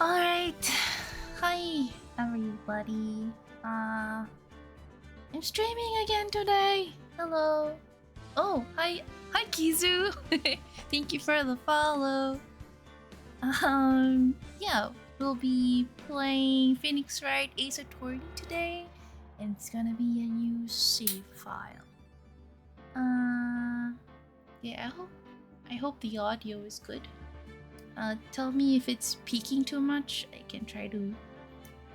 Alright. Hi, everybody. I'm streaming again today. Hello. Oh, hi. Hi, Kizu. Thank you for the follow. Yeah, we'll be playing Phoenix Wright Ace Attorney today, and it's gonna be a new save file. Yeah, I hope the audio is good. Tell me if it's peaking too much. I can try to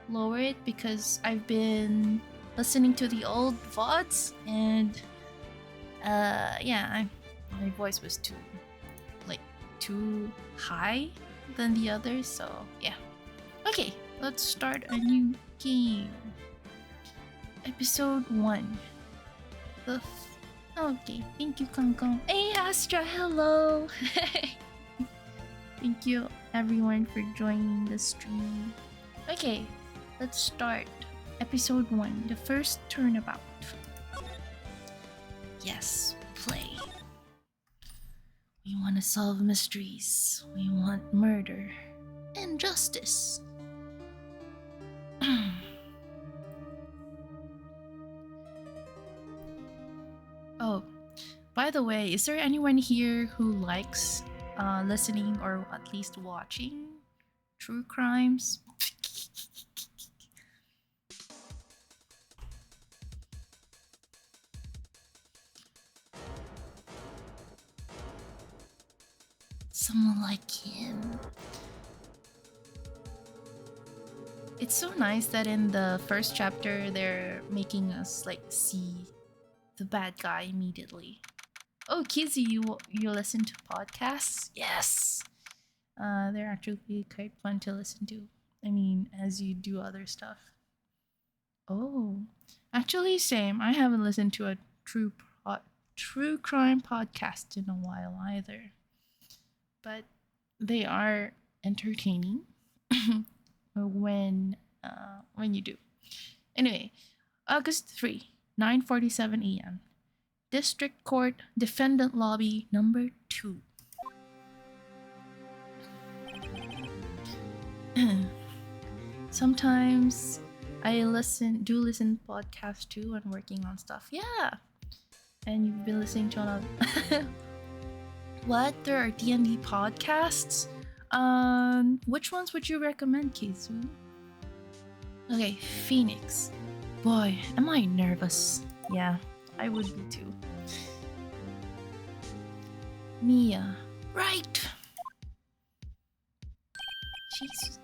lower it because I've been listening to the old VODs and my voice was too high than the others, so yeah. Okay, let's start a new game. Episode 1. Okay, thank you, Kong Kong. Hey, Astra, hello! Thank you, everyone, for joining the stream. Okay, let's start. Episode 1, the first turnabout. Yes, play. We want to solve mysteries. We want murder and justice. Oh, by the way, is there anyone here who likes listening or at least watching true crimes? Someone like him. It's so nice that in the first chapter they're making us see the bad guy immediately. Oh, Kizzy, you listen to podcasts? Yes. They're actually quite fun to listen to. I mean, as you do other stuff. Oh, actually, same. I haven't listened to a true crime podcast in a while either. But they are entertaining when you do. Anyway, August 3, 9:47 a.m. District Court Defendant Lobby number 2. Sometimes I listen podcasts too when working on stuff. Yeah. And you've been listening to another What? There are D&D podcasts? Which ones would you recommend, Kizu? Okay, Phoenix. Boy, am I nervous. Yeah, I would be too. Mia. Right!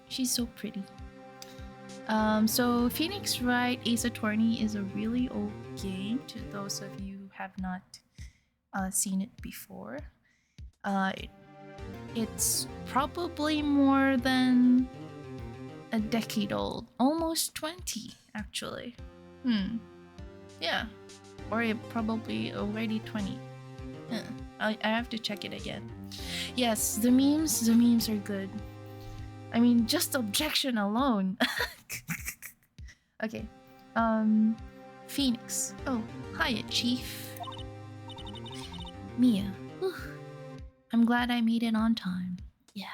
She's so pretty. So Phoenix Wright Ace Attorney is a really old game to those of you who have not seen it before. It's probably more than a decade old. Almost 20, actually. Yeah. Or probably already 20. I have to check it again. Yes, the memes are good. I mean, just objection alone. Okay. Phoenix. Oh, hiya, Chief. Mia. Whew. I'm glad I made it on time. Yeah.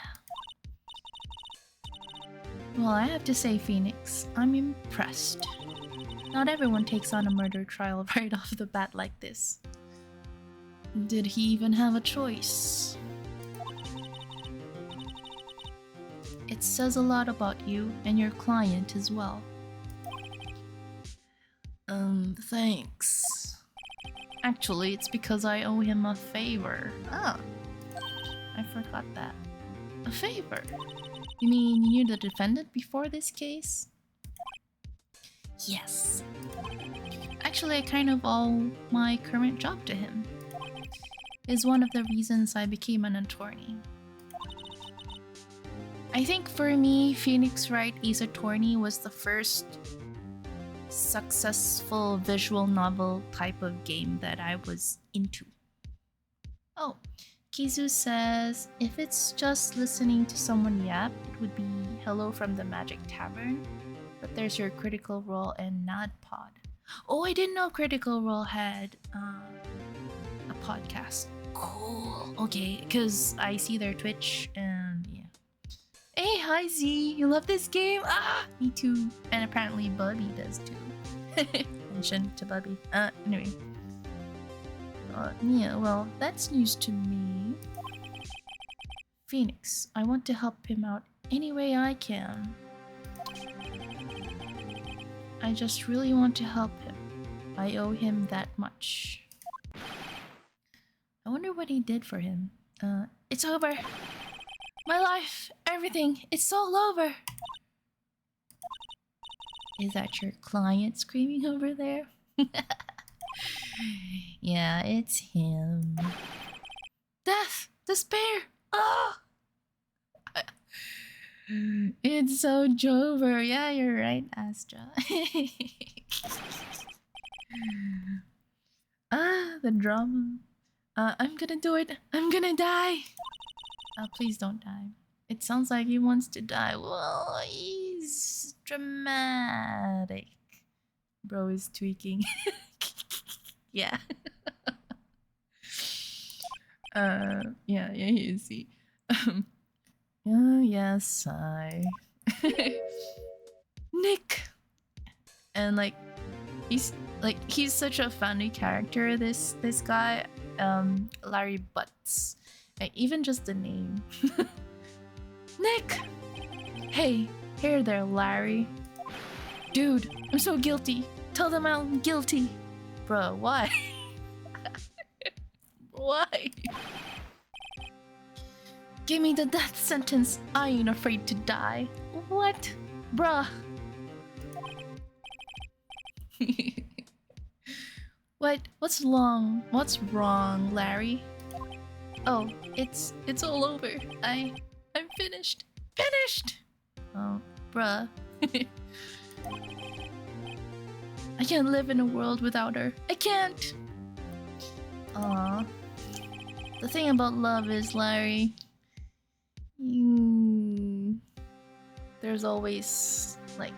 Well, I have to say, Phoenix, I'm impressed. Not everyone takes on a murder trial right off the bat like this. Did he even have a choice? It says a lot about you and your client as well. Thanks. Actually, it's because I owe him a favor. Ah, I forgot that. A favor? You mean you knew the defendant before this case? Yes. Actually, I kind of owe my current job to him. Is one of the reasons I became an attorney. I think for me, Phoenix Wright Ace Attorney was the first successful visual novel type of game that I was into. Oh, Kizu says, if it's just listening to someone yap, it would be Hello from the Magic Tavern. But there's your Critical Role and Nod Pod. Oh, I didn't know Critical Role had a podcast. Cool. Okay, because I see their Twitch and yeah. Hey, hi Z. You love this game? Ah, me too. And apparently Bubby does too. Mention to Bubby. Anyway. Yeah, well, that's news to me. Phoenix, I want to help him out any way I can. I just really want to help him. I owe him that much. I wonder what he did for him. It's over. My life, everything, it's all over. Is that your client screaming over there? Yeah, it's him. Death, despair. Oh, it's so Jover. Yeah, you're right, Astra. The drama. I'm gonna do it. I'm gonna die. Please don't die. It sounds like he wants to die. Well, he's dramatic. Bro is tweaking. Yeah. Yeah, he is. Oh, yes, sigh. Nick! And he's such a funny character, this guy, Larry Butts. Even just the name. Nick! Hey there, Larry. Dude, I'm so guilty. Tell them I'm guilty. Bruh, why? Why? Give me the death sentence. I ain't afraid to die. What? Bruh. What's wrong? What's wrong, Larry? Oh, it's all over. I'm finished. Finished! Oh, bruh. I can't live in a world without her. I can't! Aw. The thing about love is, Larry... there's always, like...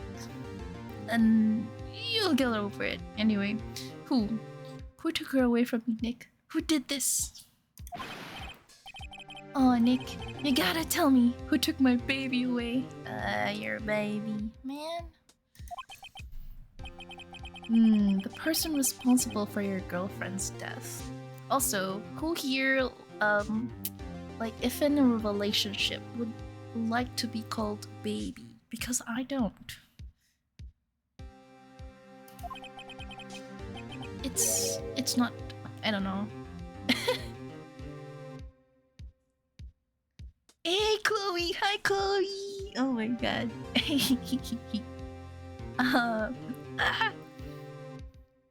And you'll get over it. Anyway, who took her away from me, Nick? Who did this? Oh, Nick, you gotta tell me who took my baby away. Your baby, man. The person responsible for your girlfriend's death. Also, who here, like, if in a relationship, would like to be called baby? Because I don't. It's not, I don't know. Hey, Chloe! Hi, Chloe! Oh my god.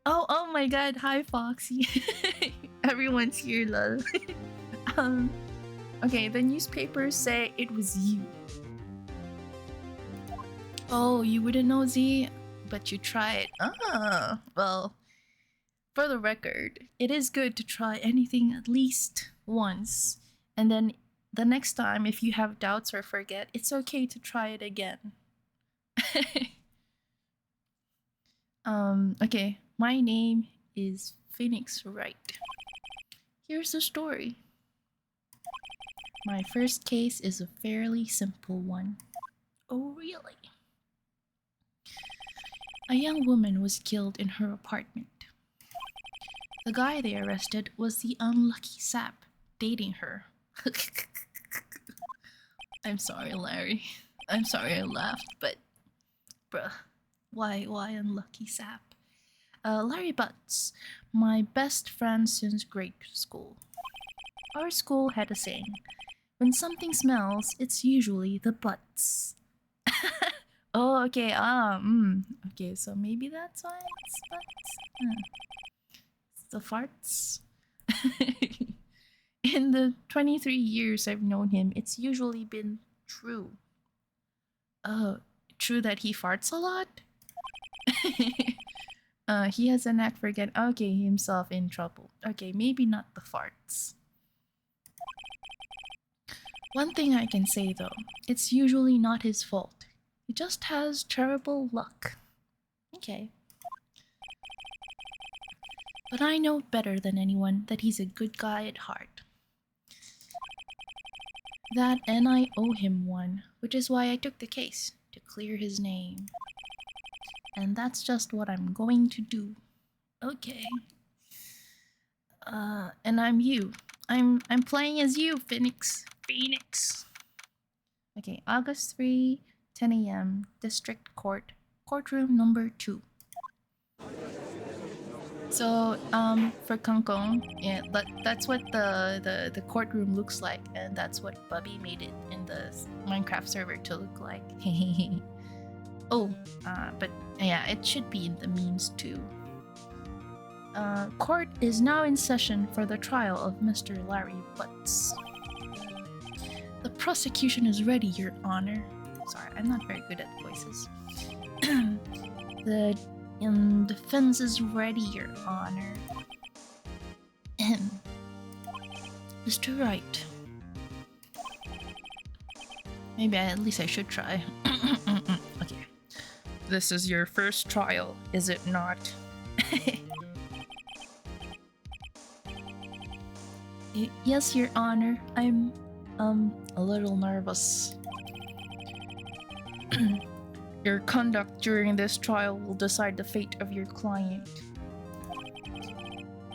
Oh my god, hi, Foxy. Everyone's here, lol. Okay, the newspapers say it was you. Oh, you wouldn't know, Z? But you tried. Well, for the record, it is good to try anything at least once. And then the next time, if you have doubts or forget, it's okay to try it again. Okay, my name is Phoenix Wright. Here's the story. My first case is a fairly simple one. Oh, really? A young woman was killed in her apartment. The guy they arrested was the unlucky sap dating her. I'm sorry, Larry. I'm sorry I laughed, but... Bruh. Why unlucky sap? Larry Butts, my best friend since grade school. Our school had a saying, when something smells, it's usually the butts. Oh, okay, okay, so maybe that's why it's butts? It's the farts? In the 23 years I've known him, it's usually been true. Oh, true that he farts a lot? He has a knack for getting himself in trouble. Okay, maybe not the farts. One thing I can say though, it's usually not his fault. He just has terrible luck. Okay. But I know better than anyone that he's a good guy at heart. That and I owe him one, which is why I took the case, to clear his name. And that's just what I'm going to do. Okay. And I'm you. I'm playing as you, Phoenix. Phoenix. Okay, August 3, 10 a.m. District Court, courtroom number 2. So, for Kangkong, yeah, that's what the courtroom looks like, and that's what Bubby made it in the Minecraft server to look like. Oh, but yeah, it should be in the memes too. Court is now in session for the trial of Mr. Larry Butts. The prosecution is ready, Your Honor. Sorry, I'm not very good at voices. The defense is ready, Your Honor. Mr. Wright. Maybe at least I should try. Okay. This is your first trial, is it not? Yes, Your Honor. I'm a little nervous. Your conduct during this trial will decide the fate of your client.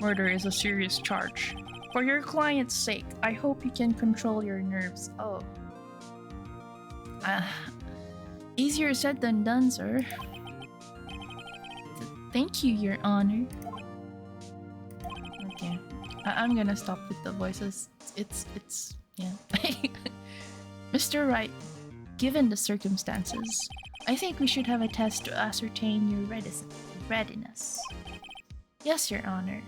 Murder is a serious charge. For your client's sake, I hope you can control your nerves. Oh. Easier said than done, sir. Thank you, Your Honor. Okay. I'm gonna stop with the voices. It's yeah. Mr. Wright, given the circumstances, I think we should have a test to ascertain your readiness. Yes, Your Honor.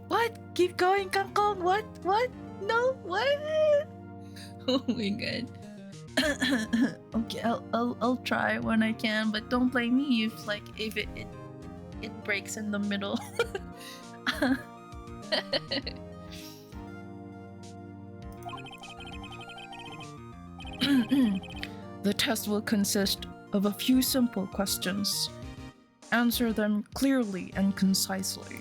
What? Keep going, Kangkong. What? What? No, what? Oh my god. Okay, I'll try when I can, but don't blame me if it breaks in the middle. The test will consist of a few simple questions. Answer them clearly and concisely.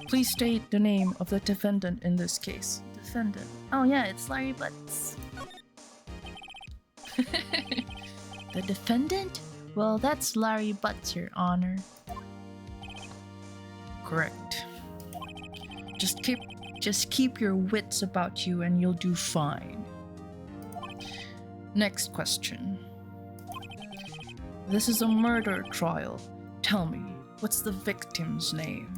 Please state the name of the defendant in this case. Defendant. Oh yeah, it's Larry Butts. The defendant? Well, that's Larry Butts, Your Honor. Correct. Just keep your wits about you and you'll do fine. Next question. This is a murder trial. Tell me, what's the victim's name?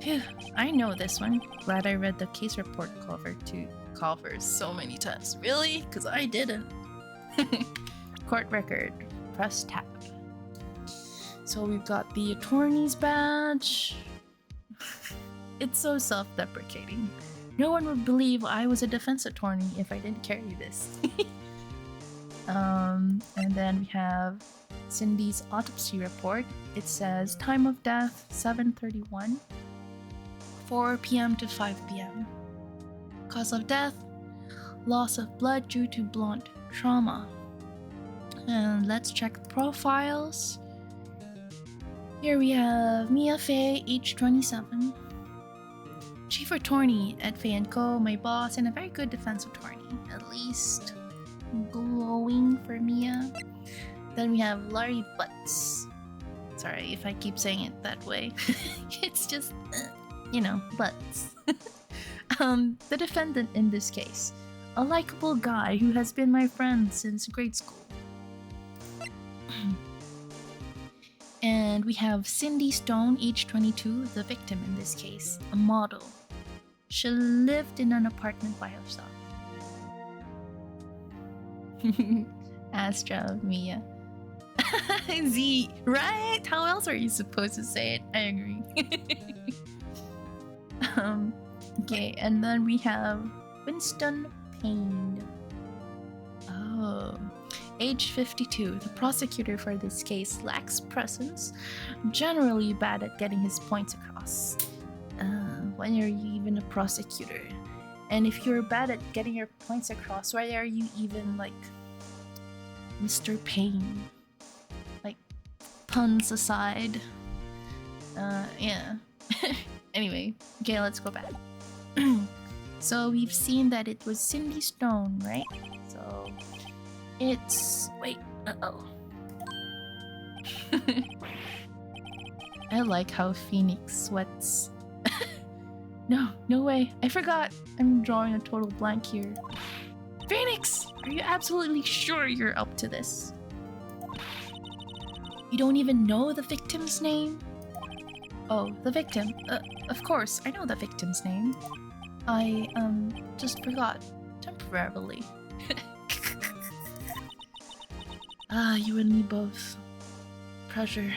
Phew, I know this one. Glad I read the case report covers so many times. Really? Because I didn't. Court record. Press tab. So we've got the attorney's badge. It's so self-deprecating. No one would believe I was a defense attorney if I didn't carry this. And then we have Cindy's autopsy report. It says time of death 7:31, 4 p.m. to 5 p.m. Cause of death, loss of blood due to blunt trauma. And let's check profiles. Here we have Mia Fey, age 27. Chief attorney at Fay & Co., my boss, and a very good defense attorney. At least glowing for Mia. Then we have Larry Butts. Sorry if I keep saying it that way. It's just, Butts. The defendant in this case. A likable guy who has been my friend since grade school. And we have Cindy Stone, age 22, the victim in this case, a model. She lived in an apartment by herself. Astra, Mia. Z, right? How else are you supposed to say it? I agree. Okay, and then we have Winston Payne. Oh. Age 52, the prosecutor for this case lacks presence, generally bad at getting his points across. When are you even a prosecutor? And if you're bad at getting your points across, why are you even like Mr. Payne? puns aside. Yeah. Anyway, okay, let's go back. So we've seen that it was Cindy Stone, right? So it's... wait, uh-oh. I like how Phoenix sweats. No way, I forgot. I'm drawing a total blank here. Phoenix, are you absolutely sure you're up to this? You don't even know the victim's name? Oh, the victim. Of course, I know the victim's name. I, just forgot. Temporarily. You and me both. Pressure.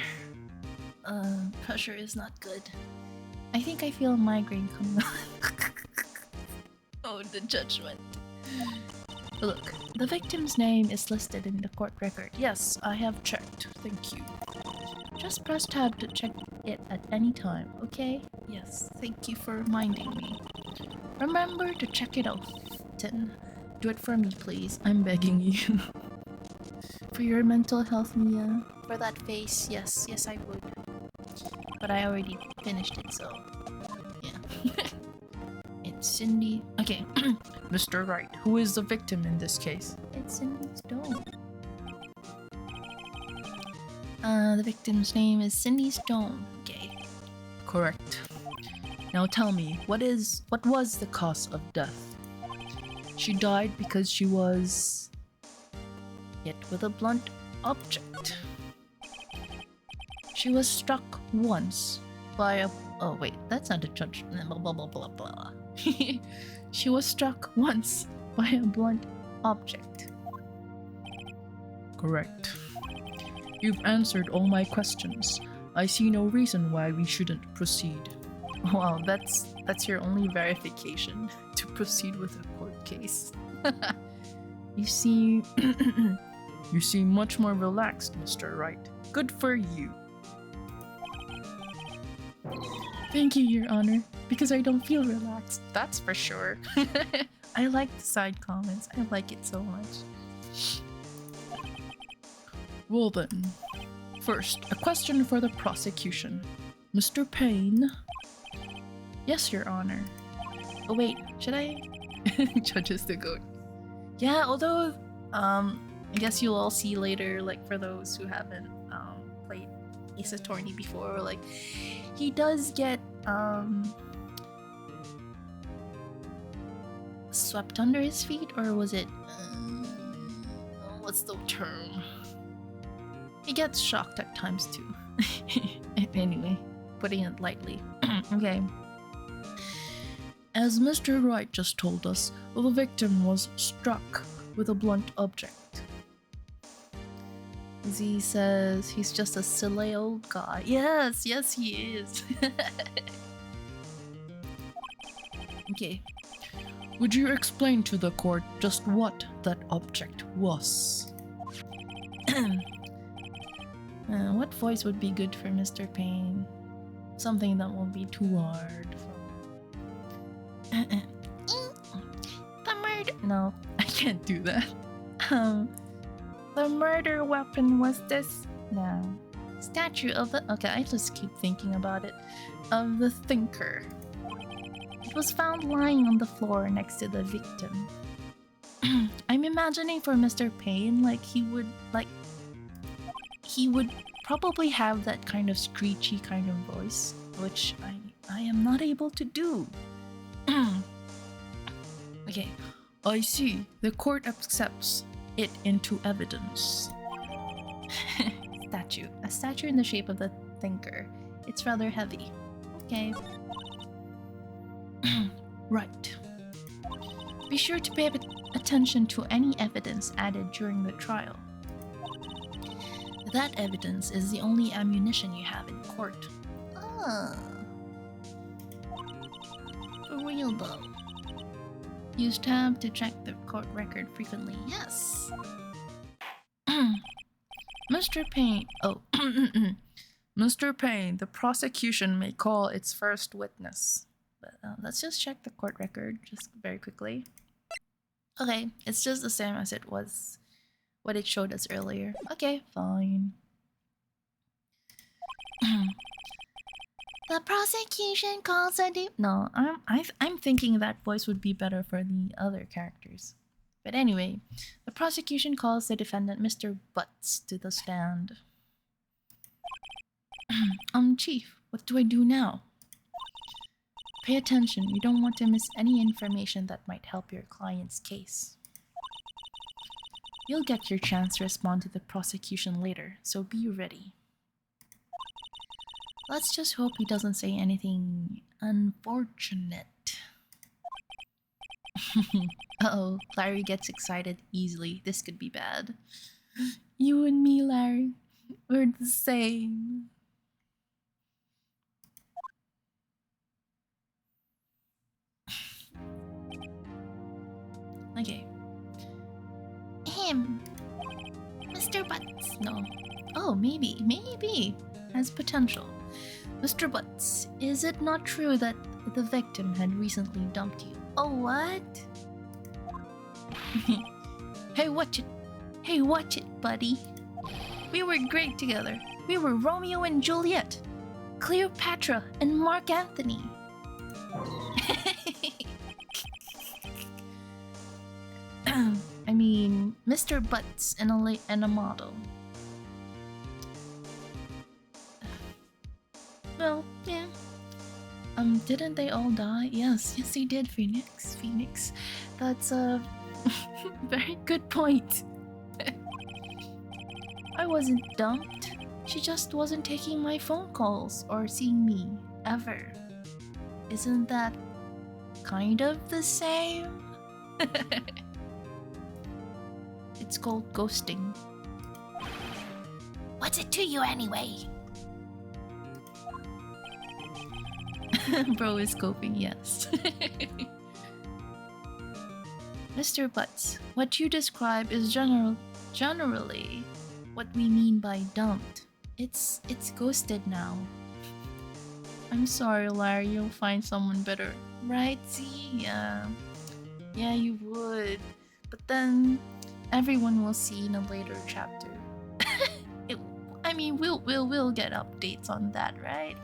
Pressure is not good. I think I feel a migraine coming on. Oh, the judgment. Look, the victim's name is listed in the court record. Yes, I have checked. Thank you. Just press tab to check it at any time, okay? Yes, thank you for reminding me. Remember to check it often. Do it for me, please. I'm begging you. For your mental health, Mia. For that face, yes, I would. But I already finished it, so... yeah. It's Cindy... Okay. Mr. Wright, who is the victim in this case? It's Cindy Stone. The victim's name is Cindy Stone. Okay. Correct. Now tell me, what was the cause of death? She died because she was hit with a blunt object. She was struck once by a... oh wait, that's not a judge. Blah blah blah blah blah. She was struck once by a blunt object. Correct. You've answered all my questions. I see no reason why we shouldn't proceed. Wow, that's your only verification to proceed with a court case. You seem you seem much more relaxed, Mr. Wright. Good for you. Thank you, Your Honor, because I don't feel relaxed. That's for sure. I like the side comments. I like it so much. Well then, first, a question for the prosecution. Mr. Payne? Yes, Your Honor. Oh wait, should I? Judges the goat. Yeah, although, I guess you'll all see later, like for those who haven't played Ace Attorney before, like, he does get, swept under his feet, or was it, what's the term? He gets shocked at times too. Anyway, putting it lightly. Okay. As Mr. Wright just told us, the victim was struck with a blunt object. Z says he's just a silly old guy. Yes, he is. Okay. Would you explain to the court just what that object was? What voice would be good for Mr. Payne? Something that won't be too hard. The murder... No, I can't do that. The murder weapon was this... No. Statue of the... Okay, I just keep thinking about it. Of the thinker. It was found lying on the floor next to the victim. I'm imagining for Mr. Payne, like, he would probably have that kind of screechy kind of voice, which I am not able to do. Okay, I see. The court accepts it into evidence. Statue. A statue in the shape of the thinker. It's rather heavy. Okay. Right. Be sure to pay attention to any evidence added during the trial. That evidence is the only ammunition you have in court. Ah. For real though. Use tab to check the court record frequently. Yes. Mr. Payne. Oh. Mr. Payne, the prosecution may call its first witness. But let's just check the court record just very quickly. Okay, it's just the same as it was, what it showed us earlier. Okay, fine. The prosecution calls a no. I'm thinking that voice would be better for the other characters. But anyway, the prosecution calls the defendant Mr. Butts to the stand. Chief, what do I do now? Pay attention. You don't want to miss any information that might help your client's case. You'll get your chance to respond to the prosecution later, so be ready. Let's just hope he doesn't say anything unfortunate. Uh-oh, Larry gets excited easily. This could be bad. You and me, Larry, we're the same. Okay. Him. Mr. Butts. No. Oh, maybe. Has potential. Mr. Butts, is it not true that the victim had recently dumped you? Oh, what? Hey, watch it, buddy. We were great together. We were Romeo and Juliet, Cleopatra and Mark Antony. I mean, Mr. Butts and a model. Well, yeah. Didn't they all die? Yes, they did, Phoenix. That's a very good point. I wasn't dumped. She just wasn't taking my phone calls or seeing me, ever. Isn't that kind of the same? It's called ghosting. What's it to you anyway? Bro is coping, yes. Mr. Butts, what you describe is generally what we mean by dumped. It's ghosted now. I'm sorry, Larry, you'll find someone better. Right, see? Yeah, you would. But then everyone will see in a later chapter. We'll get updates on that, right?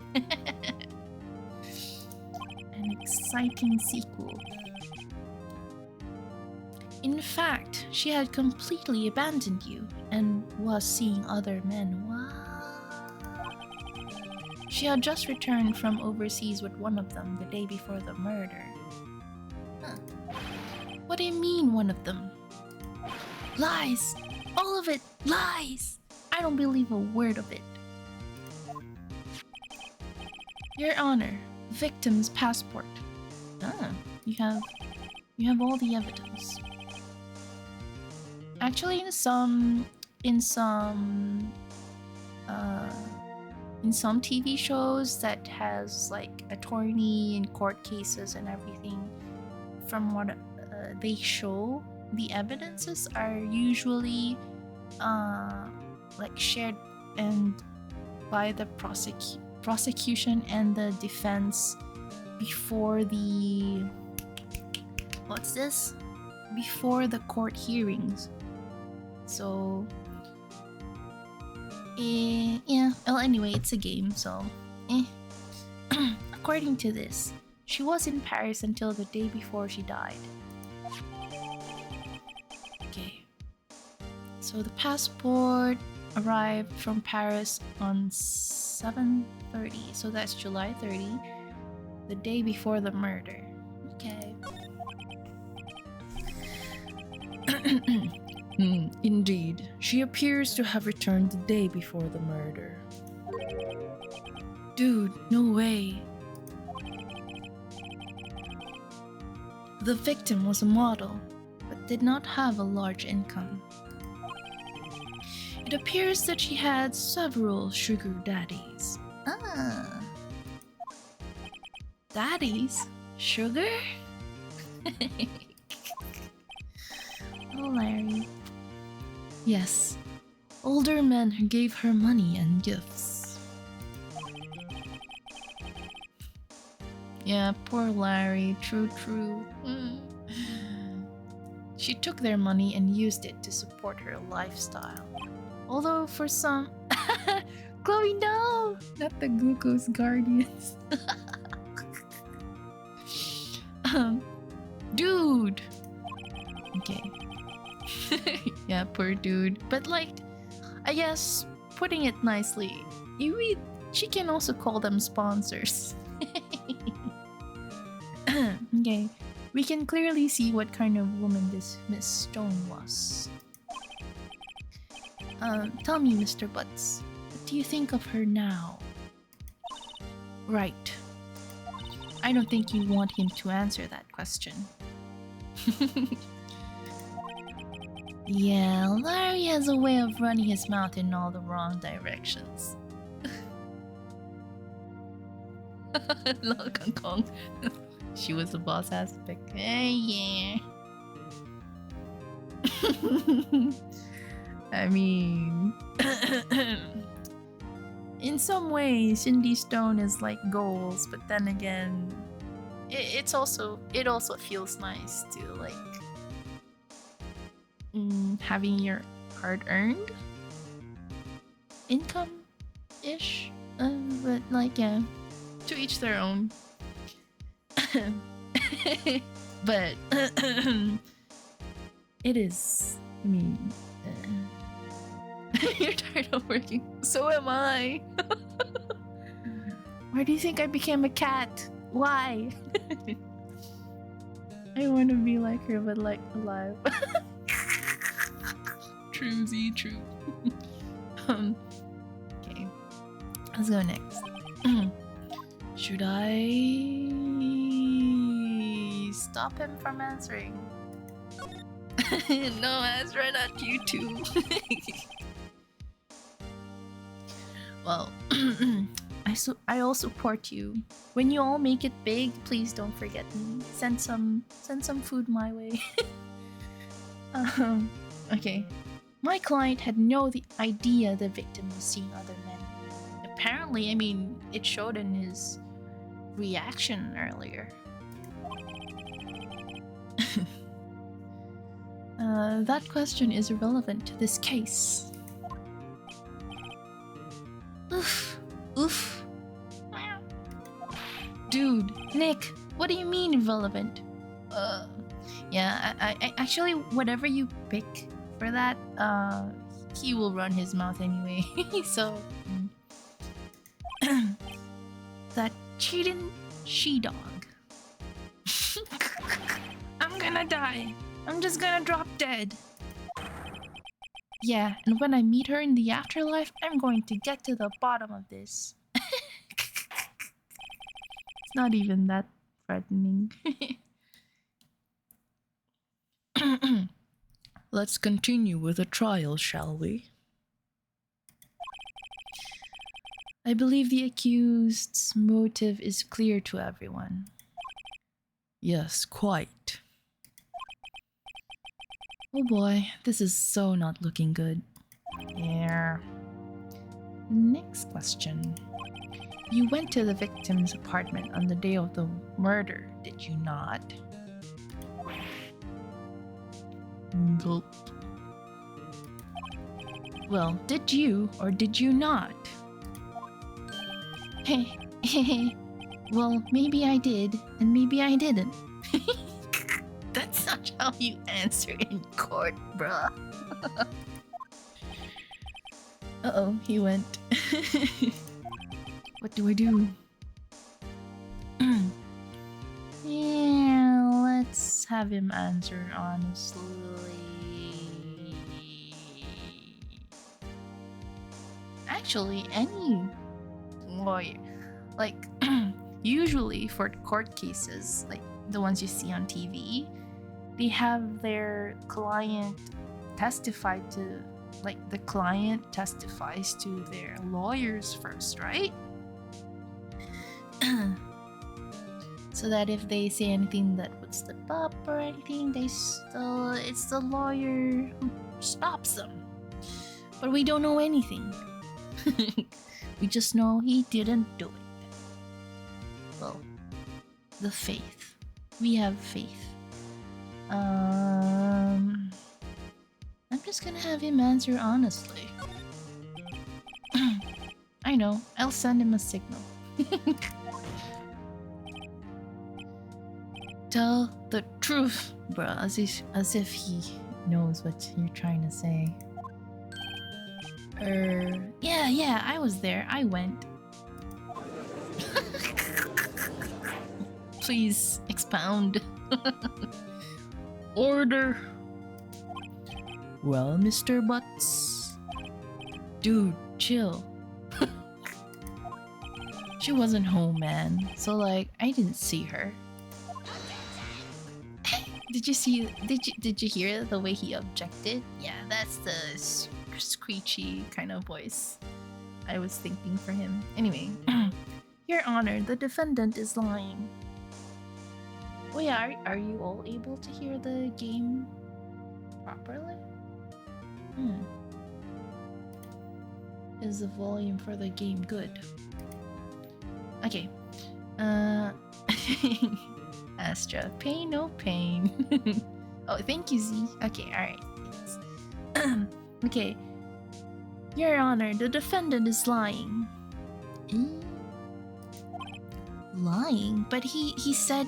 An exciting sequel. In fact, she had completely abandoned you and was seeing other men. Wow. She had just returned from overseas with one of them the day before the murder. Huh. What do you mean, one of them? Lies! All of it! Lies! I don't believe a word of it. Your Honor, victim's passport. Ah, you have all the evidence. Actually, in some TV shows that has like attorney and court cases and everything, from what they show, the evidences are usually like shared and by the prosecution and the defense before the before the court hearings. So yeah, well, anyway, it's a game, so according to this, she was in Paris until the day before she died. Okay, so the passport arrived from Paris on 7:30, so that's July 30, the day before the murder. Okay. Indeed, she appears to have returned the day before the murder. Dude, no way. The victim was a model, but did not have a large income. It appears that she had several sugar daddies. Ah. Daddies? Sugar? Oh, Larry. Yes, older men who gave her money and gifts. Yeah, poor Larry. True. She took their money and used it to support her lifestyle. Although for some... Chloe, no! Not the glucose guardians. Dude. Okay. Yeah, poor dude. But like, I guess putting it nicely, she can also call them sponsors. Okay. We can clearly see what kind of woman this Miss Stone was. Tell me, Mr. Butts, what do you think of her now? Right. I don't think you want him to answer that question. Yeah, Larry has a way of running his mouth in all the wrong directions. Lol, Kong Kong. She was the boss aspect. Yeah. I mean, in some ways, Cindy Stone is like goals, but then again, it also feels nice to like having your hard-earned income ish, but like yeah, to each their own. But it is. I mean, you're tired of working. So am I. Why do you think I became a cat? Why? I want to be like her, but like alive. True, Z, true. Okay, let's go next. Should I stop him from answering? No, Azra, not you too. Well, I all support you. When you all make it big, please don't forget me. Send some food my way. Okay. My client had no idea the victim was seeing other men. Apparently, I mean, it showed in his reaction earlier. That question is irrelevant to this case. Oof. Oof. Dude, Nick, what do you mean irrelevant? Yeah, I actually, whatever you pick for that, he will run his mouth anyway. So, that cheating she-dog. I'm gonna die. I'm just gonna drop dead. Yeah, and when I meet her in the afterlife, I'm going to get to the bottom of this. It's not even that threatening. Let's continue with the trial, shall we? I believe the accused's motive is clear to everyone. Yes, quite. Oh boy, this is so not looking good. Yeah. Next question. You went to the victim's apartment on the day of the murder, did you not? Gulp. Well, did you or did you not? Well, maybe I did, and maybe I didn't. That's not how you answer in court, bruh. Uh-oh, he went. What do I do? Yeah, let's have him answer honestly. Actually, any lawyer, like, usually for court cases, like the ones you see on TV, they have their client testify to, like, the client testifies to their lawyers first, right? So that if they say anything that would slip up or anything, it's the lawyer who stops them. But we don't know anything. We just know he didn't do it. Well, the faith. We have faith. I'm just gonna have him answer honestly. I I know. I'll send him a signal. Tell the truth, bruh. As if he knows what you're trying to say. Yeah, I was there. I went. Please expound. Order. Well, Mr. Butts. Dude, chill. She wasn't home, man. So like, I didn't see her. Did you hear the way he objected? Yeah, that's the screechy kind of voice I was thinking for him. Anyway, Your Honor, the defendant is lying. Oh yeah, are you all able to hear the game properly? Is the volume for the game good? Okay. Astra, pain no pain. Oh, thank you, Z. Okay, alright. Okay. Your Honor, the defendant is lying. Lying? But he said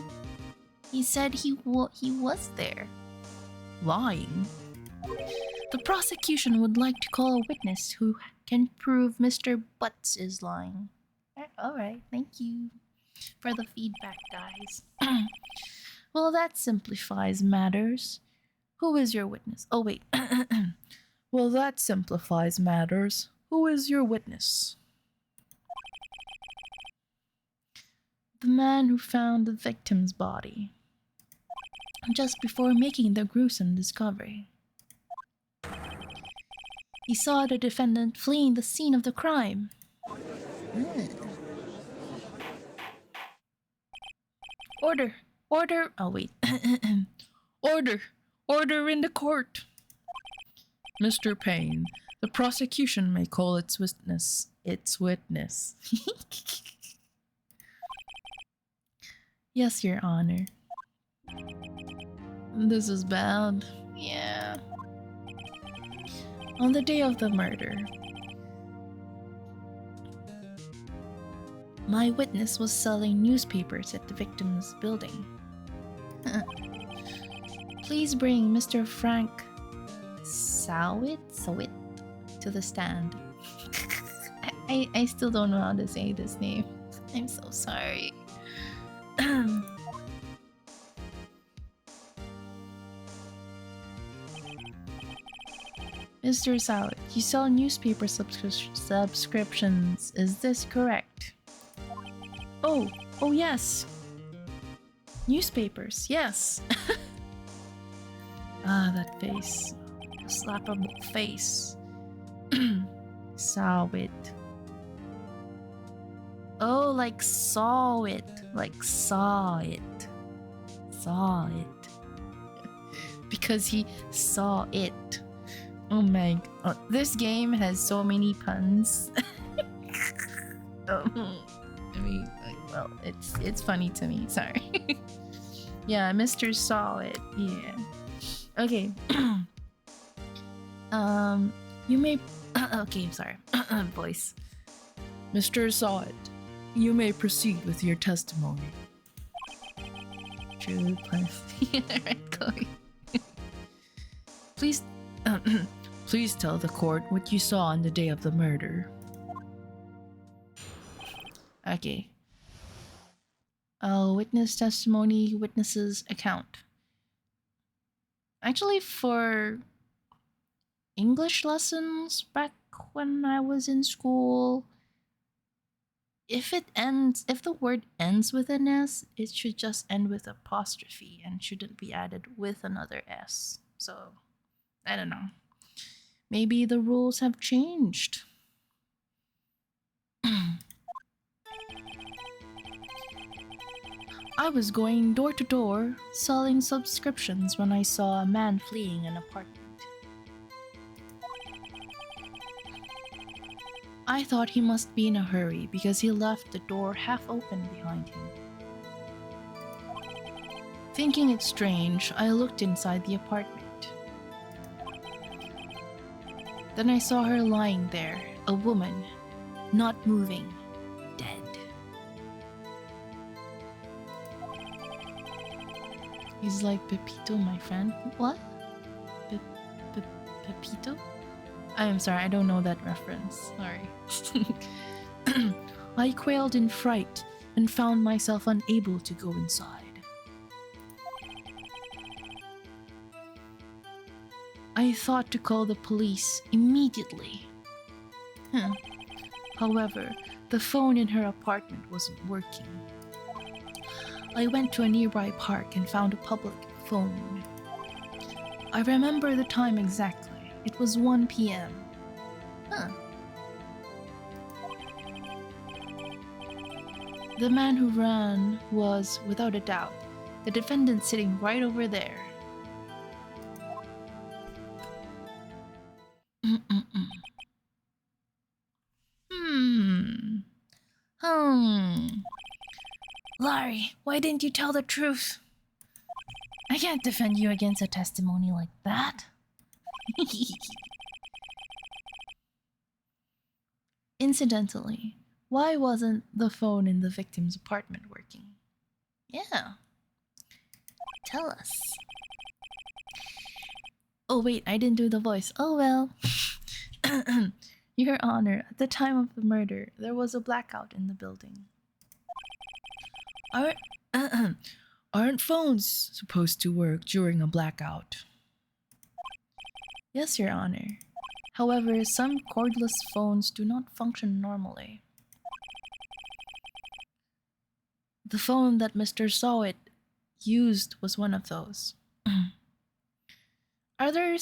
he was there. Lying? The prosecution would like to call a witness who can prove Mr. Butts is lying. Alright, thank you for the feedback, guys. Well, that simplifies matters. Who is your witness? Oh, wait. Well, that simplifies matters. Who is your witness? The man who found the victim's body just before making the gruesome discovery. He saw the defendant fleeing the scene of the crime. Order! Order! Oh, wait. Order! Order in the court! Mr. Payne, the prosecution may call its witness. Its witness. Yes, Your Honor. This is bad. Yeah. On the day of the murder, my witness was selling newspapers at the victim's building. Please bring Mr. Frank Sawit to the stand. I still don't know how to say this name. I'm so sorry. Mr. Sawit, you sell newspaper subscriptions. Is this correct? Oh yes. Newspapers, yes. Ah, that face. Slappable face. Saw it. Oh, like saw it. Like saw it. Saw it. Because he saw it. Oh my god. This game has so many puns. I mean, well, it's funny to me. Sorry. Yeah, Mr. Saw It. Yeah. Okay. You may. Okay, sorry. Voice. Mr. Saw It. You may proceed with your testimony. True plus. Right, Chloe. Please. Please tell the court what you saw on the day of the murder. Okay. Witness testimony, witness's account. Actually, for English lessons back when I was in school, if the word ends with an S, it should just end with apostrophe and shouldn't be added with another S. So, I don't know. Maybe the rules have changed. I was going door to door selling subscriptions when I saw a man fleeing an apartment. I thought he must be in a hurry because he left the door half open behind him. Thinking it strange, I looked inside the apartment. Then I saw her lying there, a woman, not moving, dead. He's like, Pepito, my friend. What? Pepito? I am sorry, I don't know that reference. Sorry. I quailed in fright and found myself unable to go inside. I thought to call the police immediately. However, the phone in her apartment wasn't working. I went to a nearby park and found a public phone. I remember the time exactly. It was 1 p.m. The man who ran was, without a doubt, the defendant sitting right over there. Larry, why didn't you tell the truth? I can't defend you against a testimony like that. Incidentally, why wasn't the phone in the victim's apartment working? Yeah. Tell us. Oh wait, I didn't do the voice. Oh well. Your Honor, at the time of the murder, there was a blackout in the building. Aren't phones supposed to work during a blackout? Yes, Your Honor. However, some cordless phones do not function normally. The phone that Mr. Sawit used was one of those. Are there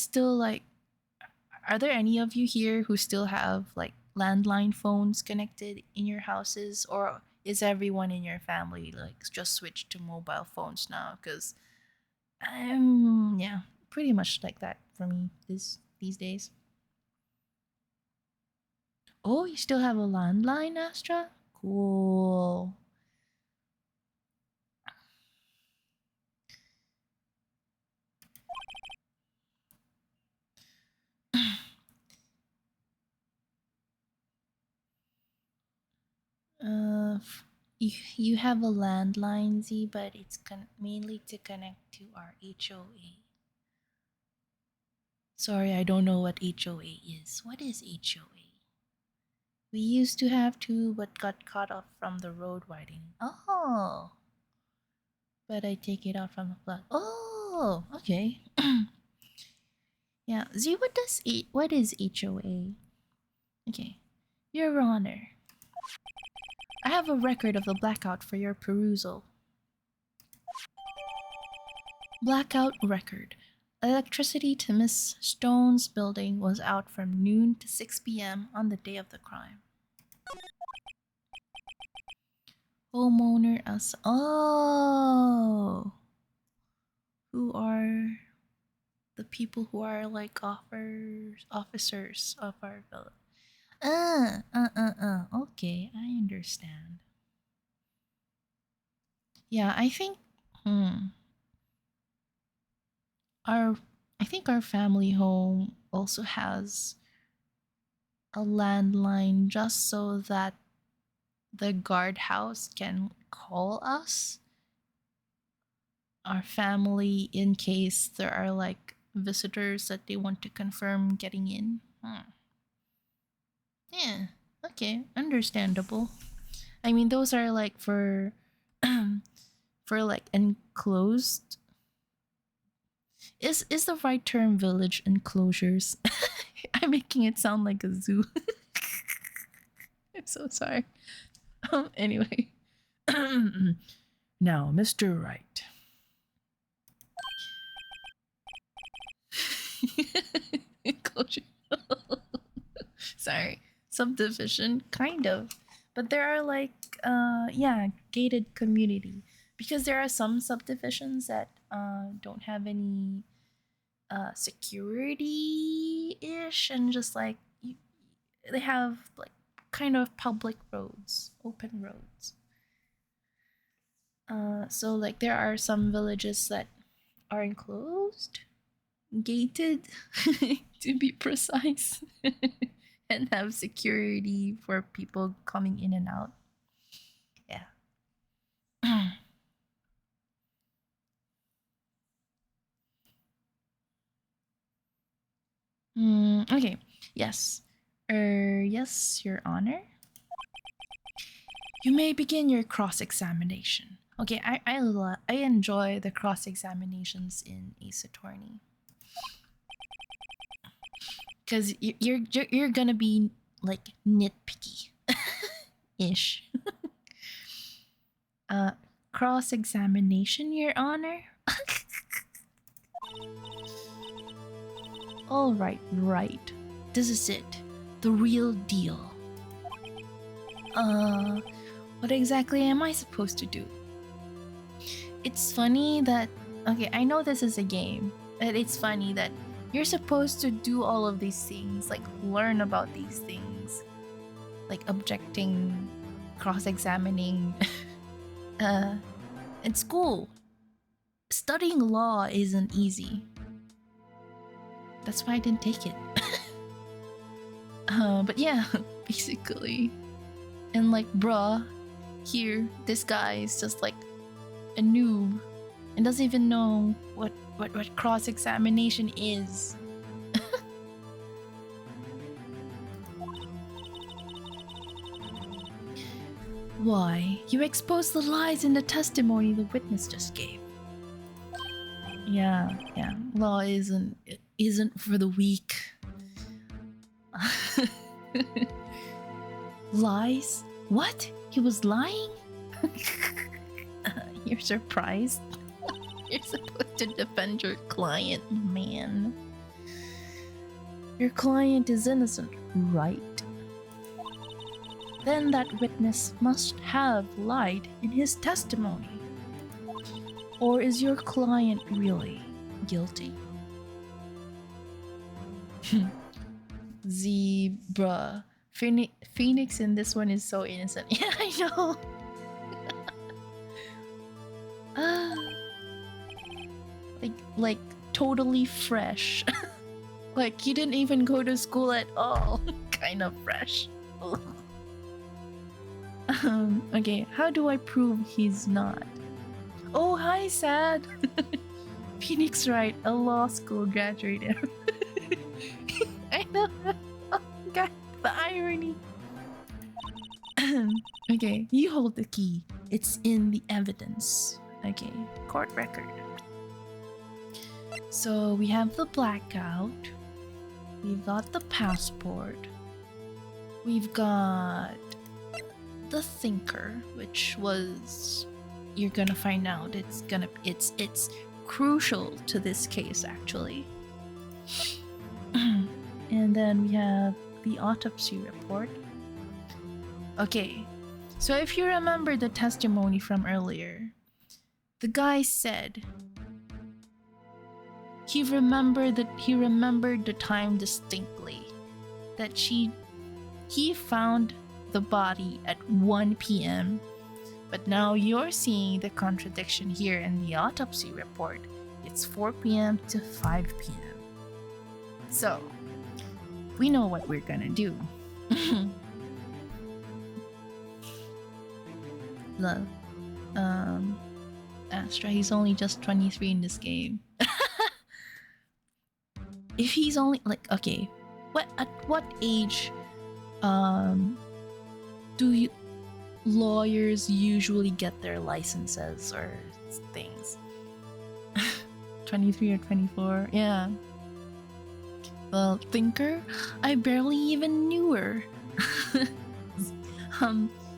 any of you here who still have like landline phones connected in your houses, or is everyone in your family like just switched to mobile phones now? Because yeah, pretty much like that for me these days. Oh, you still have a landline, Astra? Cool. You have a landline, Z, but it's mainly to connect to our HOA. Sorry, I don't know what HOA is. What is HOA? We used to have two, but got cut off from the road widening. Oh. But I take it out from the plug. Oh, okay. Yeah, Z, what is HOA? Okay. Your Honor, I have a record of the blackout for your perusal. Blackout record. Electricity to Miss Stone's building was out from noon to 6 p.m. on the day of the crime. Homeowner as who are the people who are like officers of our village. Okay, I understand. Yeah, I think our family home also has a landline just so that the guardhouse can call us, our family, in case there are like visitors that they want to confirm getting in. Yeah, okay, understandable. I mean, those are like for like enclosed. Is the right term village enclosures? I'm making it sound like a zoo. I'm so sorry. Anyway. Now, Mr. Wright. Enclosure. Sorry. Subdivision, kind of. But there are like, gated community. Because there are some subdivisions that don't have any security-ish, and just like, they have like kind of public roads, open roads. So like there are some villages that are enclosed, gated, to be precise, and have security for people coming in and out. Yeah. Okay. Yes. Yes, Your Honor. You may begin your cross-examination. Okay, I enjoy the cross-examinations in Ace Attorney because you're gonna be like nitpicky ish. Cross-examination, Your Honor. All right, right. This is it, the real deal. What exactly am I supposed to do? It's funny that, okay, I know this is a game, but it's funny that you're supposed to do all of these things, like learn about these things, like objecting, cross-examining, in school. Studying law isn't easy. That's why I didn't take it. But yeah, basically. And like, bruh, here, this guy is just like a noob and doesn't even know what cross-examination is. Why? You exposed the lies in the testimony the witness just gave. Yeah. Law isn't for the weak. Lies? What? He was lying? You're surprised? You're supposed to defend your client, man. Your client is innocent, right? Then that witness must have lied in his testimony. Or is your client really guilty? Zebra. Phoenix in this one is so innocent. Yeah, I know. Like totally fresh. Like you didn't even go to school at all. Kind of fresh. Okay, how do I prove he's not? Oh, hi, Sad. Phoenix Wright, a law school graduate. I know. Oh, God, the irony. Okay, you hold the key. It's in the evidence. Okay, court record. So we have the blackout. We've got the passport. We've got the thinker, which was, you're gonna find out, it's crucial to this case actually. And then we have the autopsy report. Okay, so if you remember the testimony from earlier, the guy said he remembered the time distinctly that he found the body at 1 p.m. But now you're seeing the contradiction here in the autopsy report. It's 4 p.m. to 5 p.m. So, we know what we're gonna do. Love. Astra, he's only just 23 in this game. If he's only like, okay, at what age do lawyers usually get their licenses or things? 23 or 24? Yeah. Well, thinker, I barely even knew her.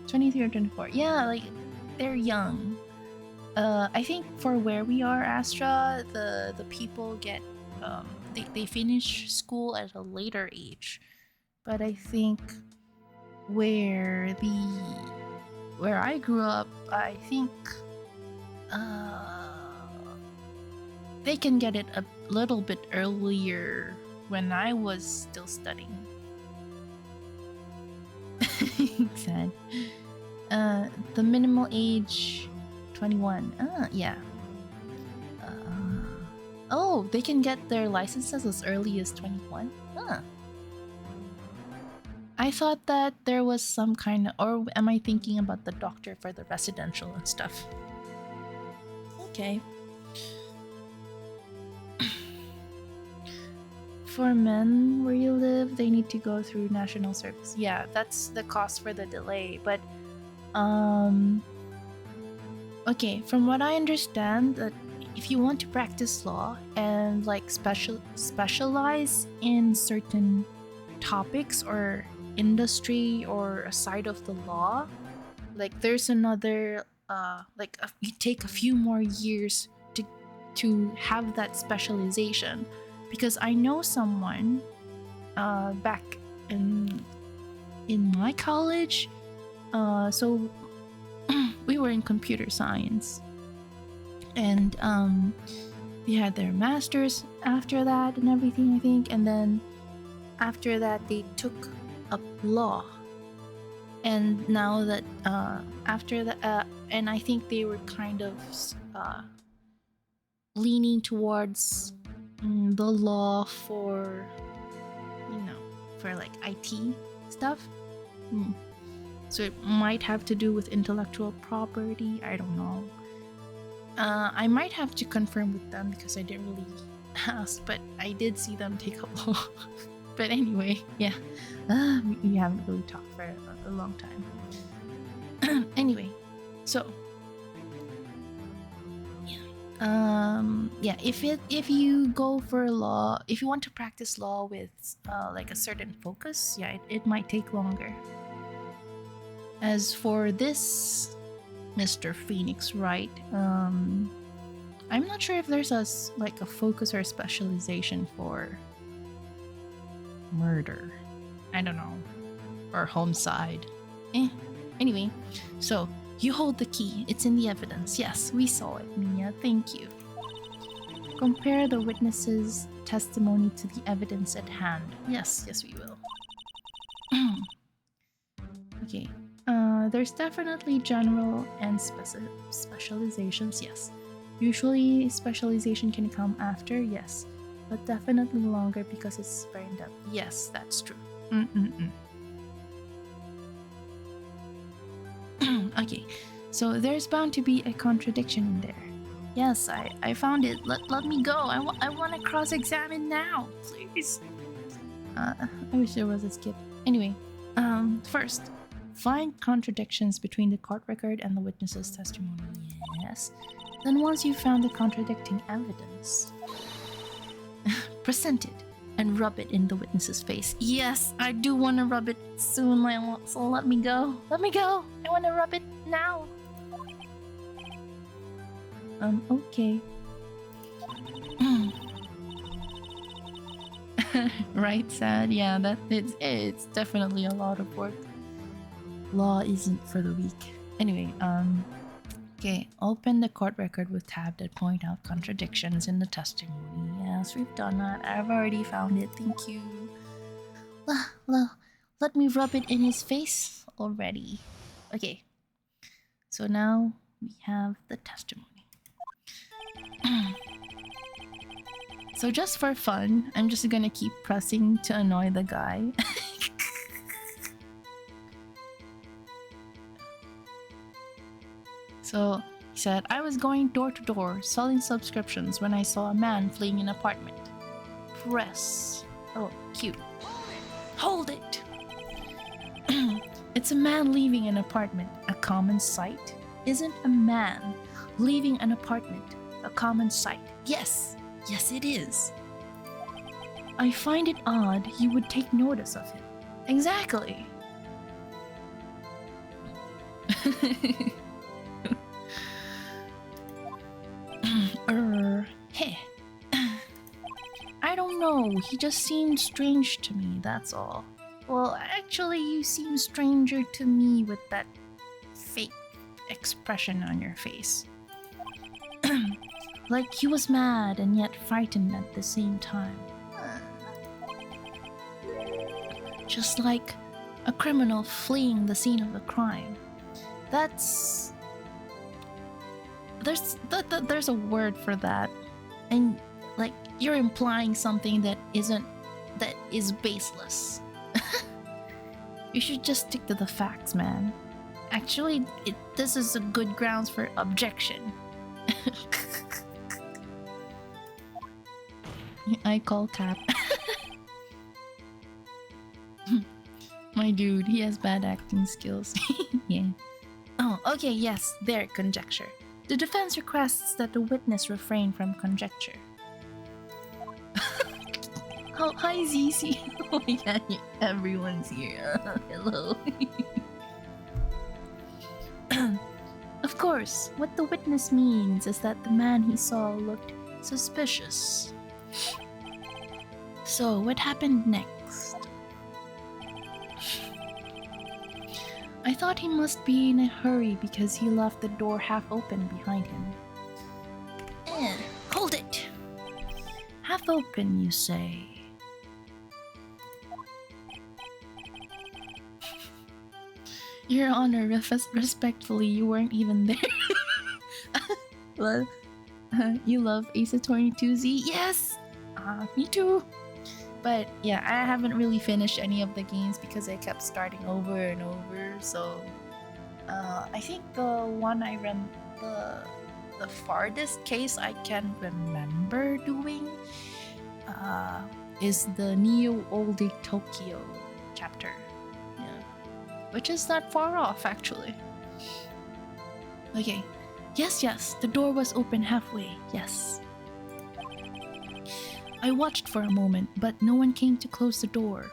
23 or 24. Yeah, like they're young. I think for where we are, Astra, the people get they finish school at a later age. But I think where I grew up, I think they can get it a little bit earlier when I was still studying. Sad. The minimal age 21. Yeah. Oh, they can get their licenses as early as 21. I thought that there was some kind of, or am I thinking about the doctor for the residential and stuff? Okay. For men where you live, they need to go through national service. Yeah, that's the cost for the delay. But okay, from what I understand, that if you want to practice law and like specialize in certain topics or industry or a side of the law, like there's another you take a few more years to have that specialization, because I know someone back in my college, so we were in computer science, and they had their masters after that and everything, I think, and then after that they took up law, and now that after that, and I think they were kind of leaning towards the law for, for like IT stuff. So it might have to do with intellectual property. I don't know. I might have to confirm with them because I didn't really ask, but I did see them take up law. But anyway, yeah. We haven't really talked for a long time. Anyway, so yeah, if you go for law, if you want to practice law with like a certain focus, yeah, it might take longer. As for this Mr. Phoenix Wright, I'm not sure if there's a focus or a specialization for murder. I don't know. Or homicide. Anyway, so you hold the key. It's in the evidence. Yes, we saw it, Mia. Thank you. Compare the witness's testimony to the evidence at hand. Yes, we will. Okay. There's definitely general and specializations, yes. Usually specialization can come after, yes. But definitely longer because it's very in-depth. Yes, that's true. Okay, so there's bound to be a contradiction in there. Yes, I found it. Let me go. I want to cross-examine now, please. I wish there was a skip. Anyway, first, find contradictions between the court record and the witness's testimony. Yes. Then once you've found the contradicting evidence, present it and rub it in the witness's face. Yes, I do want to rub it soon, so let me go. Let me go. I want to rub it now. Okay. Right, sad. Yeah, that it's definitely a lot of work. Law isn't for the weak. Anyway, okay, open the court record with tab that point out contradictions in the testimony. Yes, we've done that. I've already found it. Thank you. Let me rub it in his face already. Okay, so now we have the testimony. So just for fun, I'm just gonna keep pressing to annoy the guy. So he said, I was going door to door selling subscriptions when I saw a man fleeing an apartment. Press. Oh, cute. Hold it! It's a man leaving an apartment. A common sight? Isn't a man leaving an apartment a common sight? Yes it is. I find it odd you would take notice of it. Exactly. Hey. I don't know, he just seemed strange to me, that's all. Well, actually, you seem stranger to me with that fake expression on your face. Like he was mad and yet frightened at the same time. Just like a criminal fleeing the scene of a crime. There's a word for that, and like you're implying something that is baseless. You should just stick to the facts, man. Actually, this is a good grounds for objection. I call cap. My dude, he has bad acting skills. Yeah. Oh, okay, yes, there, conjecture. The defense requests that the witness refrain from conjecture. Oh, hi, ZC. Oh, yeah, everyone's here. Hello. Of course, what the witness means is that the man he saw looked suspicious. So, what happened next? I thought he must be in a hurry because he left the door half open behind him. Hold it! Half open, you say? Your Honor, respectfully, you weren't even there. Well, you love Ace Attorney 2Z? Yes! Me too! But yeah, I haven't really finished any of the games because I kept starting over and over, so... I think the one the farthest case I can remember doing is the Neo Old Tokyo chapter. Which is not far off, actually. Okay. Yes, the door was open halfway, yes. I watched for a moment, but no one came to close the door.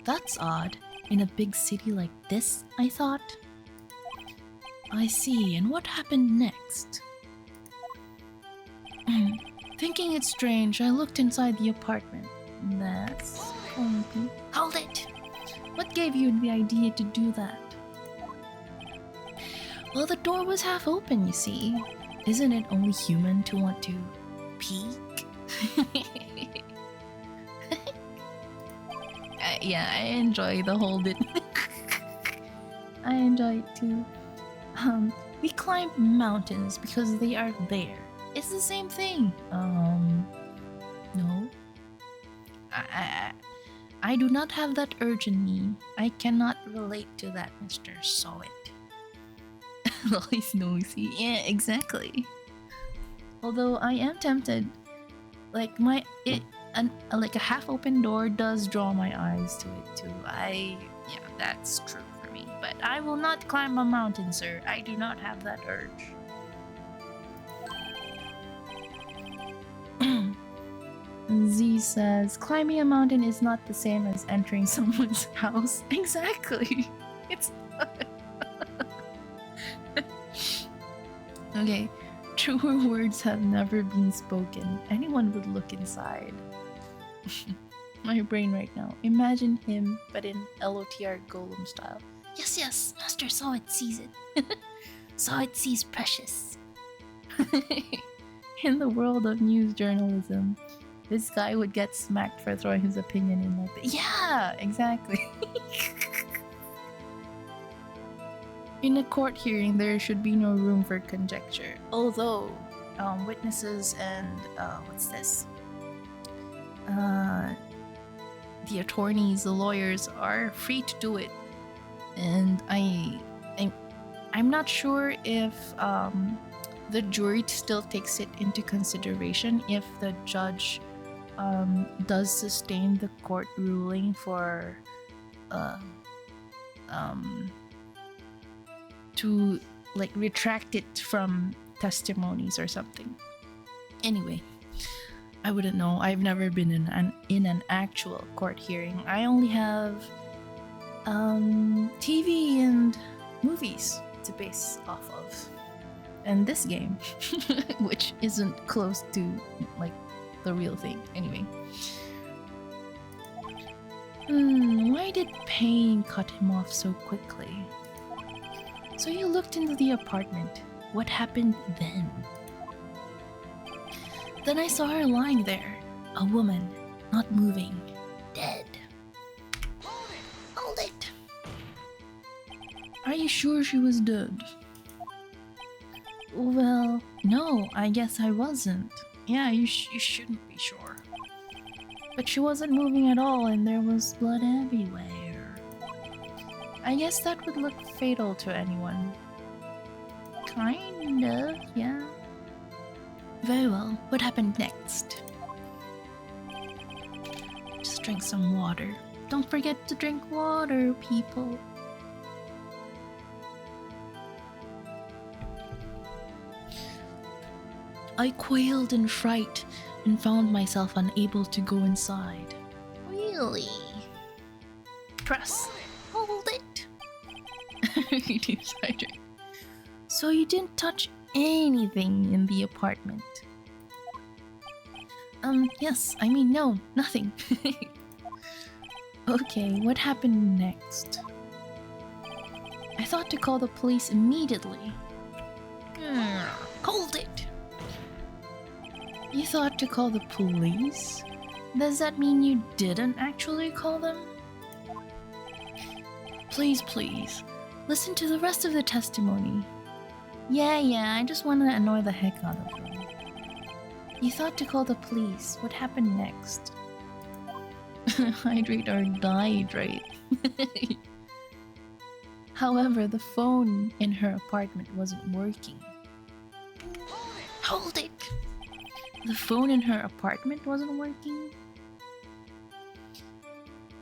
That's odd. In a big city like this, I thought. I see, and what happened next? Thinking it strange, I looked inside the apartment. That's creepy. Hold it! What gave you the idea to do that? Well, the door was half open, you see. Isn't it only human to want to peek? Yeah, I enjoy the hold it. I enjoy it too. We climb mountains because they are there. It's the same thing. No. I do not have that urge in me. I cannot relate to that, Mr. Sowit. Always nosy. Yeah, exactly. Although I am tempted. Like like a half-open door does draw my eyes to it too. Yeah, that's true for me. But I will not climb a mountain, sir. I do not have that urge. Z says, climbing a mountain is not the same as entering someone's house. Exactly. It's not. Okay. Truer words have never been spoken. Anyone would look inside. My brain right now. Imagine him, but in LOTR Golem style. Yes, Master Sowit sees it. Sowit sees precious. In the world of news journalism, this guy would get smacked for throwing his opinion in like that. Yeah, exactly. In a court hearing, there should be no room for conjecture. Although, witnesses and what's this? The attorneys, the lawyers are free to do it, and I'm not sure if the jury still takes it into consideration if the judge does sustain the court ruling for to like retract it from testimonies or something. Anyway, I wouldn't know. I've never been in an actual court hearing. I only have TV and movies to base off of, and this game, which isn't close to like the real thing. Anyway, why did pain cut him off so quickly? So you looked into the apartment. What happened then? Then I saw her lying there. A woman, not moving. Dead. Hold it! Are you sure she was dead? Well, no, I guess I wasn't. Yeah, you shouldn't be sure. But she wasn't moving at all and there was blood everywhere. I guess that would look fatal to anyone. Kind of, yeah. Very well, what happened next? Just drink some water. Don't forget to drink water, people. I quailed in fright and found myself unable to go inside. Really? Press. Hold it. So you didn't touch anything in the apartment? Yes, I mean, no, nothing. Okay, what happened next? I thought to call the police immediately. Hold it! You thought to call the police? Does that mean you didn't actually call them? Please, please, listen to the rest of the testimony. Yeah, I just want to annoy the heck out of you. You thought to call the police. What happened next? Hydrate or dehydrate. However, the phone in her apartment wasn't working. Hold it! The phone in her apartment wasn't working?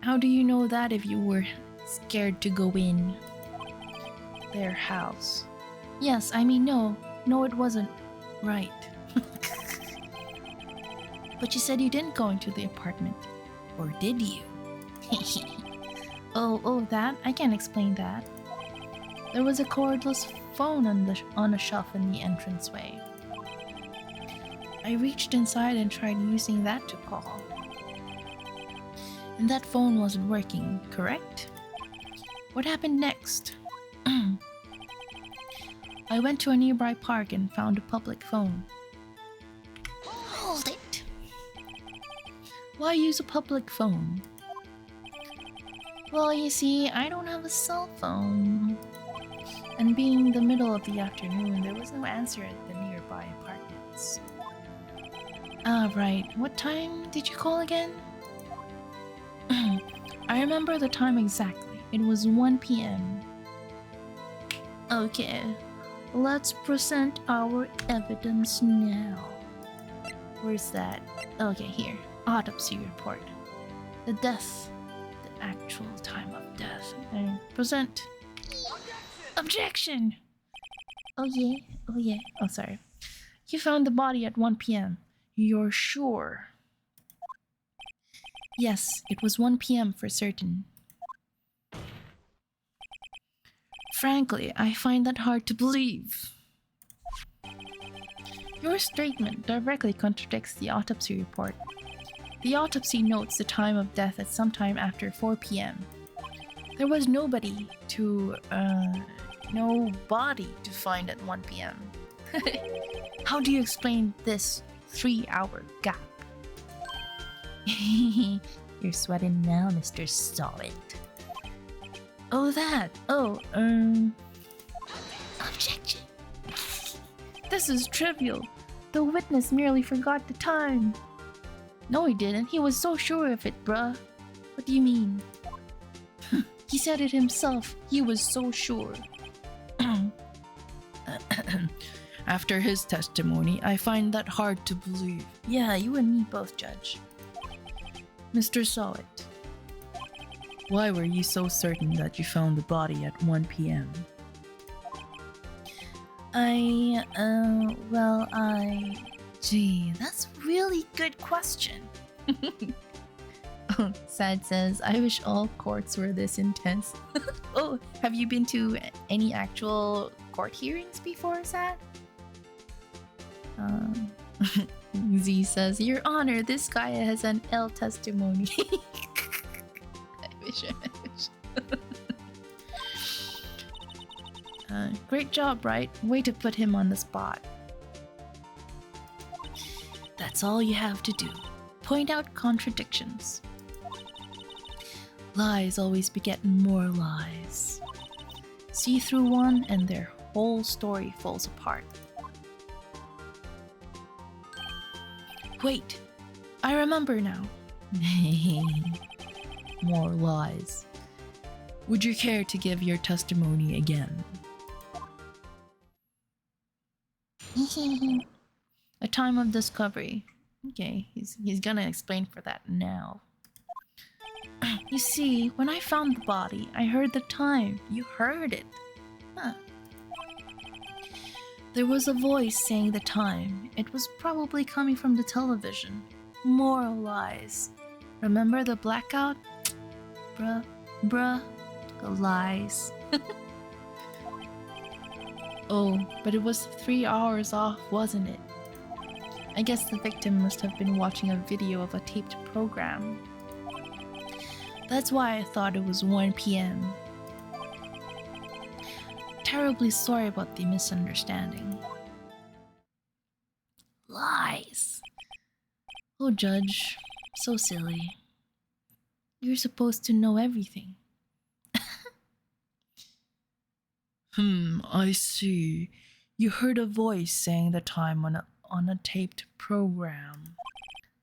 How do you know that if you were scared to go in their house? Yes, I mean, no, it wasn't. Right. But you said you didn't go into the apartment. Or did you? Oh, that? I can't explain that. There was a cordless phone on a shelf in the entranceway. I reached inside and tried using that to call. And that phone wasn't working, correct? What happened next? I went to a nearby park and found a public phone. Hold it! Why use a public phone? Well, you see, I don't have a cell phone. And being the middle of the afternoon, there was no answer at the nearby apartments. Ah, right. What time did you call again? I remember the time exactly. It was 1 p.m. Okay, let's present our evidence now. Where's that? Okay, here. Autopsy report. The death. The actual time of death. And present. Objection! Oh yeah. Oh, sorry. You found the body at 1 p.m. You're sure? Yes, it was 1 p.m. for certain. Frankly, I find that hard to believe. Your statement directly contradicts the autopsy report. The autopsy notes the time of death at sometime after 4 p.m. There was no body to find at 1 p.m. How do you explain this 3-hour gap? You're sweating now, Mr. Solid. Oh, that. Objection. This is trivial. The witness merely forgot the time. No, he didn't. He was so sure of it, bruh. What do you mean? He said it himself. He was so sure. After his testimony, I find that hard to believe. Yeah, you and me both, Judge. Mr. Solid, why were you so certain that you found the body at 1 p.m.? Gee, that's a really good question. Sad says, I wish all courts were this intense. Oh, have you been to any actual court hearings before, Sad? Z says, Your Honor, this guy has an L testimony. I wish. Great job, Wright. Way to put him on the spot. That's all you have to do. Point out contradictions. Lies always beget more lies. See through one and their whole story falls apart. Wait, I remember now. More lies. Would you care to give your testimony again? A time of discovery. Okay, he's gonna explain for that now. You see, when I found the body, I heard the time. You heard it. Huh. There was a voice saying the time. It was probably coming from the television. More lies. Remember the blackout? Bruh. The lies. Oh, but it was 3 hours off, wasn't it? I guess the victim must have been watching a video of a taped program. That's why I thought it was 1 p.m. Terribly sorry about the misunderstanding. Lies! Oh, Judge, so silly. You're supposed to know everything. I see. You heard a voice saying the time on a taped program.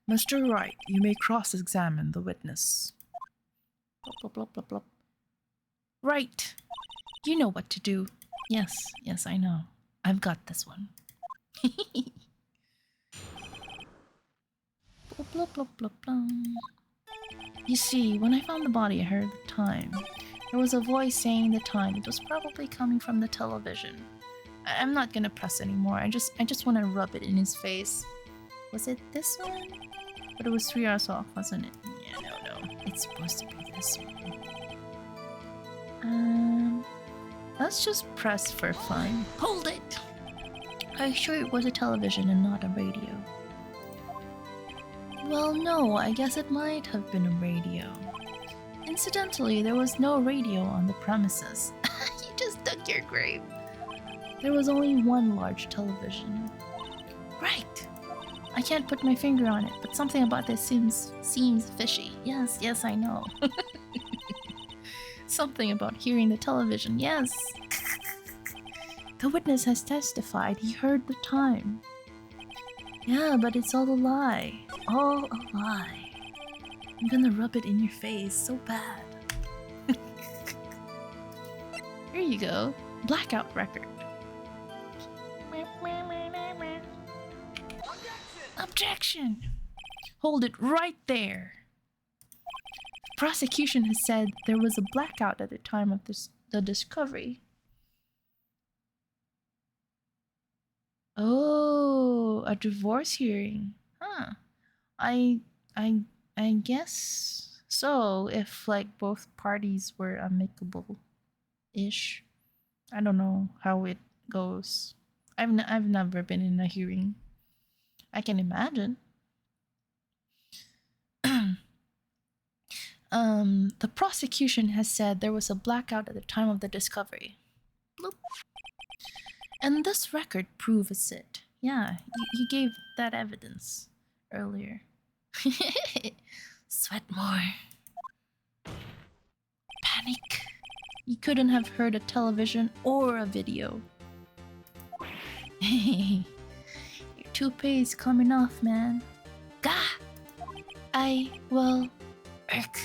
Mr. Wright, you may cross-examine the witness. Blop, blop, blop, blop. Right. You know what to do. Yes, I know. I've got this one. Blop, blop, blop, blop, blop. You see, when I found the body, I heard the time. There was a voice saying the time. It was probably coming from the television. I'm not gonna press anymore. I just want to rub it in his face. Was it this one? But it was 3 hours off, wasn't it? Yeah, no. It's supposed to be this one. Let's just press for fun. Hold it! I'm sure it was a television and not a radio. Well, no, I guess it might have been a radio. Incidentally, there was no radio on the premises. You just dug your grave. There was only one large television. Right! I can't put my finger on it, but something about this seems fishy. Yes, I know. Something about hearing the television, yes. The witness has testified he heard the time. Yeah, but it's all a lie. All a lie. I'm gonna rub it in your face so bad. Here you go. Blackout record. Objection! Hold it right there. The prosecution has said there was a blackout at the time of the discovery. Oh, a divorce hearing. Huh. I guess so, if like both parties were amicable-ish. I don't know how it goes. I've never been in a hearing. I can imagine. The prosecution has said there was a blackout at the time of the discovery. Bloop. And this record proves it. Yeah, you gave that evidence earlier. Sweat more. Panic. You couldn't have heard a television or a video. Your toupee is coming off, man. Gah! Irk.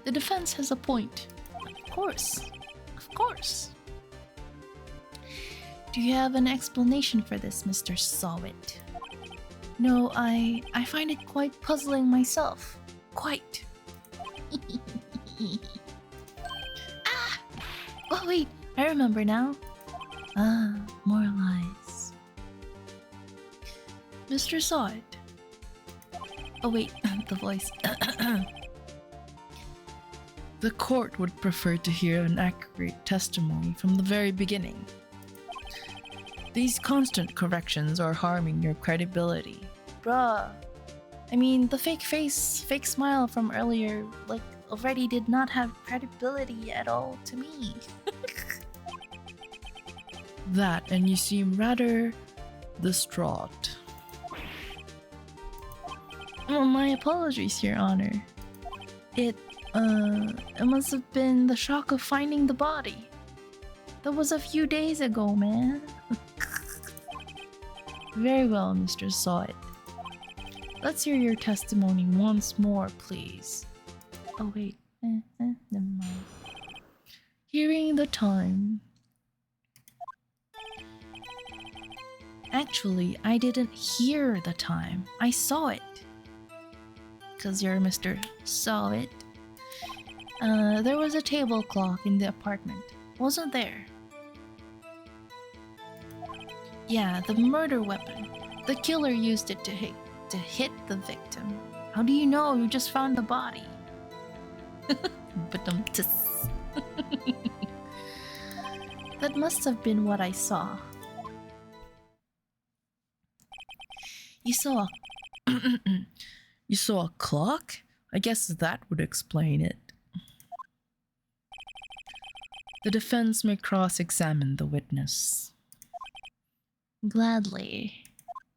The defense has a point. Of course. Do you have an explanation for this, Mr. Sawit? No, I find it quite puzzling myself. Quite. Ah! Oh wait, I remember now. Ah, more lies. Mr. Sawit. Oh wait, the voice. The court would prefer to hear an accurate testimony from the very beginning. These constant corrections are harming your credibility. Bruh. I mean, the fake smile from earlier, like, already did not have credibility at all to me. That, and you seem rather distraught. Oh, my apologies, Your Honor. It must have been the shock of finding the body. That was a few days ago, man. Very well, Mr. Sawit. Let's hear your testimony once more, please. Oh wait, Never mind. Hearing the time. Actually, I didn't hear the time. I saw it. Because you're Mr. Saw it. There was a table clock in the apartment. Wasn't there? Yeah, the murder weapon. The killer used it to hit the victim. How do you know? You just found the body. But that must have been what I saw. You saw a You saw a clock? I guess that would explain it. The defense may cross-examine the witness. Gladly.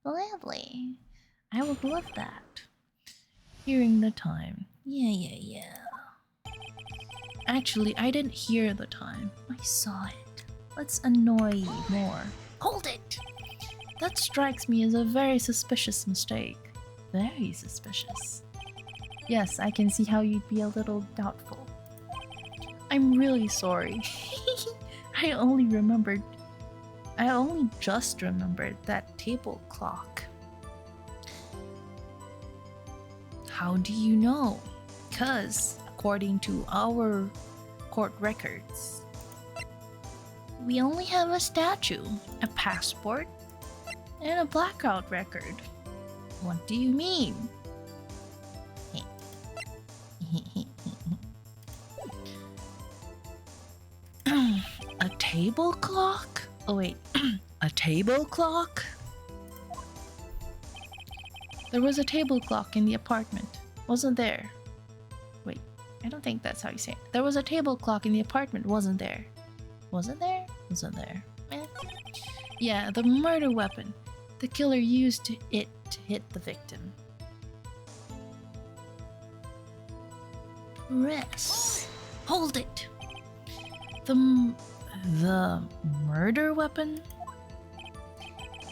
Gladly. I would love that. Hearing the time. Yeah. Actually, I didn't hear the time. I saw it. Let's annoy you more. Hold it! That strikes me as a very suspicious mistake. Very suspicious. Yes, I can see how you'd be a little doubtful. I'm really sorry. I only just remembered that table clock. How do you know? Because, according to our court records, we only have a statue, a passport, and a blackout record. What do you mean? A table clock? Oh wait, a table clock? There was a table clock in the apartment, wasn't there? Wait, I don't think that's how you say it. There was a table clock in the apartment, wasn't there? Wasn't there? Wasn't there? Yeah, the murder weapon. The killer used it to hit the victim. Press. Hold it. The murder weapon?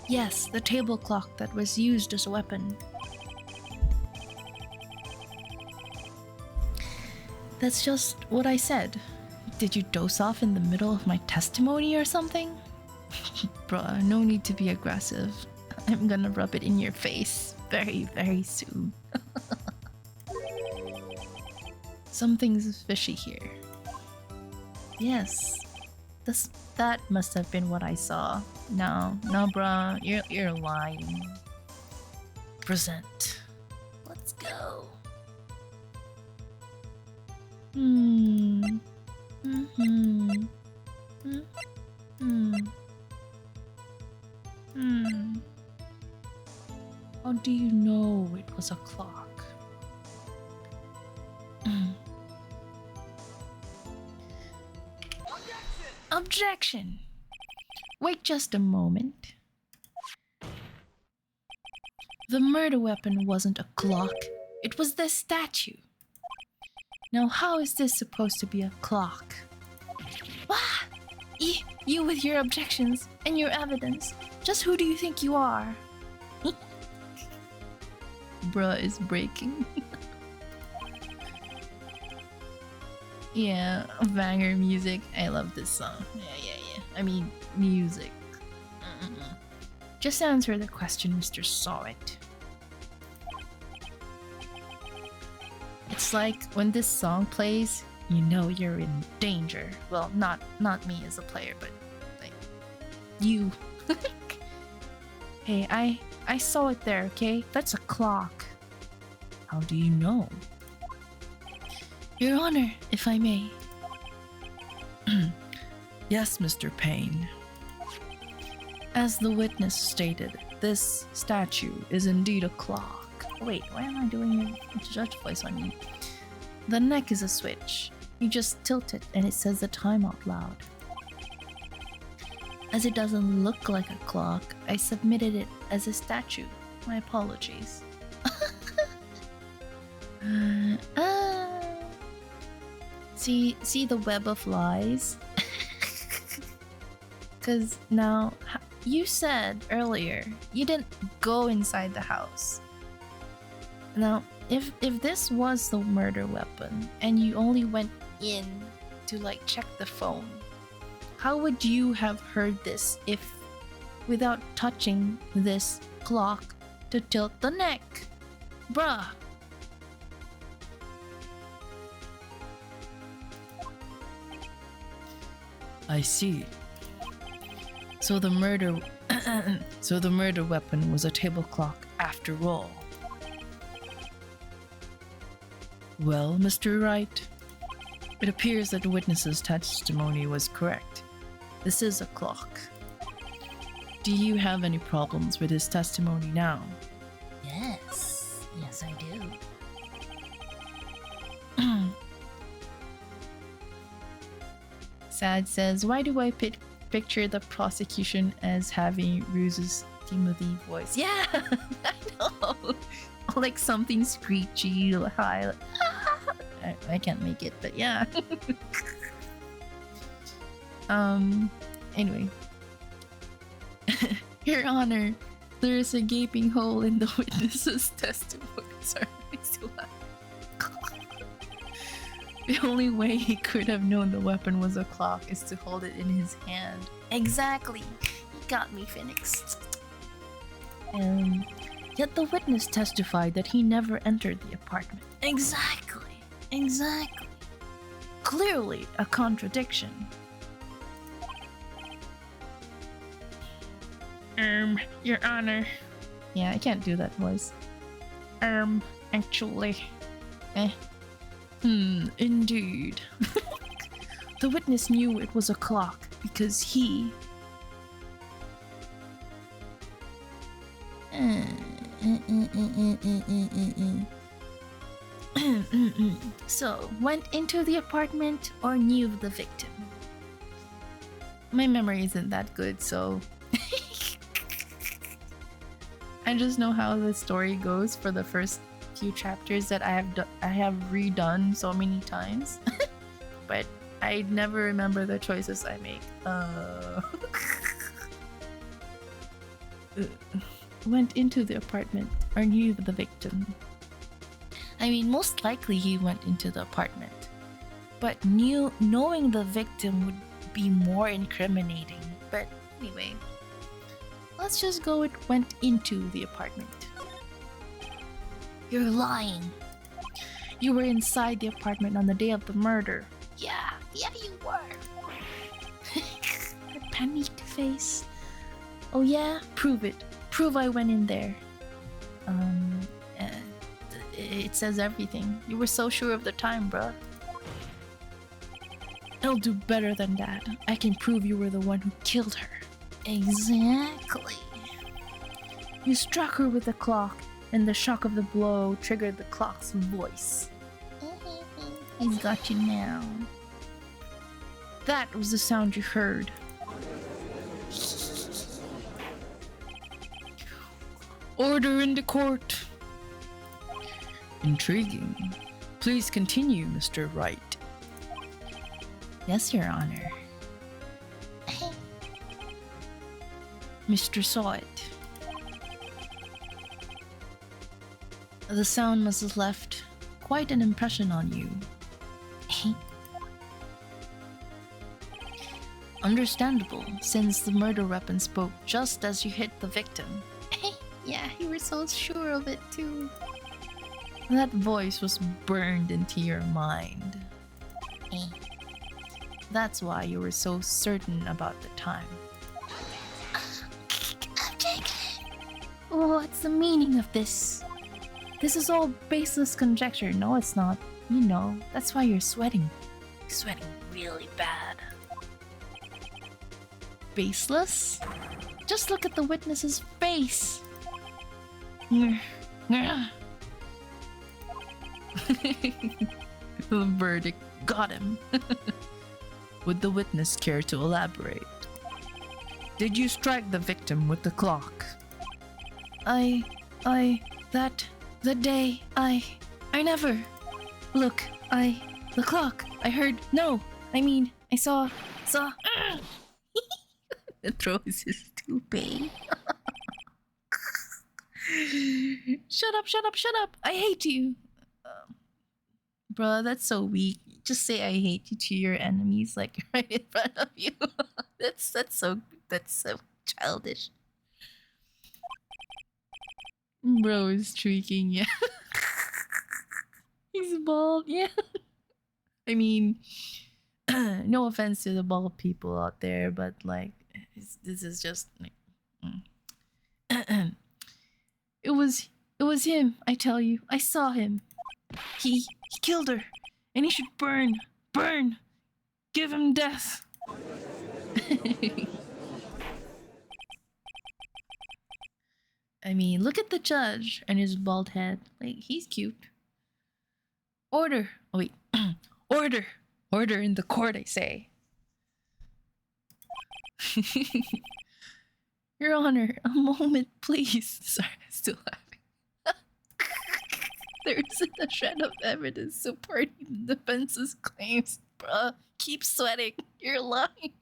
Yes, the table clock that was used as a weapon. That's just what I said. Did you doze off in the middle of my testimony or something? Bruh, no need to be aggressive. I'm gonna rub it in your face very, very soon. Something's fishy here. Yes, that must have been what I saw. No, bruh, you're lying. Present. Let's go. How do you know it was a clock? Objection! Wait just a moment. The murder weapon wasn't a clock, it was this statue. Now how is this supposed to be a clock? Ah! You with your objections and your evidence. Just who do you think you are? Bruh is breaking. Yeah, banger music. I love this song. Yeah. I mean, music. Just answer the question, Mr. Saw It. It's like when this song plays, you know you're in danger. Well, not me as a player, but like you. Hey, I saw it there, okay? That's a clock. How do you know? Your Honor, if I may. Yes, Mr. Payne. As the witness stated, this statue is indeed a clock. Wait, why am I doing a judge voice on you? The neck is a switch. You just tilt it and it says the time out loud. As it doesn't look like a clock, I submitted it as a statue. My apologies. See the web of lies? Because now, you said earlier you didn't go inside the house. Now, If this was the murder weapon and you only went in to like check the phone, how would you have heard this if without touching this clock to tilt the neck? Bruh. I see. So the murder so the murder weapon was a table clock after all. Well, Mr. Wright, it appears that the witness's testimony was correct. This is a clock. Do you have any problems with his testimony now? Yes, I do. Sad says, why do I picture the prosecution as having Ruse's Timothy voice? Yeah, I know. Like something screechy, high. I can't make it, but yeah. Anyway. Your Honor, there is a gaping hole in the witness's testimony. Sorry, I still laugh. The only way he could have known the weapon was a clock is to hold it in his hand. Exactly. He got me, Phoenix. Yet the witness testified that he never entered the apartment. Exactly. Clearly a contradiction. Your Honor. Yeah, I can't do that voice. Actually. Indeed. The witness knew it was a clock because he... So, went into the apartment or knew the victim? My memory isn't that good, so... I just know how the story goes for the first few chapters that I have redone so many times. But I never remember the choices I make. Went into the apartment or knew the victim. I mean, most likely he went into the apartment. But knowing the victim would be more incriminating. But anyway, let's just go with went into the apartment. You're lying. You were inside the apartment on the day of the murder. Yeah, you were. Her panicked face. Oh yeah? Prove it. Prove I went in there. It says everything. You were so sure of the time, bruh. I'll do better than that. I can prove you were the one who killed her. Exactly. You struck her with the clock, and the shock of the blow triggered the clock's voice. He's got you now. That was the sound you heard. Order in the court. Intriguing. Please continue, Mr. Wright. Yes, Your Honor. Mr. saw it. The sound must have left quite an impression on you. Understandable, since the murder weapon spoke just as you hit the victim. Yeah, you were so sure of it too. That voice was burned into your mind. That's why you were so certain about the time. What's the meaning of this? This is all baseless conjecture. No, it's not. You know, that's why you're sweating. You're sweating really bad. Baseless? Just look at the witness's face. The verdict got him. Would the witness care to elaborate? Did you strike the victim with the clock? The day, I never. Look, the clock, I heard, no, I mean, I saw. The throw is stupid. Shut up, shut up, shut up. I hate you. Bruh, that's so weak. Just say I hate you to your enemies, like right in front of you. That's so childish. Bro is tweaking, yeah. He's bald, yeah. I mean, no offense to the bald people out there, but like, this is just like, it was him. I tell you, I saw him. He killed her, and he should burn. Give him death. I mean, look at the judge and his bald head. Like, he's cute. Order. Oh, wait. Order. Order in the court, I say. Your Honor, a moment, please. Sorry, I'm still laughing. There isn't a shred of evidence supporting the defense's claims, bruh. Keep sweating. You're lying.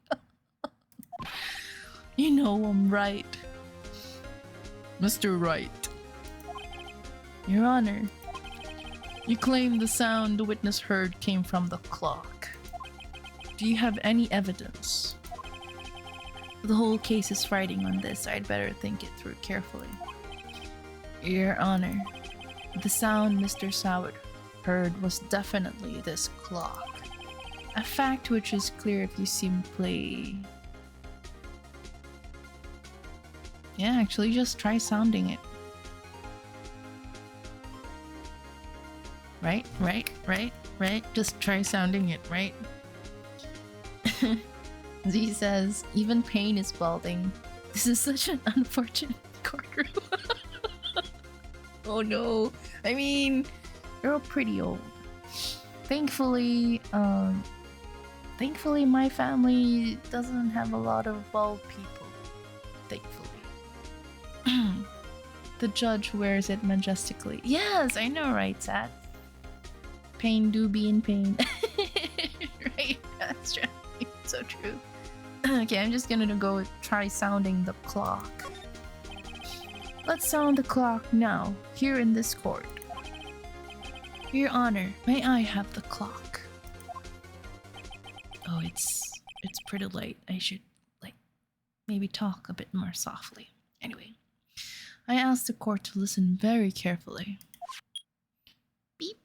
You know I'm right. Mr. Wright. Your Honor, you claim the sound the witness heard came from the clock. Do you have any evidence? The whole case is riding on this. I'd better think it through carefully. Your Honor, the sound Mr. Soward heard was definitely this clock. A fact which is clear if you simply... Yeah, actually just try sounding it. Right? Just try sounding it, right? Z says, even pain is balding. This is such an unfortunate courtroom. Oh no. I mean, you're all pretty old. Thankfully my family doesn't have a lot of bald people. Thankfully. The judge wears it majestically. Yes, I know, right, Sat? Pain do be in pain. Right, that's right. So true. Okay, I'm just gonna go try sounding the clock. Let's sound the clock now, here in this court. Your Honor, may I have the clock? Oh, it's pretty late. I should, like, maybe talk a bit more softly. Anyway, I asked the court to listen very carefully. Beep.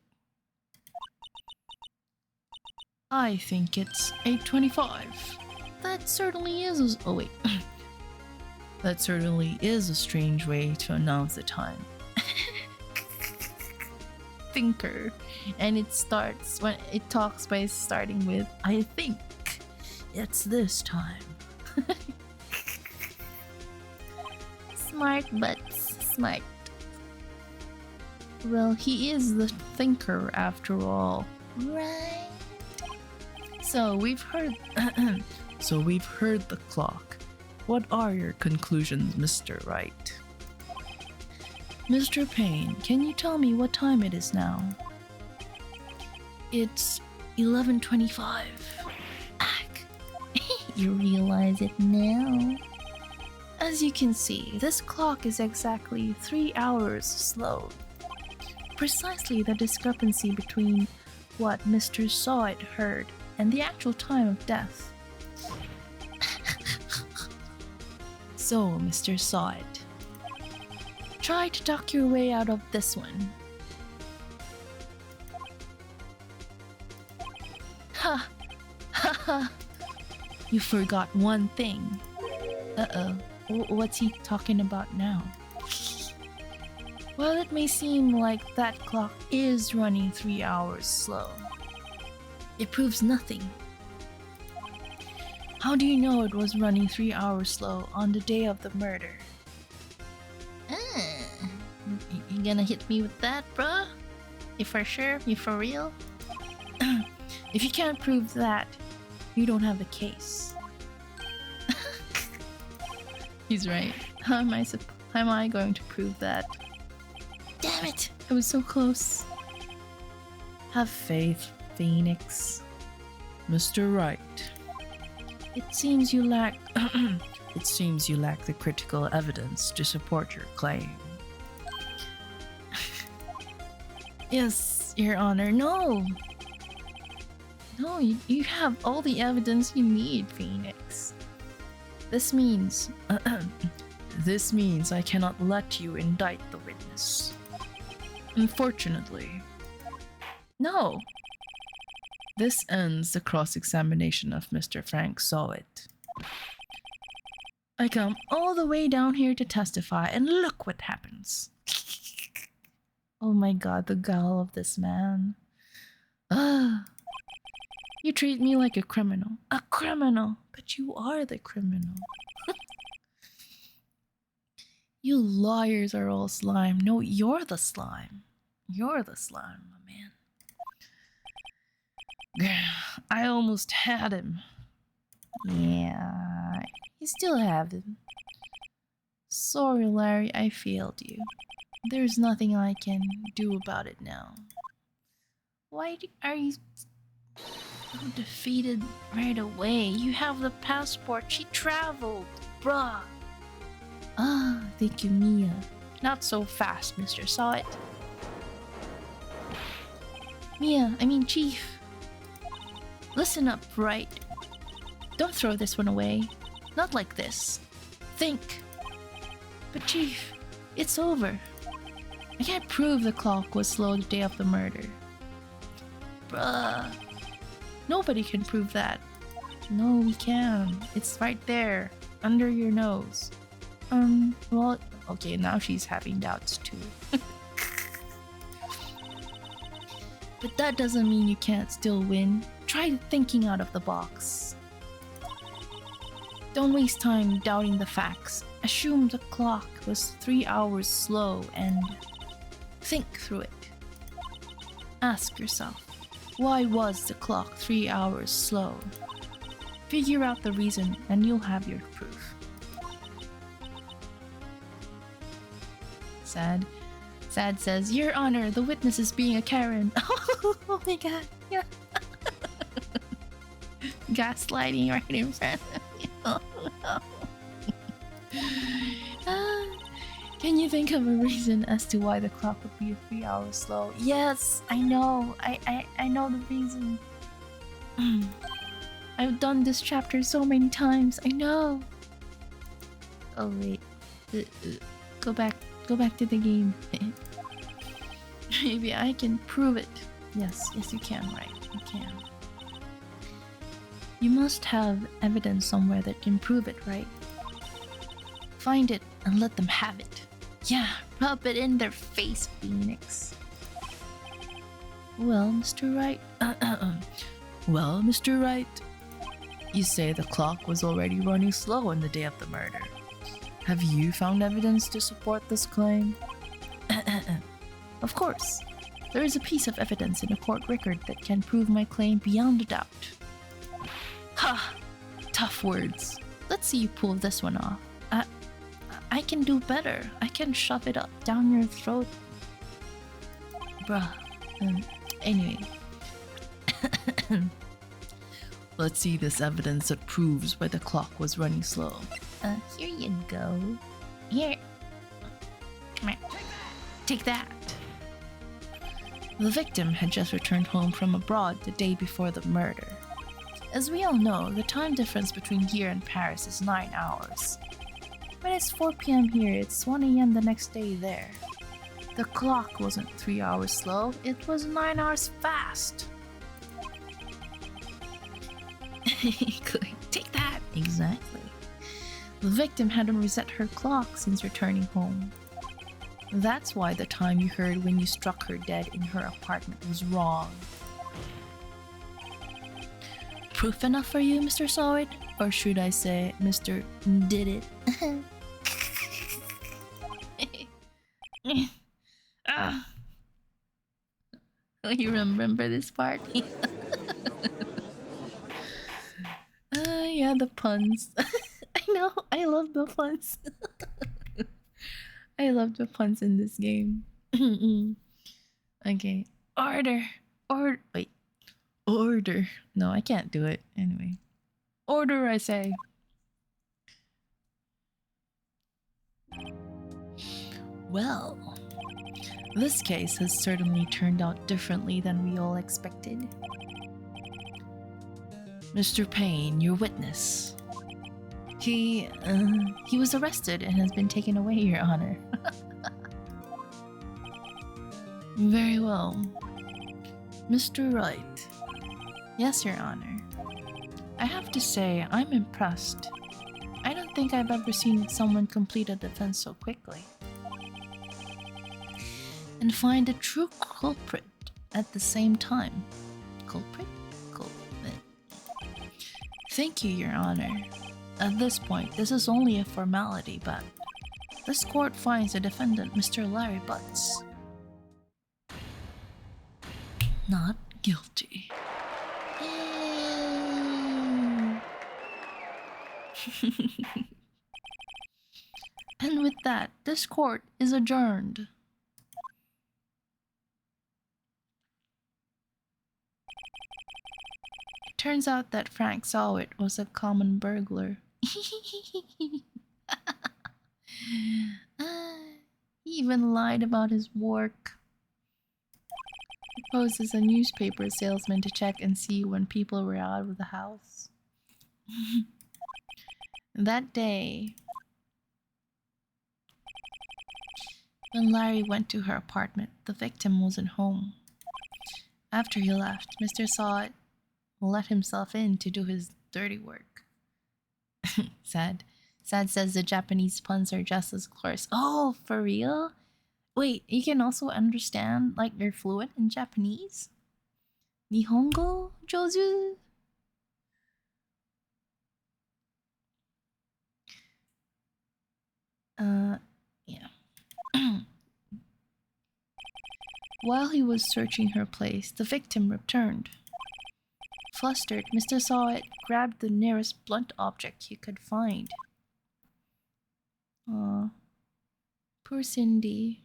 I think it's 8:25. That certainly is oh wait. That certainly is a strange way to announce the time. Thinker. And it starts when it talks by starting with I think it's this time. Smart butts, smart. Well, he is the thinker after all. Right. So we've heard the clock. What are your conclusions, Mr. Wright? Mr. Payne, can you tell me what time it is now? It's 11:25. Ack. You realize it now? As you can see, this clock is exactly 3 hours slow. Precisely the discrepancy between what Mr. Sawed heard and the actual time of death. So, Mr. Sawed, try to talk your way out of this one. Ha! Ha ha! You forgot one thing. Uh-oh. What's he talking about now? Well, it may seem like that clock is running 3 hours slow. It proves nothing. How do you know it was running 3 hours slow on the day of the murder? You gonna hit me with that, bruh? You for sure? You for real? If you can't prove that, you don't have a case. He's right. How am I going to prove that? Damn it! I was so close. Have faith, Phoenix. Mr. Wright. It seems you lack the critical evidence to support your claim. Yes, Your Honor, no! No, you have all the evidence you need, Phoenix. This means... this means I cannot let you indict the witness. Unfortunately. No! This ends the cross-examination of Mr. Frank Sowit. I come all the way down here to testify, and look what happens. Oh my god, the gall of this man. Ah, you treat me like a criminal. A criminal! But you are the criminal. You lawyers are all slime. No, you're the slime. You're the slime, my man. I almost had him. Yeah, you still have him. Sorry, Larry, I failed you. There's nothing I can do about it now. Why are you so defeated right away? You have the passport. She traveled, bruh. Ah, thank you, Mia. Not so fast, Mr. Sowit. Chief. Listen up, Wright. Don't throw this one away. Not like this. Think. But Chief, it's over. I can't prove the clock was slow the day of the murder. Bruh. Nobody can prove that. No, we can. It's right there. Under your nose. Well, okay, now she's having doubts too. But that doesn't mean you can't still win. Try thinking out of the box. Don't waste time doubting the facts. Assume the clock was 3 hours slow and think through it. Ask yourself, why was the clock 3 hours slow? Figure out the reason and you'll have your proof. Sad says, Your Honor, the witness is being a Karen. Oh my god, yeah. Gaslighting right in front of me. Oh, no. Can you think of a reason as to why the clock would be 3 hours slow? Yes, I know. I know the reason. I've done this chapter so many times. I know. Oh wait. Go back to the game. Maybe I can prove it. Yes, you can, right? You can. You must have evidence somewhere that can prove it, right? Find it and let them have it. Yeah, rub it in their face, Phoenix. Well, Mr. Wright. Well, Mr. Wright. You say the clock was already running slow on the day of the murder. Have you found evidence to support this claim? Of course. There is a piece of evidence in a court record that can prove my claim beyond a doubt. Ha! Tough words. Let's see you pull this one off. I can do better. I can shove it up down your throat. Bruh. Anyway. Let's see this evidence that proves why the clock was running slow. Here you go. Here. Come here. Take that. The victim had just returned home from abroad the day before the murder. As we all know, the time difference between here and Paris is 9 hours. When it's 4 p.m. here, it's 1 a.m. the next day there. The clock wasn't 3 hours slow, it was 9 hours fast. Take that! Exactly. The victim hadn't reset her clock since returning home. That's why the time you heard when you struck her dead in her apartment was wrong. Proof enough for you, Mr. Sowit? Or should I say, Mr. Did It? You remember this part? Yeah, the puns. I know, I love the puns. I love the puns in this game. Okay. Order. No, I can't do it. Anyway. Order, I say. Well, This case has certainly turned out differently than we all expected. Mr. Payne, your witness. He was arrested and has been taken away, Your Honor. Very well. Mr. Wright. Yes, Your Honor. I have to say, I'm impressed. I don't think I've ever seen someone complete a defense so quickly. And find a true culprit at the same time. Culprit? Culprit. Thank you, Your Honor. At this point, this is only a formality, but this court finds the defendant, Mr. Larry Butts, not guilty. And with that, this court is adjourned. It turns out that Frank Sawit was a common burglar. He even lied about his work. He posed as a newspaper salesman to check and see when people were out of the house. That day, when Larry went to her apartment, the victim wasn't home. After he left, Mr. Sawit let himself in to do his dirty work. Sad. Sad says the Japanese puns are just as coarse. Oh, for real? Wait, you can also understand, like, you're fluent in Japanese? Nihongo jozu? Yeah. While he was searching her place, the victim returned. Flustered, Mr. Sawit grabbed the nearest blunt object he could find. Aw. Poor Cindy.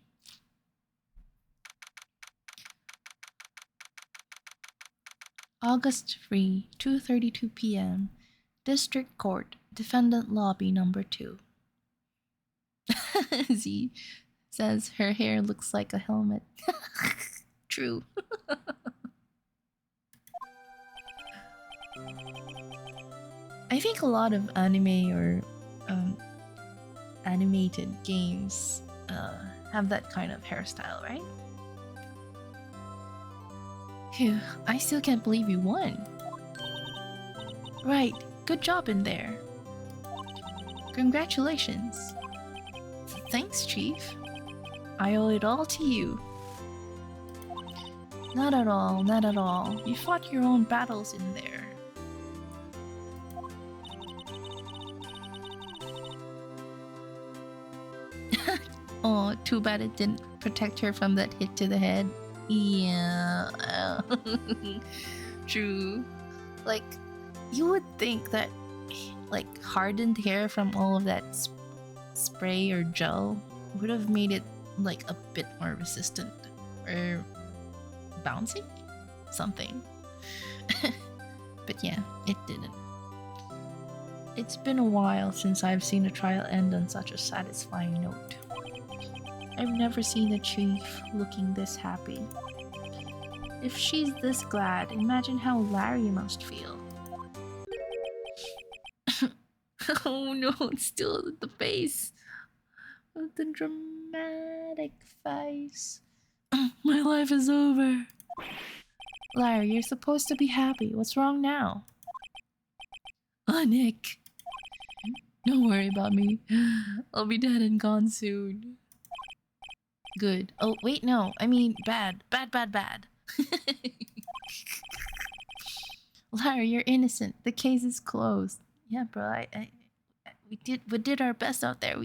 August 3, 2:32 p.m. District Court, Defendant Lobby Number 2. Z says her hair looks like a helmet. True. I think a lot of anime or animated games have that kind of hairstyle, right? Phew, I still can't believe you won. Right, good job in there. Congratulations. Thanks, Chief. I owe it all to you. Not at all, not at all. You fought your own battles in there. Oh, too bad it didn't protect her from that hit to the head. Yeah. True. Like, you would think that, like, hardened hair from all of that spray or gel would have made it, like, a bit more resistant. Or bouncy? Something. But yeah, it didn't. It's been a while since I've seen a trial end on such a satisfying note. I've never seen a chief looking this happy. If she's this glad, imagine how Larry must feel. Oh no, it's still the face. With the dramatic face. My life is over. Larry, you're supposed to be happy. What's wrong now? Nick. Don't worry about me. I'll be dead and gone soon. Good. Oh, wait, no. I mean, bad. Bad. Larry, you're innocent. The case is closed. Yeah, bro. We did our best out there.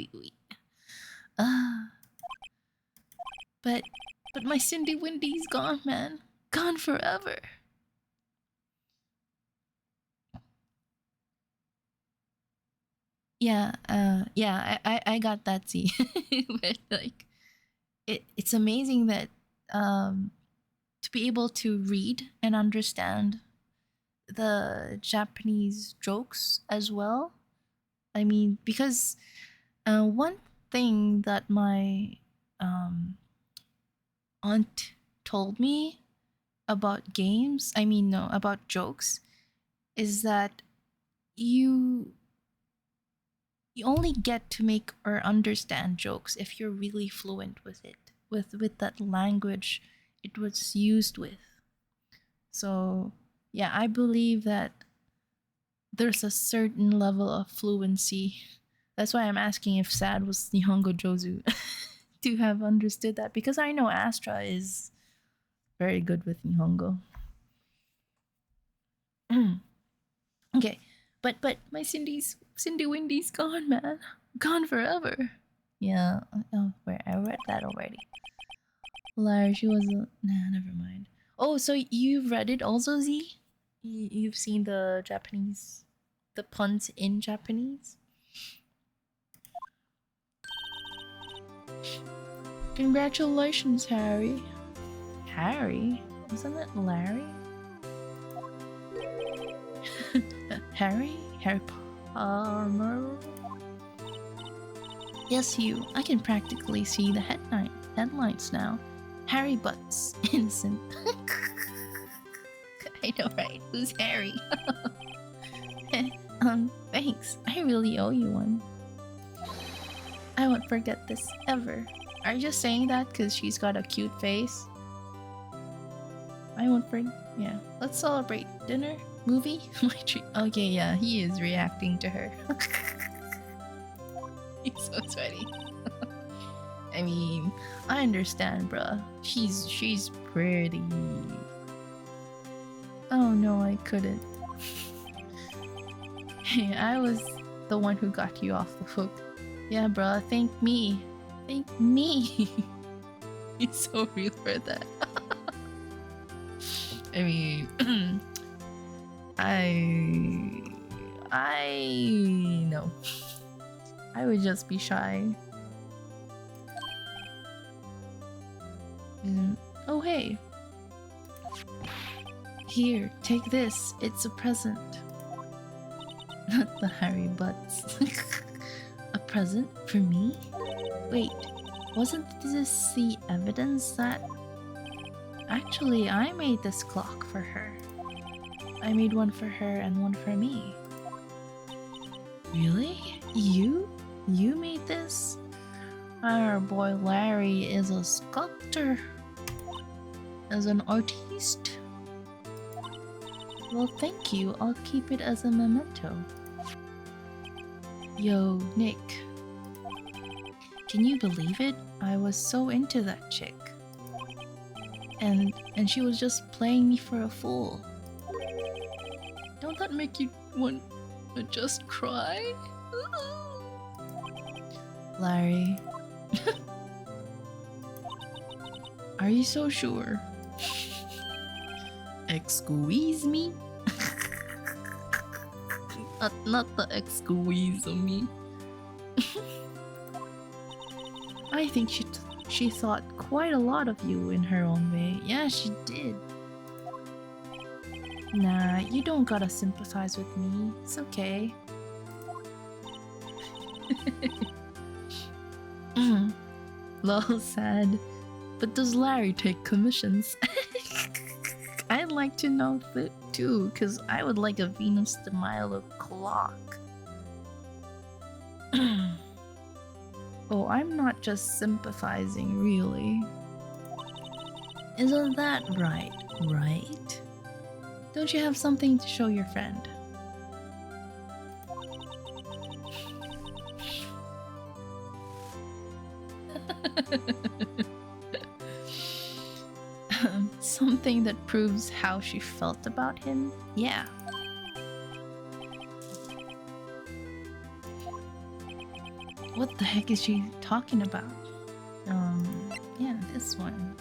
But my Cindy Windy's gone, man. Gone forever. Yeah, I got that, see. But like, it's amazing that to be able to read and understand the Japanese jokes as well. I mean, because one thing that my aunt told me about games, I mean, no, about jokes, is that you you only get to make or understand jokes if you're really fluent with it, with that language it was used with. So yeah, I believe that there's a certain level of fluency. That's why I'm asking if Sad was Nihongo Jozu to have understood that, because I know Astra is very good with Nihongo. Okay, but my Cindy Windy's gone, man, gone forever. Yeah, oh, where I read that already. Larry, she was a... Nah, never mind. Oh, so you've read it also, Z? You've seen the Japanese, the puns in Japanese? Congratulations, Harry. Harry? Isn't it Larry? Harry? Harry Palmer? Yes, you. I can practically see the headlines now. Harry Butts. Innocent. I know, right? Who's Harry? Thanks. I really owe you one. I won't forget this ever. Are you just saying that because she's got a cute face? I won't forget. Yeah. Let's celebrate. Dinner? Movie? My treat. Okay, yeah. He is reacting to her. He's so sweaty. I mean, I understand, bruh. She's pretty. Oh no, I couldn't. Hey, I was the one who got you off the hook. Yeah, bruh, thank me. Thank me. He's so real for that. I mean, I know. I would just be shy. Oh, hey. Here, take this. It's a present. Not the Harry Butts. A present for me? Wait, wasn't this the evidence that... Actually, I made this clock for her. I made one for her and one for me. Really? You? You made this? Our boy Larry is a sculptor. As an artiste? Well, thank you. I'll keep it as a memento. Yo, Nick. Can you believe it? I was so into that chick. And she was just playing me for a fool. Don't that make you want to just cry? Larry. Are you so sure? Excuse me? not the excuse me. I think she thought quite a lot of you in her own way. Yeah, she did. Nah, you don't gotta sympathize with me. It's okay. Lol, sad. But does Larry take commissions? I'd like to know that too, because I would like a Venus de Milo clock. Oh, I'm not just sympathizing, really. Isn't that right? Right? Don't you have something to show your friend? Something that proves how she felt about him? Yeah. What the heck is she talking about? Yeah, this one.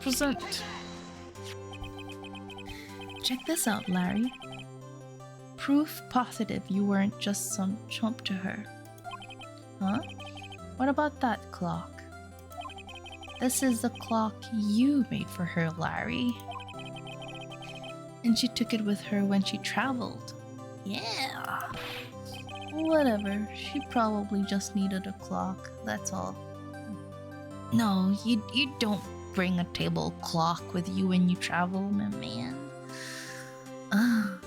Present. Check this out, Larry. Proof positive you weren't just some chump to her. Huh? What about that clock? This is the clock you made for her, Larry. And she took it with her when she traveled. Yeah. Whatever, she probably just needed a clock, that's all. No, you don't bring a table clock with you when you travel, my man. Ah,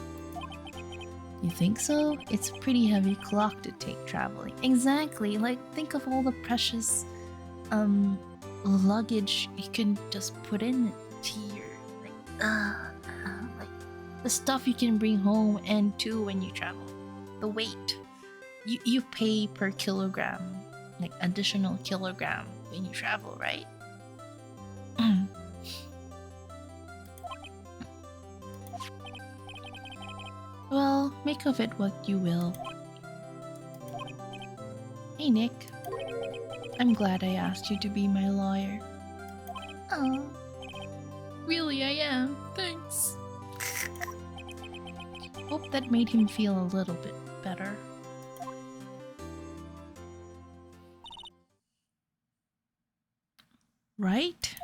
you think so? It's a pretty heavy clock to take traveling. Exactly. Like, think of all the precious luggage you can just put in to your like the stuff you can bring home and too when you travel. The weight. You pay per kilogram, like additional kilogram when you travel, right? Well, make of it what you will. Hey Nick, I'm glad I asked you to be my lawyer. Oh, really I am, thanks. Hope that made him feel a little bit better. Right?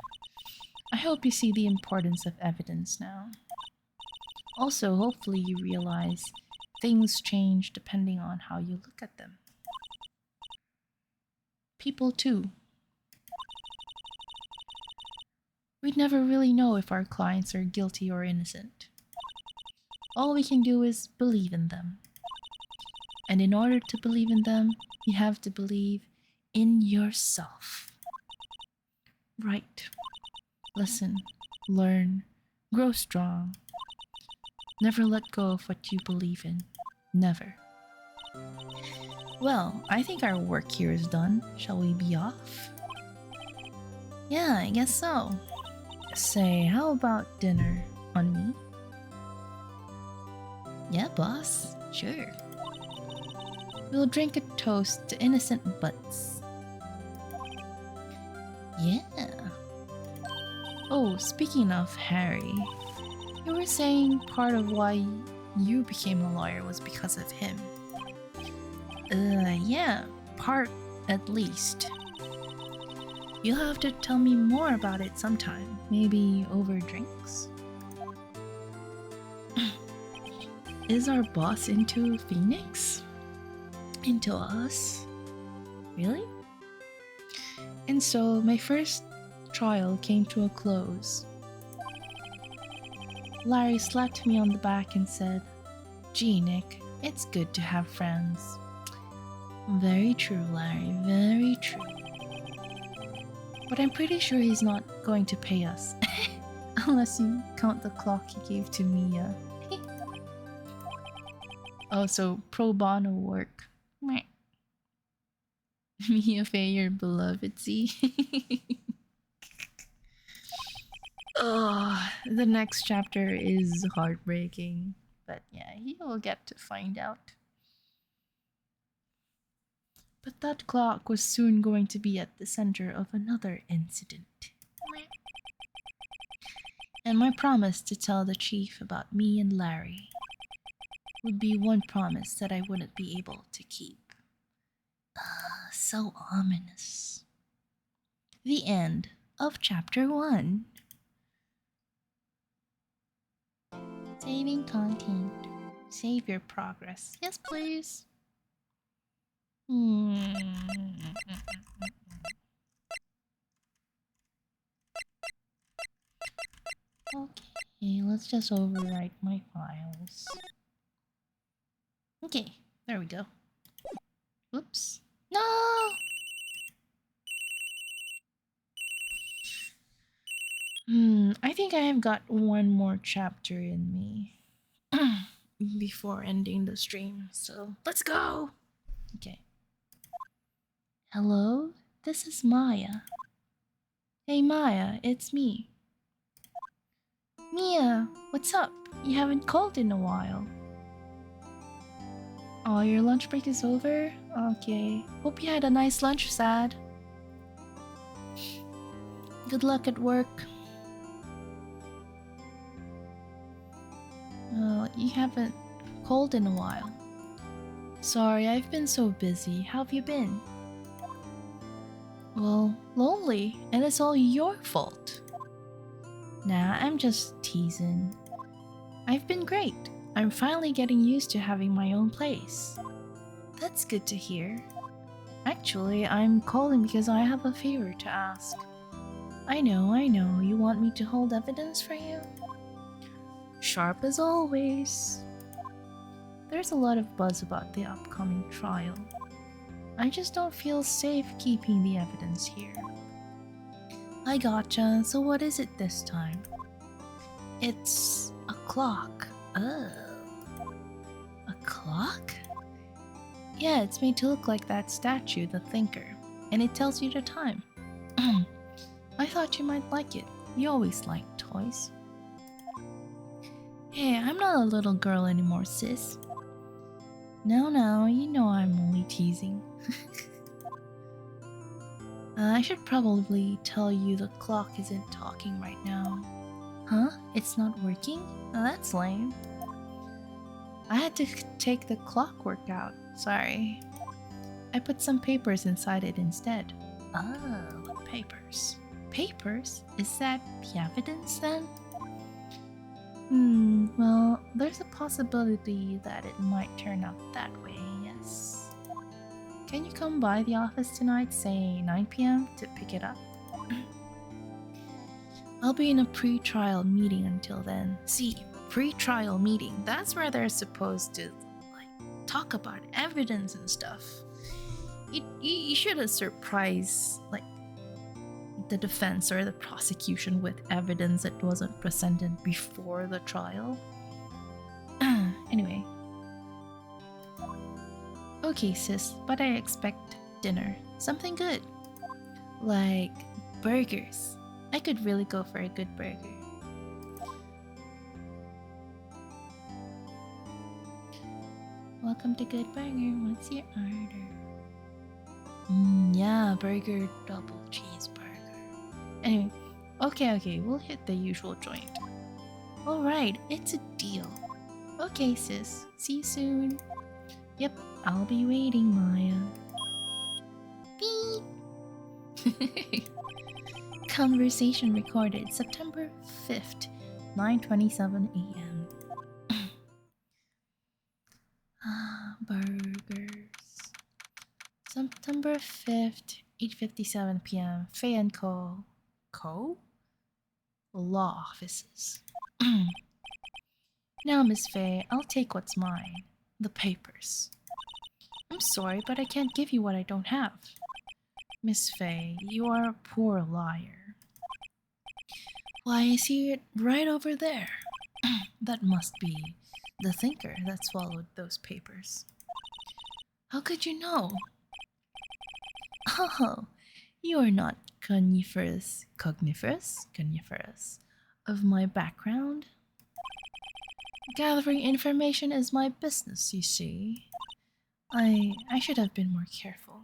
I hope you see the importance of evidence now. Also, hopefully you realize things change depending on how you look at them. People too. We'd never really know if our clients are guilty or innocent. All we can do is believe in them. And in order to believe in them, you have to believe in yourself. Right. Listen, learn, grow strong. Never let go of what you believe in. Never. Well, I think our work here is done. Shall we be off? Yeah, I guess so. Say, how about dinner on me? Yeah, boss. Sure. We'll drink a toast to innocent butts. Yeah. Oh, speaking of Harry, you were saying part of why you became a lawyer was because of him. Yeah, part at least. You'll have to tell me more about it sometime, maybe over drinks. Is our boss into Phoenix? Into us? Really? And so my first trial came to a close. Larry slapped me on the back and said, "Gee, Nick, it's good to have friends." Very true, Larry, very true. But I'm pretty sure he's not going to pay us. Unless you count the clock he gave to Mia. Oh, so pro bono work. Mia Fey, your beloved, see? Oh, the next chapter is heartbreaking. But yeah, he will get to find out. But that clock was soon going to be at the center of another incident. And my promise to tell the chief about me and Larry would be one promise that I wouldn't be able to keep. So ominous. The end of chapter 1. Saving content. Save your progress. Yes, please. Okay, let's just overwrite my files. Okay, there we go. Oops. No! I think I have got one more chapter in me before ending the stream, so let's go! Okay. Hello, this is Maya. Hey Maya, it's me. Mia, what's up? You haven't called in a while. Oh, your lunch break is over? Okay. Hope you had a nice lunch, Sad. Good luck at work. You haven't called in a while. Sorry, I've been so busy. How have you been? Well, lonely, and it's all your fault. Nah, I'm just teasing. I've been great. I'm finally getting used to having my own place. That's good to hear. Actually, I'm calling because I have a favor to ask. I know, you want me to hold evidence for you? Sharp as always. There's a lot of buzz about the upcoming trial. I just don't feel safe keeping the evidence here. I gotcha, so what is it this time? It's a clock. Oh. A clock? Yeah, it's made to look like that statue, the Thinker, and it tells you the time. I thought you might like it. You always liked toys. Hey, I'm not a little girl anymore, sis. No, you know I'm only teasing. I should probably tell you the clock isn't talking right now. Huh? It's not working? Oh, that's lame. I had to take the clockwork out. Sorry. I put some papers inside it instead. Oh, papers. Papers? Is that the evidence then? Well, there's a possibility that it might turn out that way, yes. Can you come by the office tonight, say 9 p.m., to pick it up? I'll be in a pre-trial meeting until then. See, pre-trial meeting, that's where they're supposed to, like, talk about evidence and stuff. You should have surprised, like, the defense or the prosecution with evidence that wasn't presented before the trial. Anyway. Okay, sis, but I expect dinner. Something good. Like burgers. I could really go for a good burger. Welcome to Good Burger. What's your order? Yeah, burger, double cheeseburger. Anyway, okay, we'll hit the usual joint. Alright, it's a deal. Okay, sis. See you soon. Yep, I'll be waiting, Maya. Beep! Conversation recorded September 5th, 9:27 a.m. Burgers. September 5th, 8:57 p.m. Fay and Co. Law offices. Now, Miss Fay, I'll take what's mine. The papers. I'm sorry, but I can't give you what I don't have. Miss Fay, you are a poor liar. Why, I see it right over there. That must be the Thinker that swallowed those papers. How could you know? Oh, you are not coniferous of my background. Gathering information is my business, you see. I should have been more careful.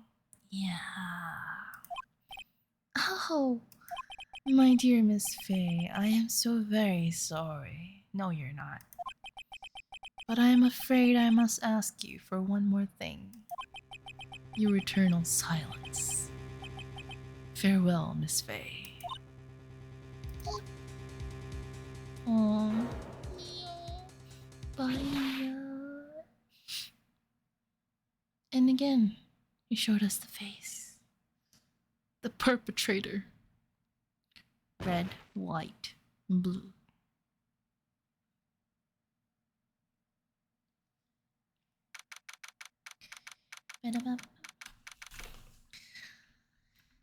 Yeah. Oh, my dear Miss Fay, I am so very sorry. No, you're not. But I am afraid I must ask you for one more thing. Your eternal silence. Farewell, Miss Fay. Aww. Bye. And again, he showed us the face. The perpetrator. Red, white, and blue.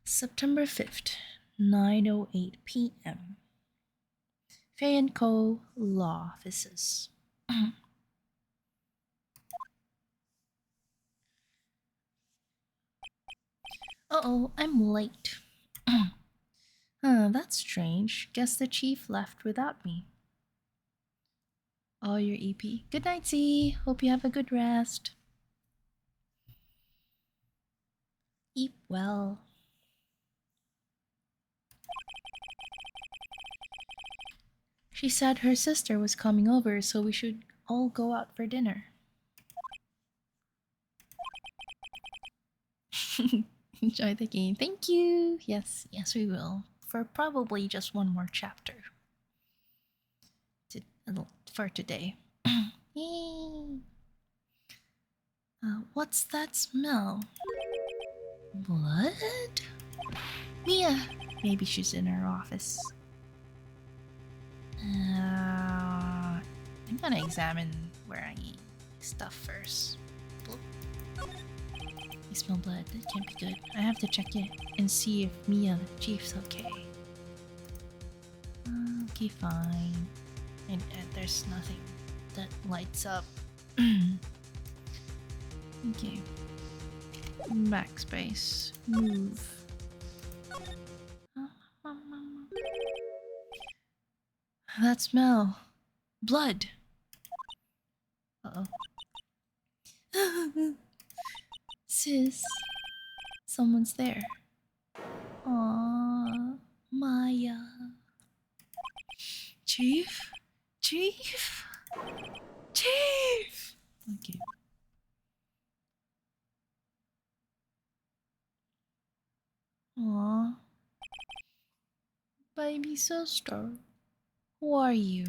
September 5th, 9:08 p.m. Fay and Co. Law Offices. Uh-oh, I'm late. That's strange. Guess the chief left without me. Oh, your EP. Good night, Z. Hope you have a good rest. Eat well. She said her sister was coming over, so we should all go out for dinner. Enjoy the game. Thank you. Yes, we will. For probably just one more chapter. For today. Yay! What's that smell? Blood? Mia! Maybe she's in her office. I'm gonna examine where I eat stuff first. I smell blood. That can't be good. I have to check it and see if Mia, the chief's okay. Okay, fine. And there's nothing that lights up. Okay. Backspace. Move. That smell. Blood. Uh-oh. Sis. Someone's there. Aww. Maya. Chief? Chief? Chief! Okay. Aww. Baby sister. Who are you?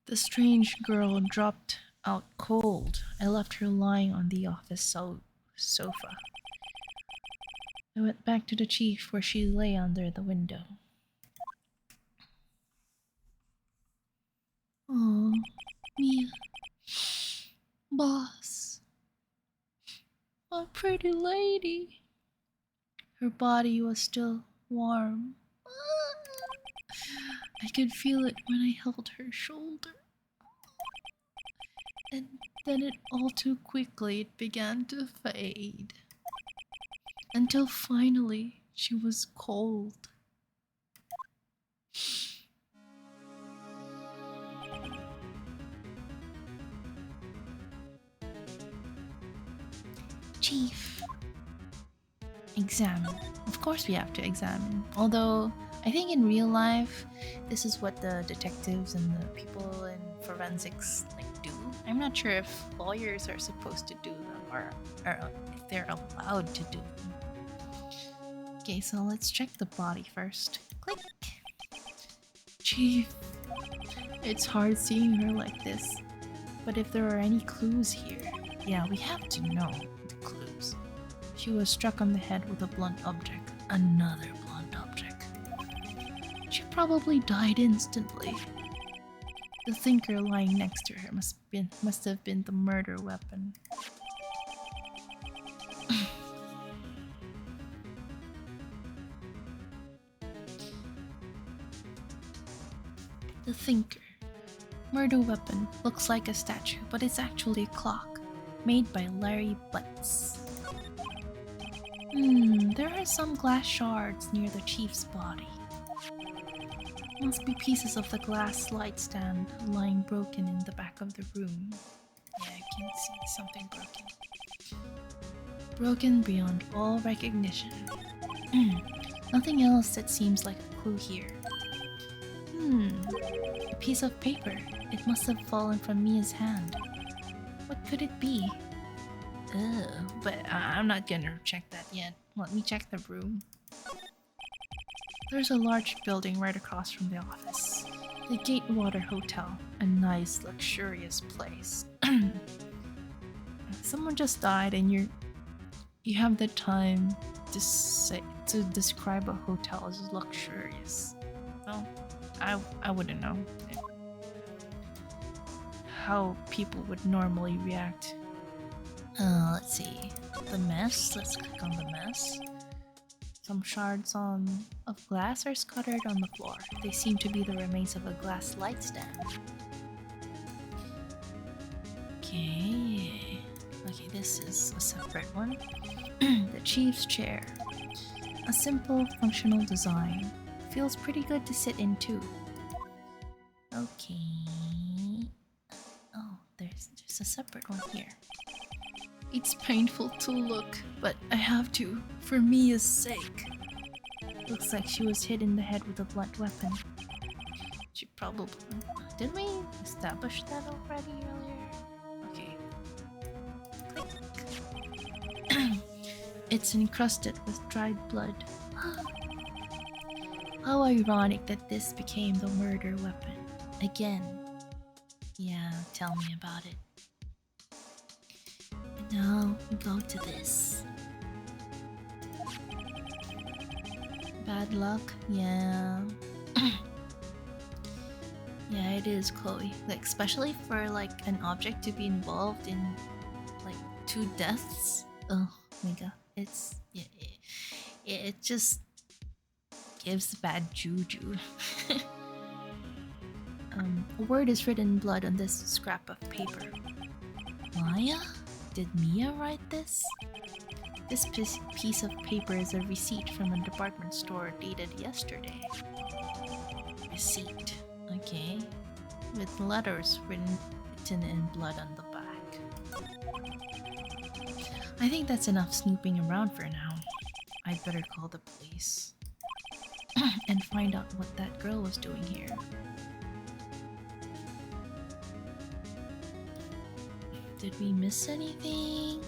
The strange girl dropped out cold. I left her lying on the office sofa. I went back to the chief where she lay under the window. Oh, Mia. Boss. A pretty lady. Her body was still warm. I could feel it when I held her shoulder. And then it all too quickly it began to fade. Until finally she was cold. Chief. Examine. Of course we have to examine. Although, I think in real life, this is what the detectives and the people in forensics do. I'm not sure if lawyers are supposed to do them or if they're allowed to do them. Okay, so let's check the body first. Click. Chief. It's hard seeing her like this. But if there are any clues here, yeah, we have to know the clues. She was struck on the head with a blunt object. Another blunt object. She probably died instantly. The thinker lying next to her must have been the murder weapon. The thinker. Murder weapon looks like a statue, but it's actually a clock made by Larry Butts. There are some glass shards near the chief's body. Must be pieces of the glass light stand lying broken in the back of the room. Yeah, I can see something broken. Broken beyond all recognition. Nothing else that seems like a clue here. A piece of paper. It must have fallen from Mia's hand. What could it be? But I'm not gonna check that yet. Let me check the room. There's a large building right across from the office. The Gatewater Hotel. A nice, luxurious place. Someone just died and you have the time to describe a hotel as luxurious. Well, I wouldn't know how people would normally react. Let's see. The mess. Let's click on the mess. Some shards of glass are scattered on the floor. They seem to be the remains of a glass light stand. Okay. Okay, this is a separate one. The chief's chair. A simple, functional design. Feels pretty good to sit in too. Okay. Oh, there's a separate one here. It's painful to look, but I have to, for Mia's sake. Looks like she was hit in the head with a blunt weapon. She probably... Did we establish that already earlier? Okay. Click. It's encrusted with dried blood. How ironic that this became the murder weapon. Again. Yeah, tell me about it. And now we go to this. Bad luck? Yeah. Yeah, it is, Chloe. Like, especially for like an object to be involved in like 2 deaths. Oh my god. It's it just gives bad juju. A word is written in blood on this scrap of paper. Maya? Did Mia write this? This piece of paper is a receipt from a department store dated yesterday. Receipt. Okay. With letters written in blood on the back. I think that's enough snooping around for now. I'd better call the police. And find out what that girl was doing here. Did we miss anything?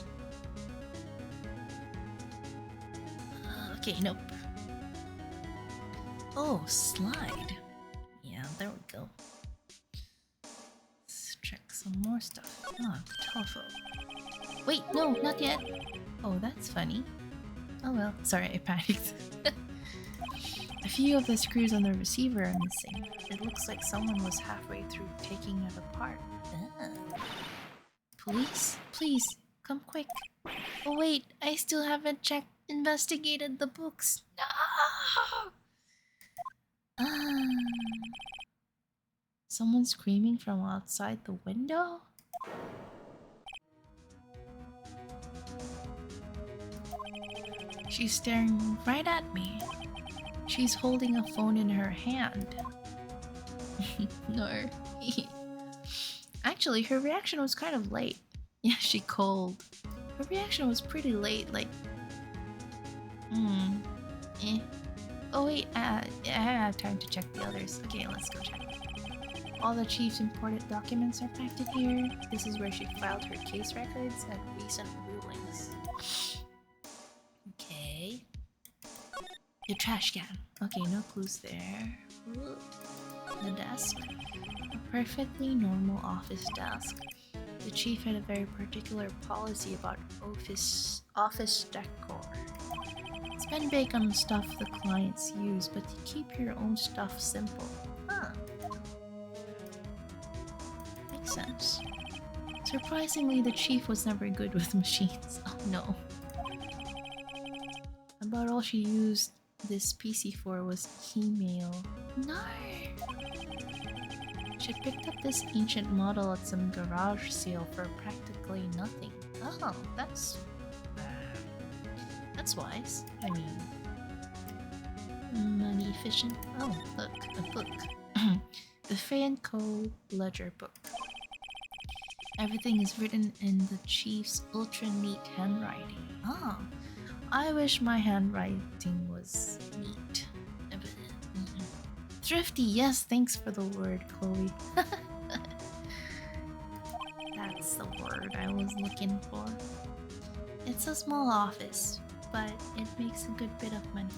Okay, nope. Oh, slide. Yeah, there we go. Let's check some more stuff. Ah, the telephone. Wait, no, not yet. Oh, that's funny. Oh well, sorry, I panicked. A few of the screws on the receiver are missing. It looks like someone was halfway through taking it apart. Police? Please, come quick. Oh wait, I still haven't investigated the books. No! Someone screaming from outside the window? She's staring right at me. She's holding a phone in her hand. No. Actually, her reaction was kind of late. Yeah, she called. Her reaction was pretty late, like... Oh wait, I have time to check the others. Okay, let's go check. All the chief's important documents are packed in here. This is where she filed her case records and recent rulings. Okay. The trash can. Okay, no clues there. Ooh. The desk. A perfectly normal office desk. The chief had a very particular policy about office decor. Spend big on the stuff the clients use, but you keep your own stuff simple. Huh. Makes sense. Surprisingly, the chief was never good with machines. Oh no. About all she used this PC for was email. No! She picked up this ancient model at some garage sale for practically nothing. Oh, that's wise. I mean, money efficient. Oh, look, a book. The Fay & Co. Ledger book. Everything is written in the chief's ultra-neat handwriting. Oh, I wish my handwriting was neat. Thrifty, yes, thanks for the word, Chloe. That's the word I was looking for. It's a small office, but it makes a good bit of money.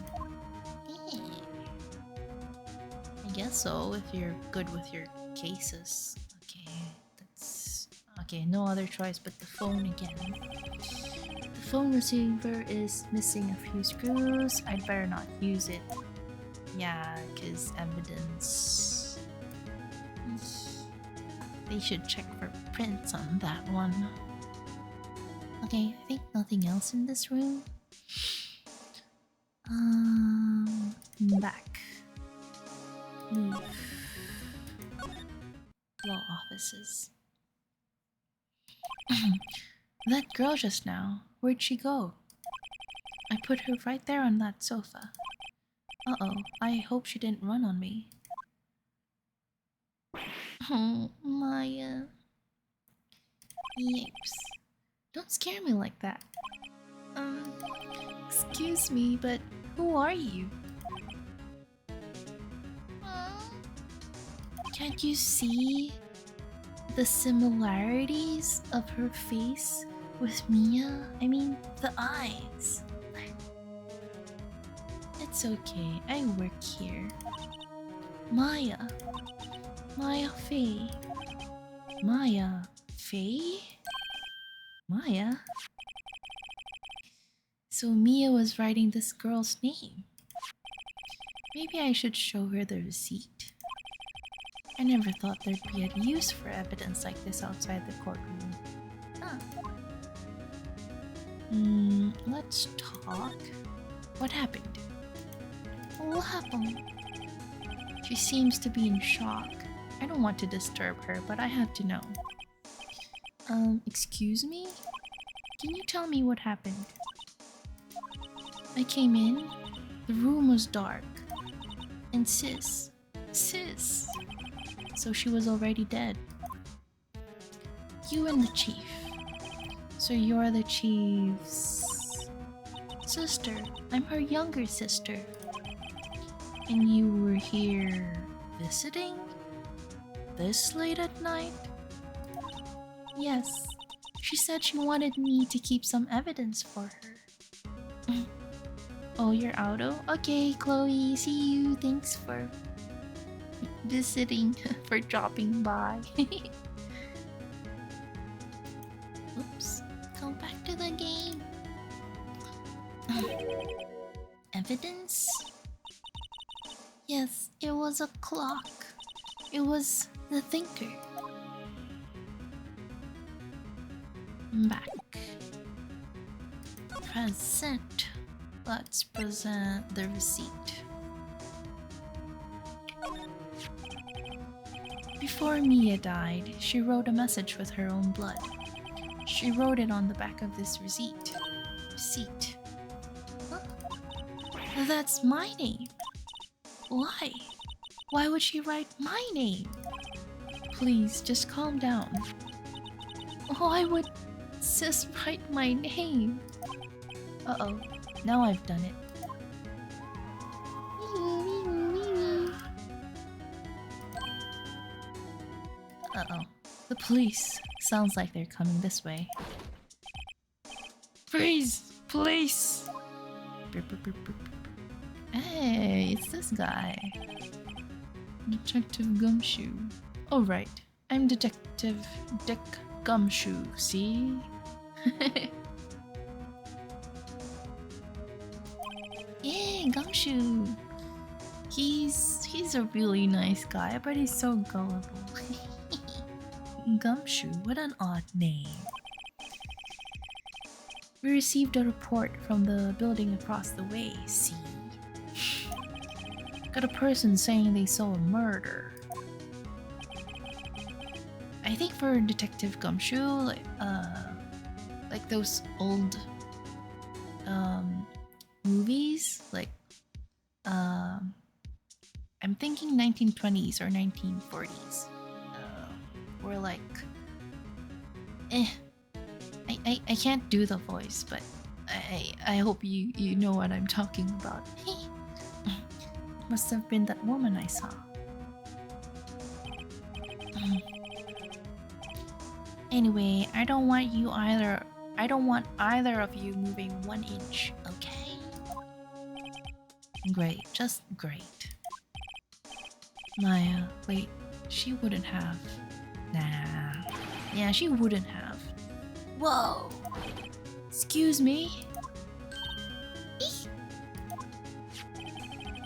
I guess so, if you're good with your cases. Okay, that's... Okay, no other choice but the phone again. The phone receiver is missing a few screws. I'd better not use it. Yeah, because evidence... They should check for prints on that one. Okay, I think nothing else in this room. Back. Move. Law offices. That girl just now, where'd she go? I put her right there on that sofa. Uh-oh, I hope she didn't run on me. Oh, Maya. Yips. Don't scare me like that. Excuse me, but who are you? Can't you see the similarities of her face with Mia? I mean, the eyes. It's okay, I work here. Maya, Maya Faye. Maya Faye? Maya? So Mia was writing this girl's name. Maybe I should show her the receipt. I never thought there'd be a use for evidence like this outside the courtroom. Huh. Let's talk. What happened? What happened? She seems to be in shock. I don't want to disturb her, but I have to know. Excuse me? Can you tell me what happened? I came in, the room was dark, and sis, so she was already dead. You and the chief. So you're the chief's sister. I'm her younger sister. And you were here visiting? This late at night? Yes. She said she wanted me to keep some evidence for her. Oh, you're out? Oh, okay, Chloe. See you. Thanks for visiting, for dropping by. Oops. Go back to the game. Evidence? Yes, it was a clock. It was the thinker. Back. Present. Let's present the receipt. Before Mia died, she wrote a message with her own blood. She wrote it on the back of this receipt. Huh? That's my name. Why? Why would she write my name? Please, just calm down. Why would sis write my name? Uh-oh. Now I've done it. Uh-oh. The police. Sounds like they're coming this way. Freeze! Police! Hey, it's this guy. Detective Gumshoe. Oh, right. I'm Detective Dick Gumshoe, see? Yeah, Gumshoe. He's a really nice guy, but he's so gullible. Gumshoe, what an odd name. We received a report from the building across the way, see? Got a person saying they saw a murder. I think for Detective Gumshoe, like those old movies, like I'm thinking 1920s or 1940s. Or like I can't do the voice, but I hope you know what I'm talking about. Must have been that woman I saw. Anyway, I don't want either of you moving 1 inch, okay? Great, just great. Maya, wait, she wouldn't have. Nah. Yeah, she wouldn't have. Whoa! Excuse me?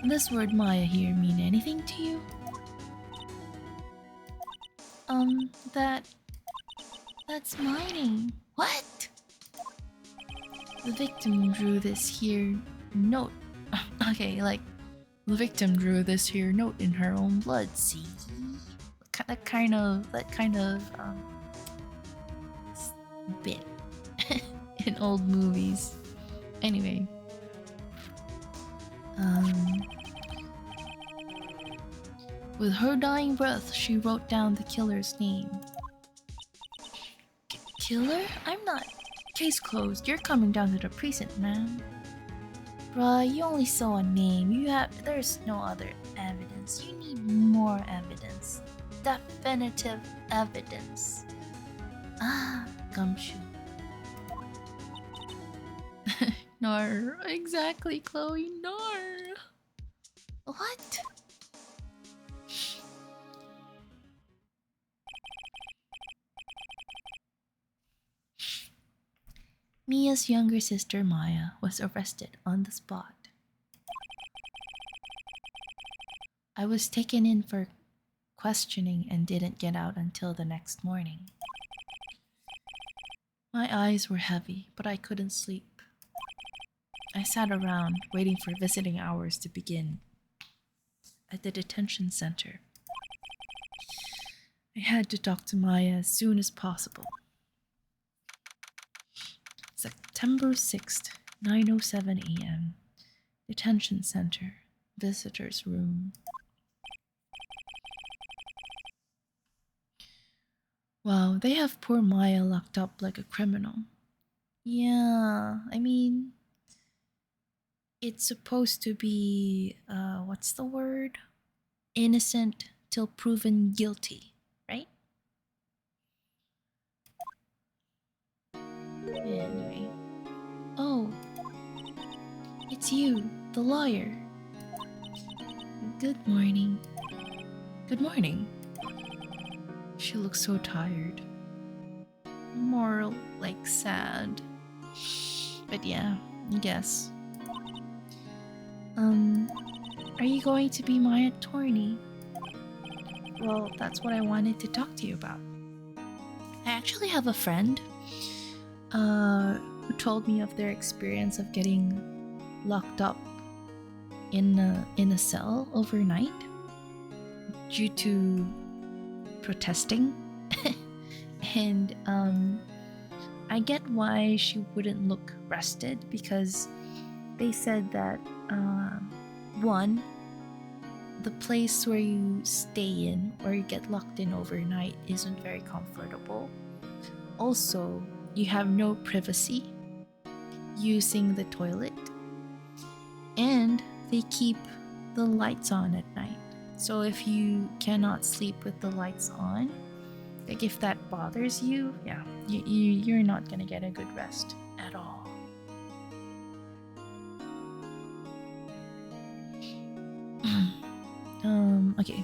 Does word Maya here mean anything to you? That's my name. What? The victim drew this here note. Okay, like, the victim drew this here note in her own blood, see? That kind of bit in old movies. Anyway. With her dying breath, she wrote down the killer's name. Killer? I'm not. Case closed. You're coming down to the precinct, man. Bruh, you only saw a name. There's no other evidence. You need more evidence. Definitive evidence. Ah, Gumshoe. Nar. Exactly, Chloe. Nar. What? Mia's younger sister Maya was arrested on the spot. I was taken in for questioning and didn't get out until the next morning. My eyes were heavy, but I couldn't sleep. I sat around waiting for visiting hours to begin. At the detention center, I had to talk to Maya as soon as possible. September 6th, 9:07 a.m. Detention center, visitor's room. Wow, they have poor Maya locked up like a criminal. Yeah, I mean, it's supposed to be, what's the word? Innocent till proven guilty, right? Anyway. Oh, it's you, the lawyer. Good morning. Good morning. She looks so tired. More like sad. But yeah, I guess. Are you going to be my attorney? Well, that's what I wanted to talk to you about. I actually have a friend who told me of their experience of getting locked up in a cell overnight due to protesting. And I get why she wouldn't look rested, because they said that one, the place where you stay in or you get locked in overnight isn't very comfortable. Also, you have no privacy using the toilet, and they keep the lights on at night. So if you cannot sleep with the lights on, like if that bothers you, yeah, you're not gonna get a good rest at all. Okay.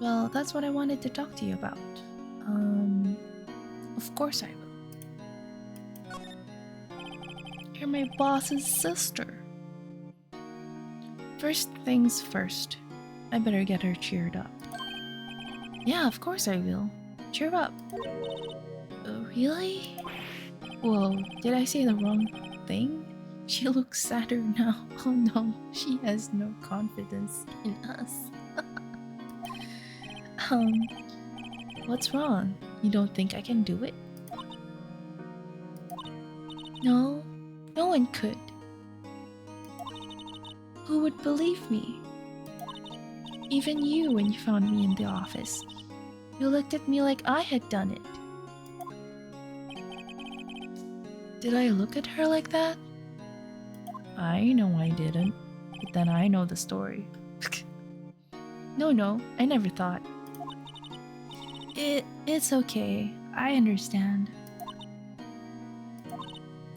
Well, that's what I wanted to talk to you about. Of course I will. You're my boss's sister. First things first, I better get her cheered up. Yeah, of course I will. Cheer up. Really? Whoa, did I say the wrong thing? She looks sadder now. Oh no, she has no confidence in us. What's wrong? You don't think I can do it? No, no one could. Who would believe me? Even you, when you found me in the office. You looked at me like I had done it. Did I look at her like that? I know I didn't, but then I know the story. No, I never thought. It's okay, I understand.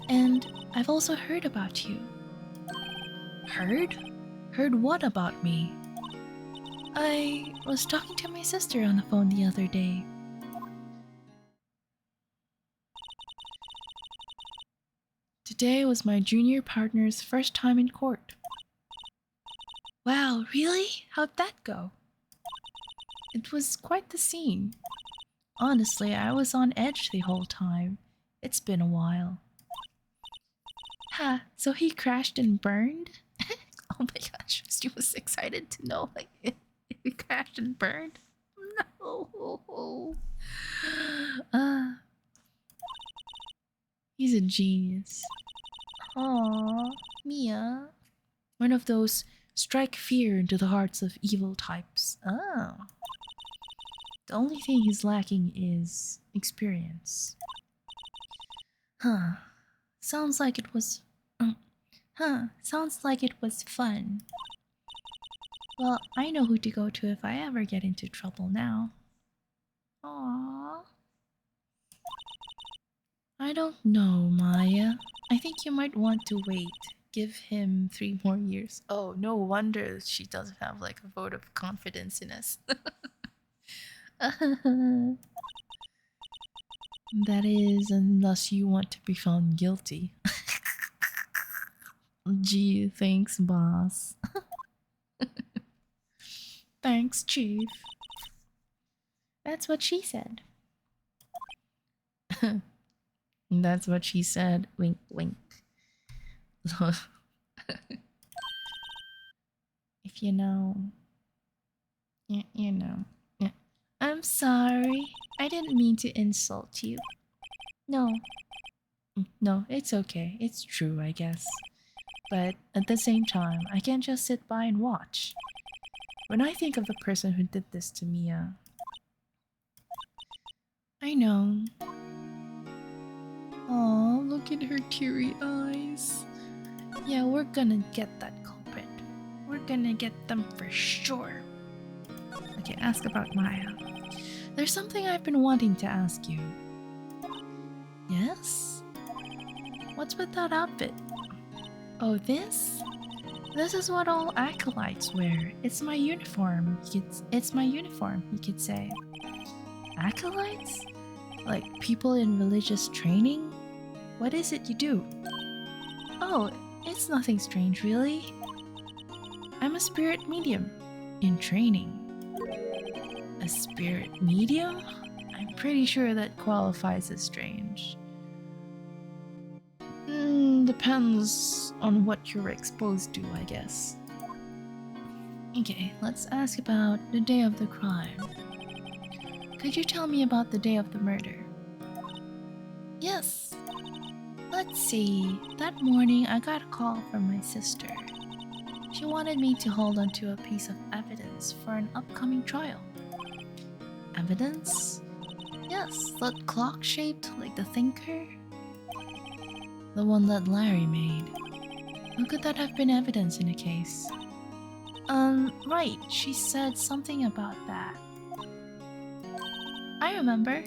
And I've also heard about you. Heard? Heard what about me? I was talking to my sister on the phone the other day. Today was my junior partner's first time in court. Wow, really? How'd that go? It was quite the scene. Honestly, I was on edge the whole time. It's been a while. Ha, so he crashed and burned? Oh my gosh, she was excited to know, like, if he crashed and burned. No. He's a genius. Aww, Mia. One of those strike fear into the hearts of evil types. Oh. The only thing he's lacking is experience. Huh. Sounds like it was... Sounds like it was fun. Well, I know who to go to if I ever get into trouble now. Aww. I don't know, Maya. I think you might want to wait. Give him 3 more years. Oh, no wonder she doesn't have like a vote of confidence in us. That is, unless you want to be found guilty. Gee, thanks, boss. Thanks, chief. That's what she said. That's what she said. Wink, wink. If you know. You know. Yeah. I'm sorry. I didn't mean to insult you. No. No, it's okay. It's true, I guess. But at the same time, I can't just sit by and watch. When I think of the person who did this to Mia, I know. Oh, look at her teary eyes. Yeah, we're gonna get that culprit. We're gonna get them for sure. Okay, ask about Maya. There's something I've been wanting to ask you. Yes? What's with that outfit? Oh, this? This is what all acolytes wear. It's my uniform. It's my uniform, you could say. Acolytes? Like people in religious training? What is it you do? Oh, it's nothing strange, really. I'm a spirit medium in training. A spirit medium? I'm pretty sure that qualifies as strange. Depends on what you're exposed to, I guess. Okay, let's ask about the day of the crime. Could you tell me about the day of the murder? Yes. Let's see. That morning, I got a call from my sister. She wanted me to hold onto a piece of evidence for an upcoming trial. Evidence? Yes, that clock shaped like the thinker. The one that Larry made. How could that have been evidence in a case? Right, she said something about that. I remember.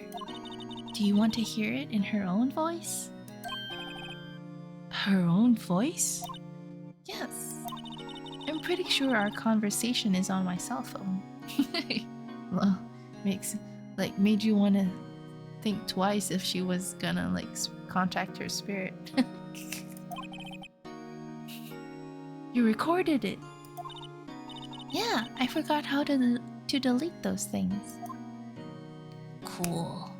Do you want to hear it in her own voice? Her own voice? Yes. I'm pretty sure our conversation is on my cell phone. Well, made you want to think twice if she was gonna contact her spirit. You recorded it. Yeah, I forgot how to delete those things. Cool.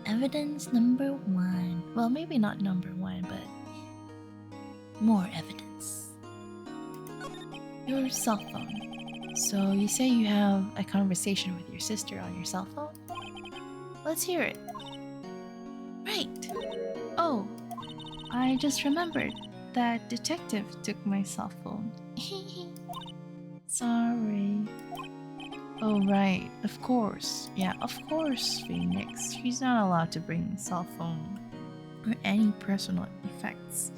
Evidence number 1. Well, maybe not number 1, but more evidence. Your cell phone. So you say you have a conversation with your sister on your cell phone? Let's hear it. Right. Oh, I just remembered that detective took my cell phone. Sorry. Oh, right. Of course. Yeah, of course, Phoenix. She's not allowed to bring cell phone or any personal effects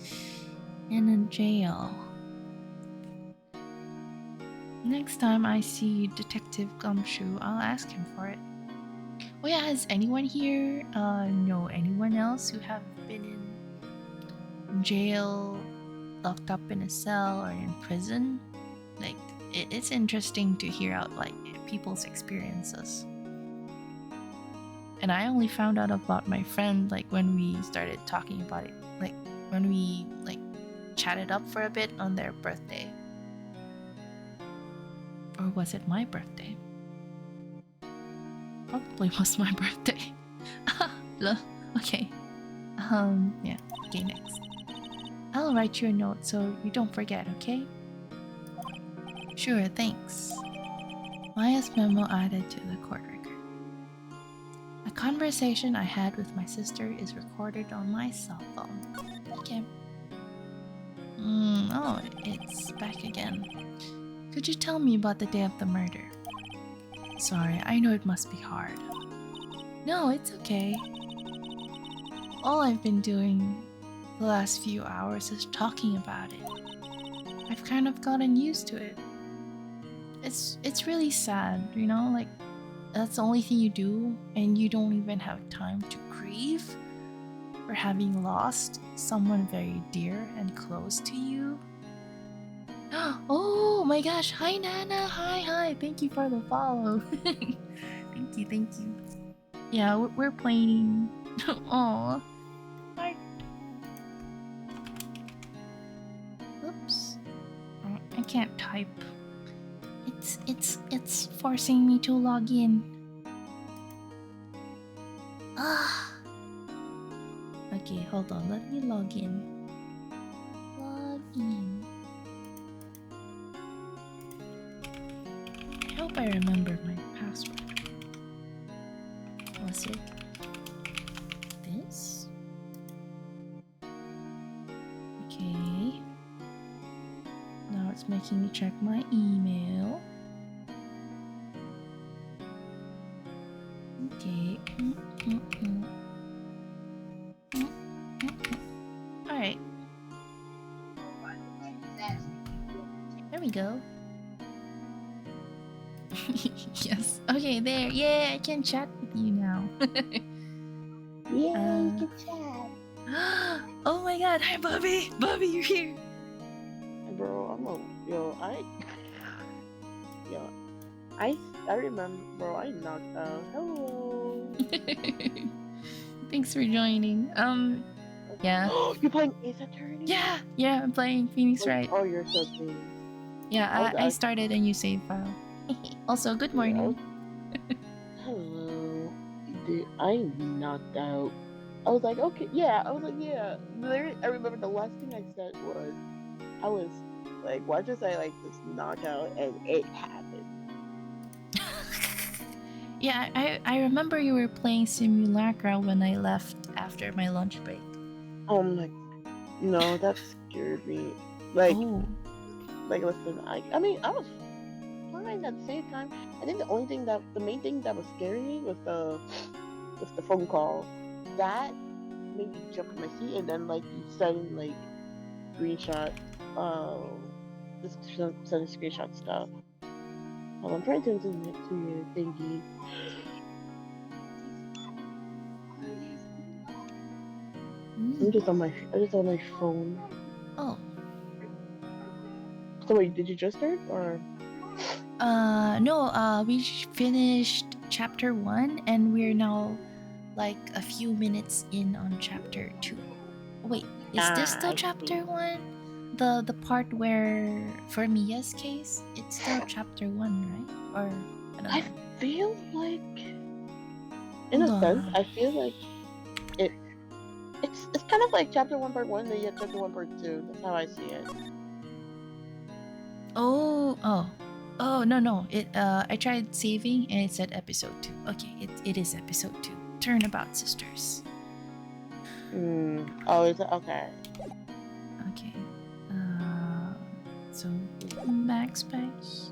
in a jail. Next time I see Detective Gumshoe, I'll ask him for it. Oh yeah, has anyone here know anyone else who have been in jail, locked up in a cell, or in prison? It's interesting to hear out people's experiences. And I only found out about my friend when we started talking about it, when we chatted up for a bit on their birthday. Or was it my birthday? Probably was my birthday. Okay. Yeah. Okay, next. I'll write you a note so you don't forget, okay? Sure, thanks. Maya's memo added to the court record. A conversation I had with my sister is recorded on my cell phone. Okay. Oh, it's back again. Could you tell me about the day of the murder? Sorry, I know it must be hard. No, it's okay. All I've been doing the last few hours is talking about it. I've kind of gotten used to it. It's really sad, that's the only thing you do and you don't even have time to grieve for having lost someone very dear and close to you. Oh my gosh, hi Nana, hi, thank you for the follow. Thank you. Yeah, we're playing. Aw. Oops. Oh, I can't type. It's forcing me to log in. Ah. Okay, hold on. Let me log in. Log in. I hope I remember my password. Was it this? Okay. Now it's making me check my email. Okay. Alright. There we go. Yes. Okay, there. Yeah, I can chat with you now. Yeah, you can chat. Oh my god, hi Bobby! Bobby, you're here! Bro, I remember, bro, I knocked out. Hello. Thanks for joining. Yeah. You're playing Ace Attorney? Yeah, I'm playing Phoenix Wright. Oh, you're so pleased. Yeah, I started a new save file. Also, good morning. Hello. Dude, I knocked out. I was like, okay, yeah. I was like, yeah. Literally, I remember the last thing I said was, I was like, watch as I like this knockout, and it happened. Yeah, I remember you were playing Simulacra when I left after my lunch break. Like, no, that scared me. Like, Oh. like, listen, I mean, I was fine at the same time. I think the main thing that was scaring me was the phone call. That made me jump in my seat, and then like you send like screenshot, just send screenshot stuff. I'm trying to into your thingy. I'm just on my phone. Oh. So wait, did you just start or? No, we finished chapter 1 and we're now like a few minutes in on chapter 2. Wait, is this still chapter 1? The part where for Mia's case, it's still chapter 1, right? Or I don't know. I feel like in a sense, I feel like it's kind of like chapter 1 part 1, then you have chapter 1 part 2. That's how I see it. Oh, no. I tried saving and it said episode 2. Okay, it is episode 2. Turnabout Sisters. Oh, is it? Okay. Okay. So backspace.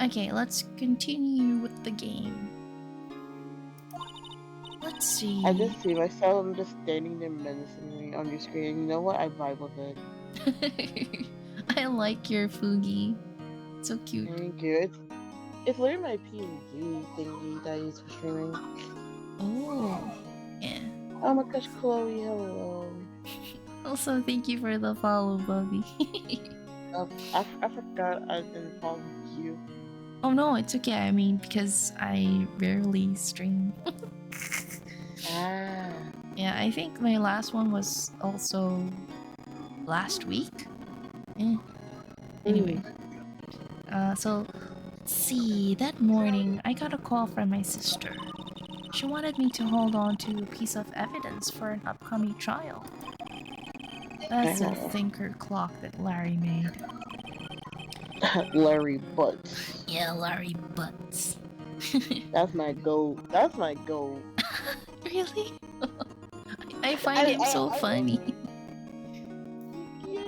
Okay, let's continue with the game. Let's see. I just see myself. I'm just standing there menacingly on your screen. You know what? I vibe with it. I like your Fugi. So cute. Thank you. It's literally my PNG thingy that I use for streaming. Oh, yeah. Oh my gosh, Chloe, hello. Also, thank you for the follow, Bobby. I forgot I didn't follow you. Oh no, it's okay. I mean, because I rarely stream. Yeah, I think my last one was also last week. Anyway. So, let's see. That morning, I got a call from my sister. She wanted me to hold on to a piece of evidence for an upcoming trial. That's a thinker clock that Larry made. Larry Butts. Yeah, Larry Butts. That's my goal. That's my goal. Really? I find him so funny. Yeah,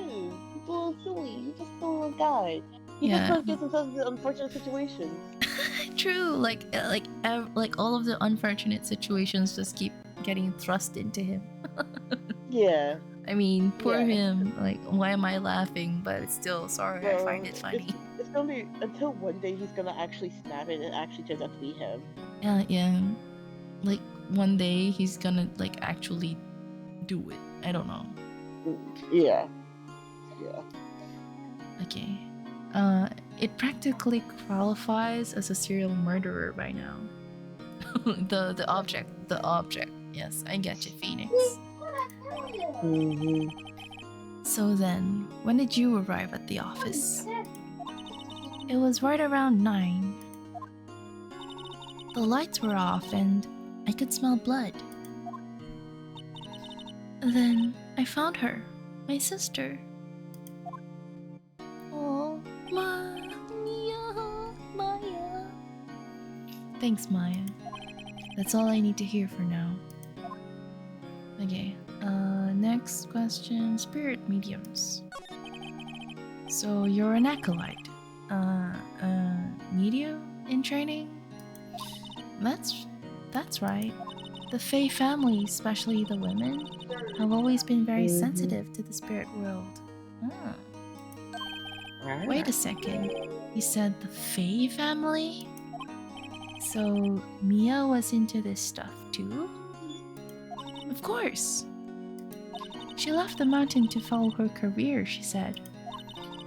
he's a little silly. He's just a little guy. He just gets himself into unfortunate situations. True, like all of the unfortunate situations just keep getting thrust into him. Yeah. I mean, poor him. Like, why am I laughing? But it's still sorry. I find it funny. It's gonna be until one day he's gonna actually snap it and it actually turns out to be him. Yeah. Like one day he's gonna like actually do it. I don't know. Yeah. Okay. It practically qualifies as a serial murderer by now. The object. The object. Yes, I get you, Phoenix. Hmm. So then, when did you arrive at the office? It was right around 9. The lights were off and I could smell blood. Then I found her, my sister. Oh, Maya. Thanks, Maya. That's all I need to hear for now. Okay, next question. Spirit mediums. So you're an acolyte. Medium in training? That's right. The Fae family, especially the women, have always been very sensitive to the spirit world. Ah. Wait a second. You said the Fae family? So Mia was into this stuff too? Of course. She left the mountain to follow her career, she said.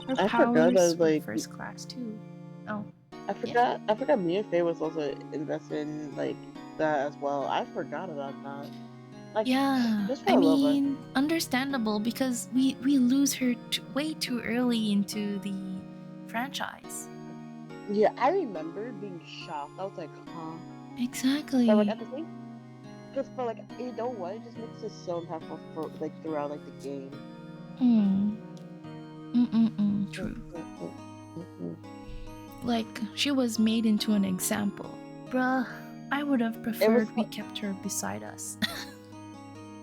Her I forgot powers that, were like, first class too. Oh, I forgot Mia Faye was also invested in, like, that as well. I forgot about that. Like, yeah. just for I a little bit. mean, understandable because we lose her way too early into the franchise. Yeah, I remember being shocked. I was like, huh? Exactly. But, like, at the same, because, but, like, you know what? It just makes it so impactful for, like, throughout, like, the game. True. Mm. Like, she was made into an example. Bruh, I would have It was, preferred we kept her beside us.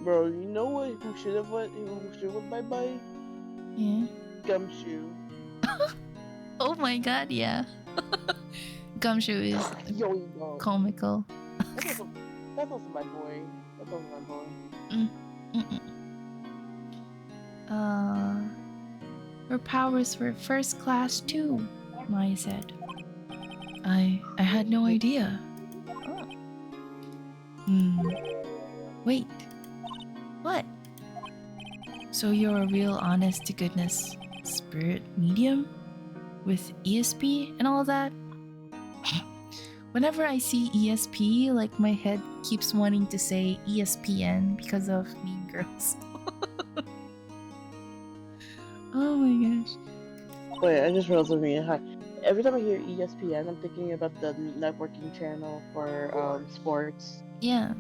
bro. You know what? Who should have went? Who should have went bye? Yeah. Gumshoe. Oh my god, yeah. Gumshoe is Yo, yo. comical. That's also my boy. That's also my boy. Mm-mm. Her powers were first class too, Maya said. I had no idea. Oh. Wait. What? So you're a real honest to goodness spirit medium? With ESP and all that? Whenever I see ESP, like my head keeps wanting to say ESPN because of Mean Girls. Oh my gosh. Wait, I just realized something. Hi. Every time I hear ESPN, I'm thinking about the networking channel for sports. Yeah,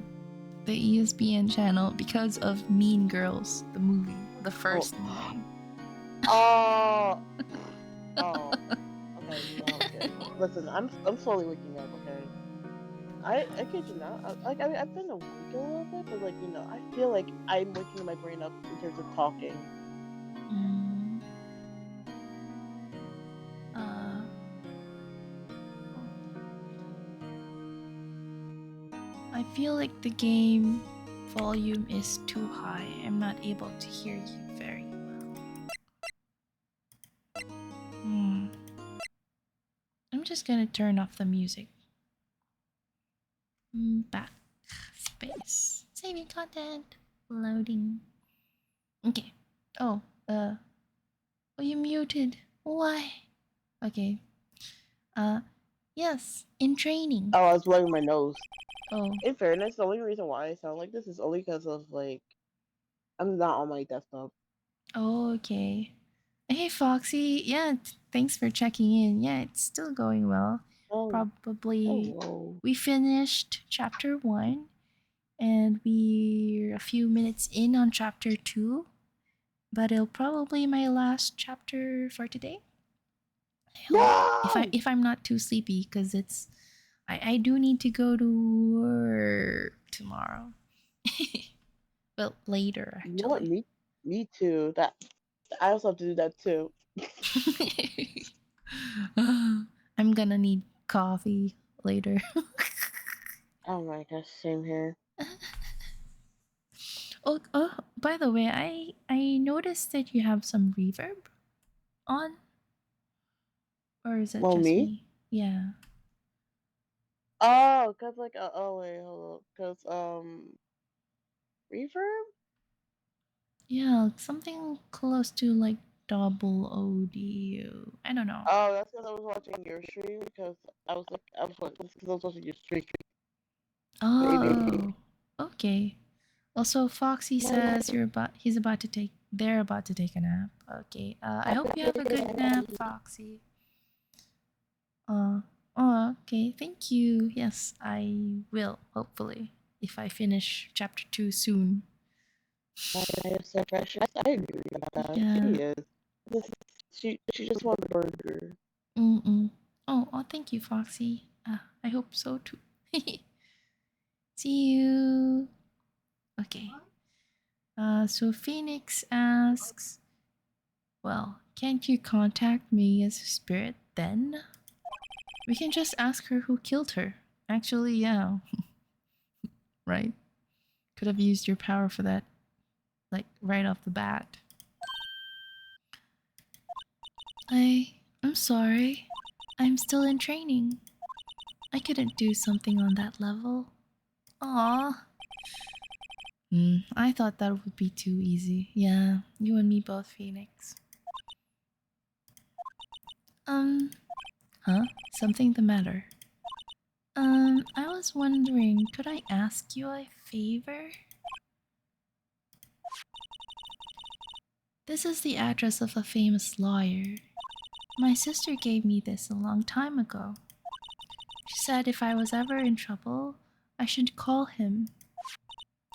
the ESPN channel because of Mean Girls, the movie, the Oh, first movie. oh, oh. Okay, no, okay. Listen, I'm slowly waking up. Okay, I kid you not. Like, I mean, I've been awake a little bit, but, like, I feel like I'm waking my brain up in terms of talking. Mm, uh, I feel like the game volume is too high. I'm not able to hear you very well. I'm just gonna turn off the music. Back. Space. Saving content. Loading. Okay. Oh, oh, you muted. Why? Okay. Uh, yes, in training. Oh, I was blowing my nose. Oh, In fairness, the only reason why I sound like this is only because of, like, I'm not on my desktop. oh, okay. Hey, Foxy. Yeah, thanks for checking in. Yeah, it's still going well. Oh, Probably hello. we finished chapter 1 and we're a few minutes in on chapter 2, but it'll probably my last chapter for today. I hope No! if I'm not too sleepy because it's I do need to go to work tomorrow. Well, later You know what? actually. Me too. That I also have to do that too. I'm gonna need coffee later. Oh my gosh, same here. Oh, by the way, I noticed that you have some reverb on, or is it Well, just me? me? Yeah. Oh, cause like, oh wait, hold up, cause reverb. Yeah, something close to like double audio. I don't know. Oh, that's because I was watching your stream because I was like, I was because I was watching your stream. Oh, okay. Also, Foxy says they're about to take a nap. Okay. I hope you have a good nap, Foxy. Uh, okay. Thank you. Yes, I will, hopefully, if I finish chapter 2 soon. I am so precious. I agree with that. Yeah. She is. This, she just wants a burger. Mm-mm. Oh, thank you, Foxy. I hope so too. See you. Okay. So Phoenix asks, well, can't you contact me as a spirit then? We can just ask her who killed her. Actually, yeah. Right? Could have used your power for that, like, right off the bat. I'm sorry. I'm still in training. I couldn't do something on that level. Aw. I thought that would be too easy. Yeah, you and me both, Phoenix. Huh? Something the matter? I was wondering, could I ask you a favor? This is the address of a famous lawyer. My sister gave me this a long time ago. She said if I was ever in trouble, I should call him.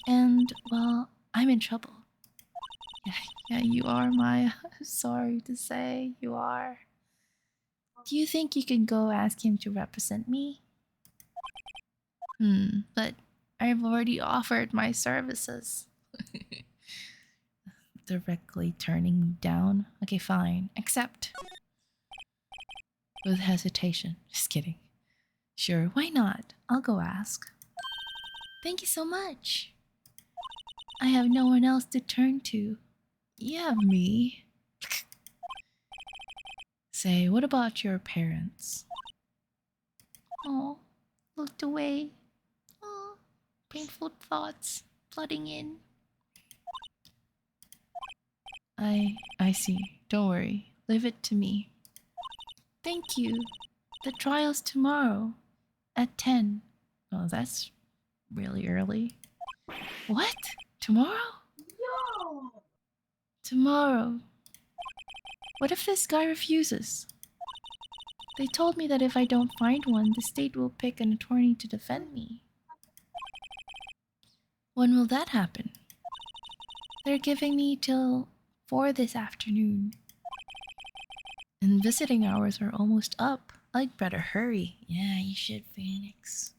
And, well, I'm in trouble. Yeah, you are, Maya. Sorry to say, you are. Do you think you can go ask him to represent me? But I've already offered my services. Directly turning me down. Okay, fine. Accept. With hesitation. Just kidding. Sure, why not? I'll go ask. Thank you so much. I have no one else to turn to. You have me. Say, what about your parents? Oh, looked away. Oh, painful thoughts flooding in. I see. Don't worry. Leave it to me. Thank you. The trial's tomorrow at 10. Oh, that's really early. What? Tomorrow? Tomorrow. What if this guy refuses? They told me that if I don't find one, the state will pick an attorney to defend me. When will that happen? They're giving me till 4 this afternoon. And visiting hours are almost up. I'd better hurry. Yeah, you should, Phoenix.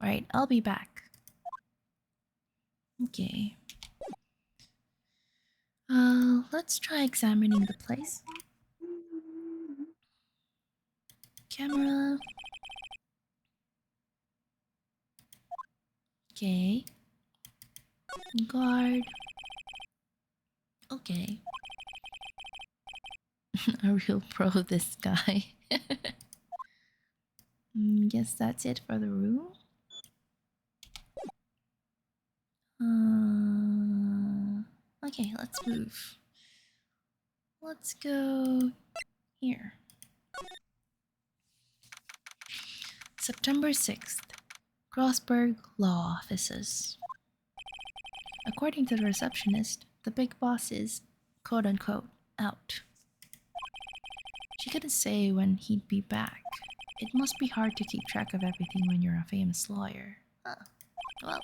Right, I'll be back. Okay. Let's try examining the place. Camera. Okay. Guard. Okay. A real pro, this guy. Guess that's it for the room. Okay, let's move. Let's go here. September 6th. Grossberg Law Offices. According to the receptionist, the big boss is, quote unquote, out. She couldn't say when he'd be back. It must be hard to keep track of everything when you're a famous lawyer. Well,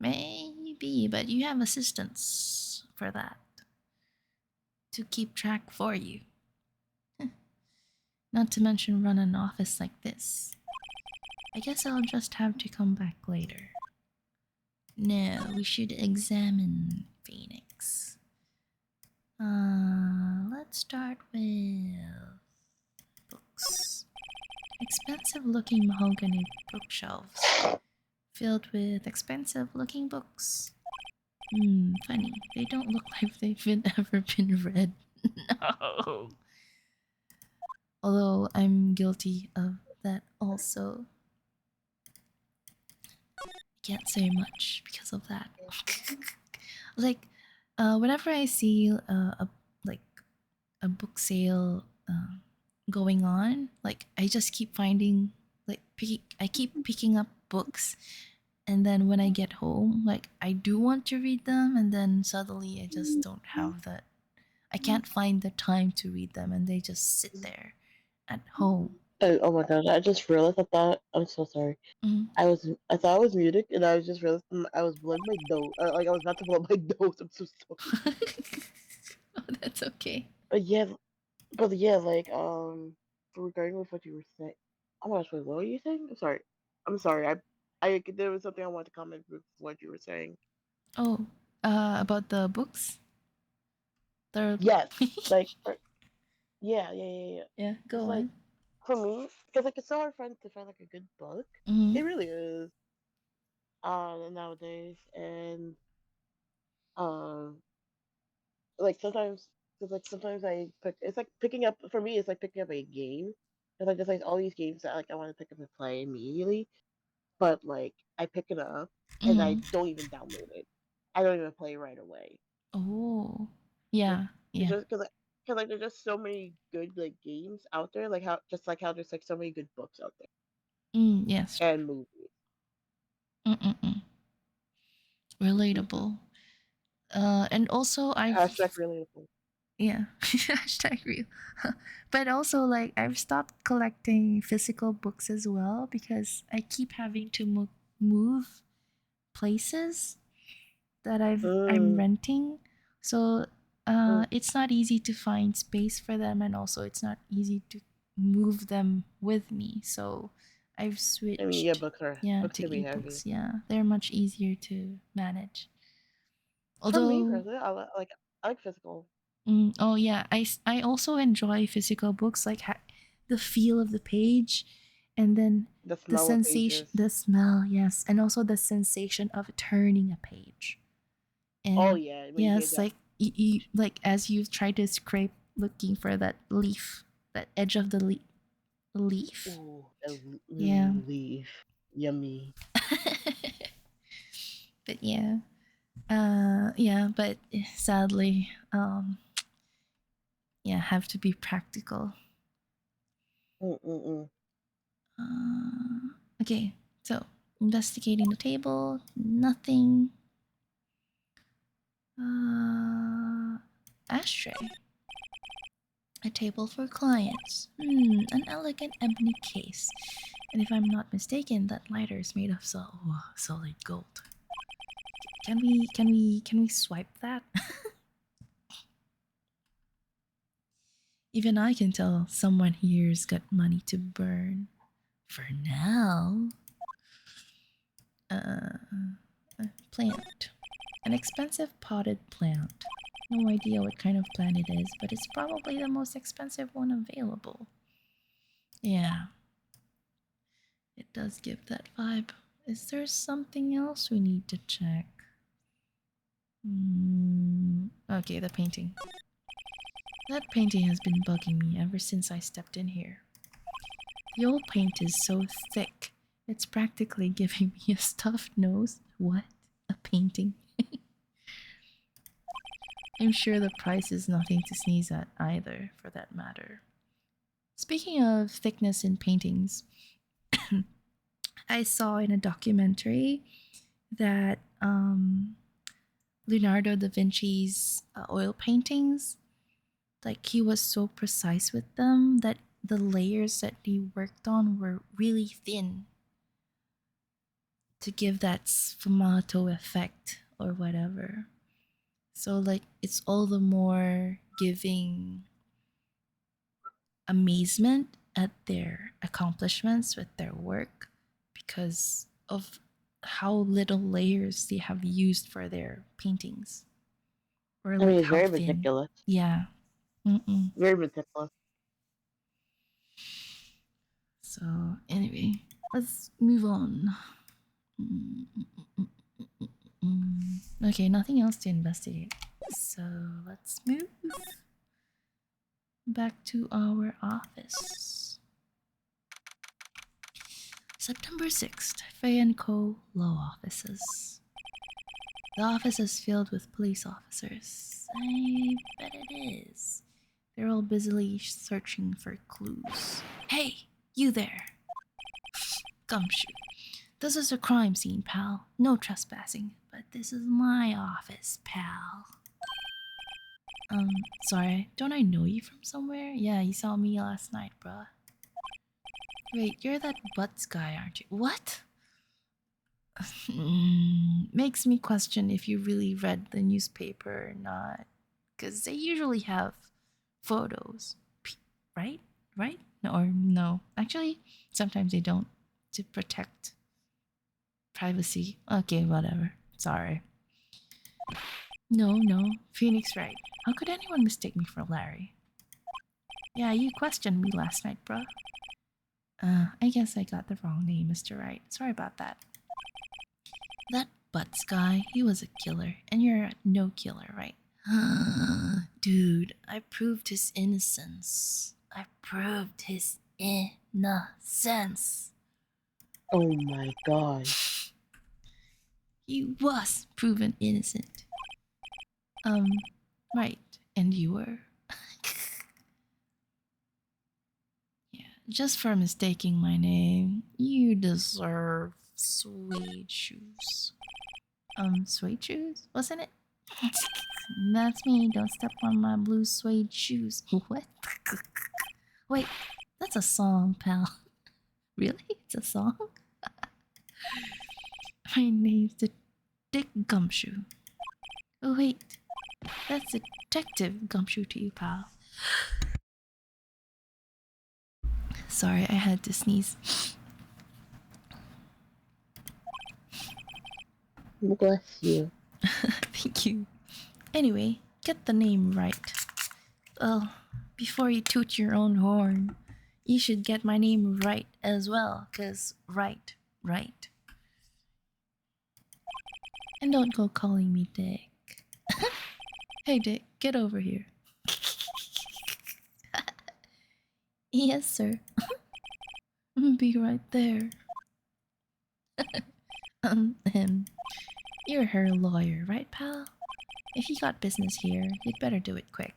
maybe, but you have assistants for that. To keep track for you. Not to mention run an office like this. I guess I'll just have to come back later. No, we should examine Phoenix. Let's start with books. Expensive looking mahogany bookshelves filled with expensive looking books. Funny. They don't look like they've ever been read. No. Although I'm guilty of that also. Can't say much because of that. Like, whenever I see a book sale going on, like I just keep finding like I keep picking up books, and then when I get home, like I do want to read them, and then suddenly I just don't have that. I can't find the time to read them, and they just sit there at home. Oh my gosh! I just realized I thought I'm so sorry. Mm. I thought I was muted, and I was just realized I was blowing my nose. Like I was about to blow my nose. I'm so sorry. Oh, that's okay. But yeah, but yeah, like regarding with what you were saying. Oh my gosh! Wait, what were you saying? I'm sorry. I'm sorry. I there was something I wanted to comment with what you were saying. Oh, about the books. The Yes, like yeah. yeah, It's go like on. for me, because like it's so hard for to find like a good book. Mm-hmm. It really is. Nowadays, and um, like sometimes, because like sometimes I pick. It's like picking up for me. It's like picking up a game. Because like there's like all these games that like I want to pick up and play immediately, but like I pick it up and I Mm-hmm. don't even download it. I don't even play right away. Oh, Like yeah, it's yeah. just because like there's just so many good like games out there. Like how there's like so many good books out Yes. there and movies. Mm-mm-mm. Relatable. And also I've Hashtag relatable. yeah hashtag real. But also like I've stopped collecting physical books as well because I keep having to move places that I'm Mm, renting. So mm. it's not easy to find space for them, and also it's not easy to move them with me. So I've I mean, yeah, switched, books to can be heavy. ebooks. Yeah, they're much easier to manage. For me Although, personally, I like physical. oh yeah, I also enjoy physical books, like the feel of the page, and then The smell of pages. the smell, yes, and also the sensation of turning a page. Oh And yeah, when you hear yes, that. like like as you try to scrape looking for that leaf, that edge of the leaf. Ooh, Yeah. leaf. Yummy. But yeah. Yeah, but sadly, yeah, have to be practical. Mm-mm-mm. Okay, so investigating the table, nothing. Ashtray. A table for clients. An elegant ebony case. And if I'm not mistaken, that lighter is made of solid gold. Can we swipe that? Even I can tell someone here's got money to burn. For now. Uh, a plant. An expensive potted plant. No idea what kind of plant it is, but it's probably the most expensive one available. Yeah, it does give that vibe. Is there something else we need to check? Okay, the painting. That painting has been bugging me ever since I stepped in here. The old paint is so thick, it's practically giving me a stuffed nose. What? A painting? I'm sure the price is nothing to sneeze at either, for that matter. Speaking of thickness in paintings, I saw in a documentary that Leonardo da Vinci's oil paintings, like he was so precise with them that the layers that he worked on were really thin to give that sfumato effect or whatever. So like it's all the more giving amazement at their accomplishments with their work because of how little layers they have used for their paintings, or I mean, like it's how very thin. meticulous. Yeah. Mm-mm. Very meticulous. So anyway, let's move on. Mm-mm-mm-mm-mm-mm. Okay, nothing else to investigate. So let's move back to our office. September 6th, Fay and Co. Law Offices. The office is filled with police officers. I bet it is. They're all busily searching for clues. Hey, you there! Gumshoe. This is a crime scene, pal. No trespassing. But this is my office, pal. Um, sorry, don't I know you from somewhere? Yeah, you saw me last night, bruh. Wait, you're that butts guy, aren't you? What? Makes me question if you really read the newspaper or not. Because they usually have photos, right? Right? No, or no. Actually, sometimes they don't to protect privacy. Okay, whatever. Sorry. No. Phoenix Wright. How could anyone mistake me for Larry? Yeah, you questioned me last night, bruh. I guess I got the wrong name, Mr. Wright. Sorry about that. That Butts guy, he was a killer, and you're a no killer, right? Dude, I proved his innocence. I proved his innocence. Oh my god. He was proven innocent. Right. And you were? Yeah, just for mistaking my name, you deserve suede shoes. Suede shoes? Wasn't it? That's me. Don't step on my blue suede shoes. What? Wait, that's a song, pal. Really? It's a song? My name's Dick Gumshoe. Oh, wait. That's Detective Gumshoe to you, pal. Sorry, I had to sneeze. Bless you. Thank you. Anyway, get the name right. Well, before you toot your own horn, you should get my name right as well, 'cause right. And don't go calling me Dick. Hey Dick, get over here. Yes, sir. Be right there. Him. You're her lawyer, right, pal? If you got business here, you'd better do it quick.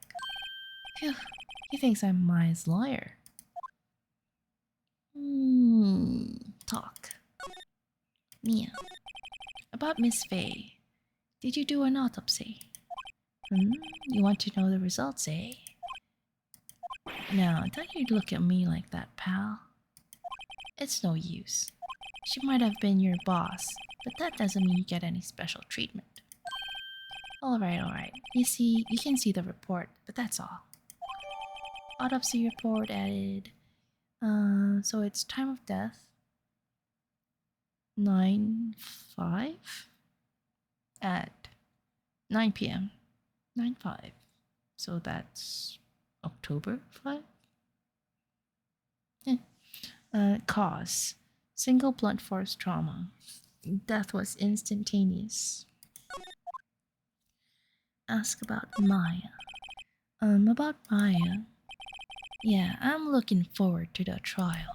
Phew, he thinks I'm Maya's lawyer. Talk. Mia. About Miss Faye. Did you do an autopsy? You want to know the results, eh? Now, don't you look at me like that, pal. It's no use. She might have been your boss, but that doesn't mean you get any special treatment. Alright. You see, you can see the report, but that's all. Autopsy report added. So it's time of death 9/5 at 9 p.m. 9/5. So that's October 5. Cause single blunt force trauma. Death was instantaneous. Ask about Maya. About Maya. Yeah, I'm looking forward to the trial.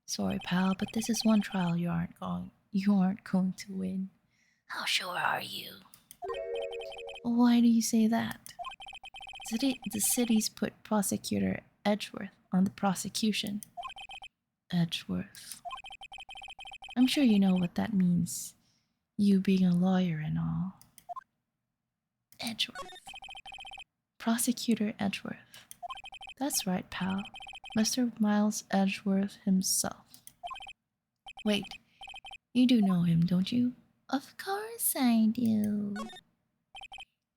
Sorry, pal, but this is one trial you aren't going to win. How sure are you? Why do you say that? The city's put prosecutor Edgeworth on the prosecution. Edgeworth. I'm sure you know what that means. You being a lawyer and all. Edgeworth. Prosecutor Edgeworth. That's right, pal. Mr. Miles Edgeworth himself. Wait, you do know him, don't you? Of course I do.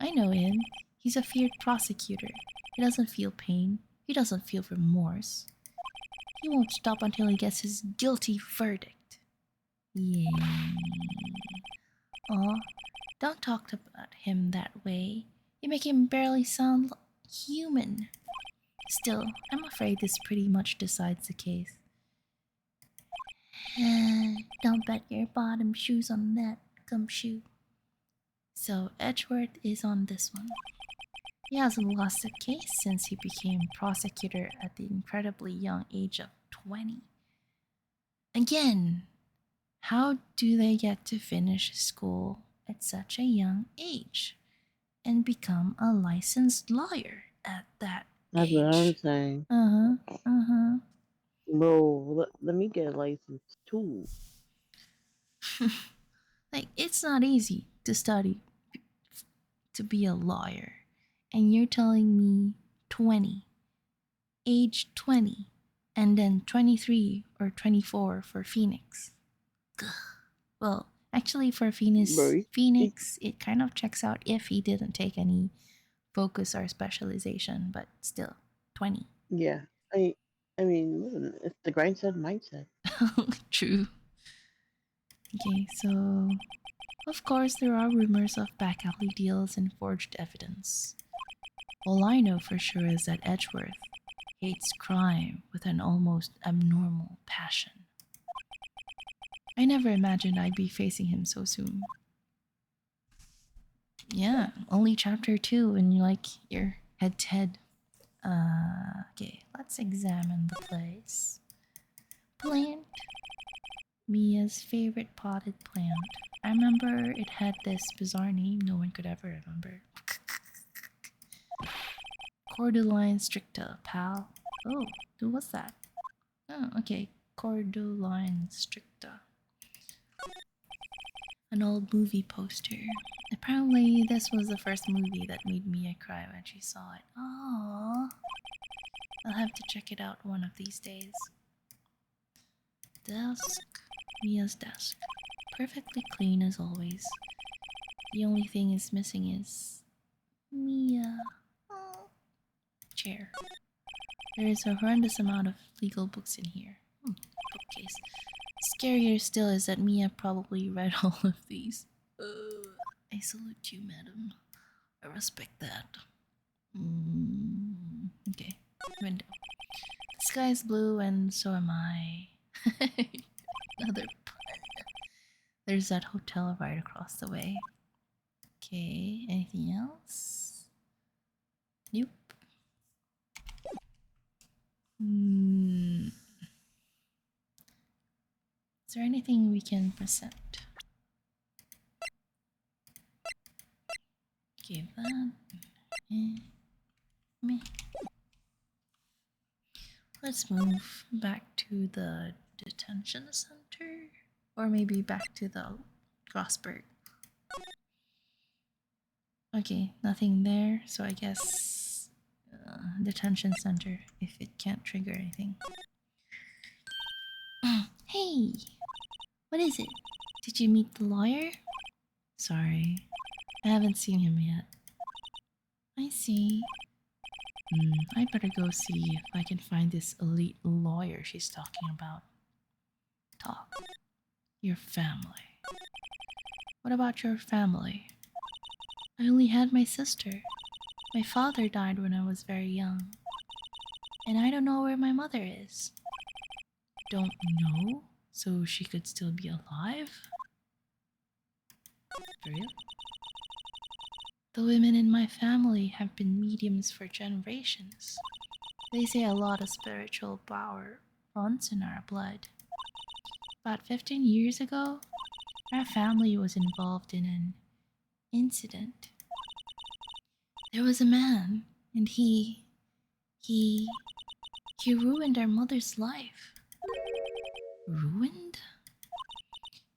I know him. He's a feared prosecutor. He doesn't feel pain. He doesn't feel remorse. He won't stop until he gets his guilty verdict. Yeah. Aw, don't talk about him that way. You make him barely sound human. Still, I'm afraid this pretty much decides the case. Don't bet your bottom shoes on that, Gumshoe. So Edgeworth is on this one. He hasn't lost a case since he became prosecutor at the incredibly young age of 20. Again, how do they get to finish school at such a young age and become a licensed lawyer at that That's what I'm age? saying. Uh-huh. Bro, let me get a license too. Like, it's not easy to study to be a lawyer. And you're telling me 20, age 20, and then 23 or 24 for Phoenix. Well, actually, for Bro, he- Phoenix, it kind of checks out if he didn't take any focus or specialization, but still, 20. yeah. I mean, listen, it's the grind set mindset. True. Okay, so of course there are rumors of back alley deals and forged evidence. All I know for sure is that Edgeworth hates crime with an almost abnormal passion. I never imagined I'd be facing him so soon. Yeah, only chapter 2 and you're head to head. Okay, let's examine the place. Plant. Mia's favorite potted plant. I remember it had this bizarre name no one could ever remember. Cordyline stricta, pal. Oh, who was that? Oh, okay. Cordyline stricta. An old movie poster. Apparently, this was the first movie that made Mia cry when she saw it. Aww. I'll have to check it out one of these days. Desk. Mia's desk. Perfectly clean as always. The only thing is missing is Mia. Oh. Chair. There is a horrendous amount of legal books in here. Bookcase. Scarier still is that Mia probably read all of these. I salute you, madam. I respect that. Okay. Window. The sky is blue and so am I. Another pun. There's that hotel right across the way. Okay, anything else? Nope. Is there anything we can present? Give that. Meh. Let's move back to the detention center. Or maybe back to the Grossberg. Okay, nothing there, so I guess detention center if it can't trigger anything. Hey! What is it? Did you meet the lawyer? Sorry, I haven't seen him yet. I see. I'd better go see if I can find this elite lawyer she's talking about. Talk. Your family. What about your family? I only had my sister. My father died when I was very young. And I don't know where my mother is. Don't know? So she could still be alive? For real? The women in my family have been mediums for generations. They say a lot of spiritual power runs in our blood. About 15 years ago, our family was involved in an incident. There was a man, and he ruined our mother's life. Ruined?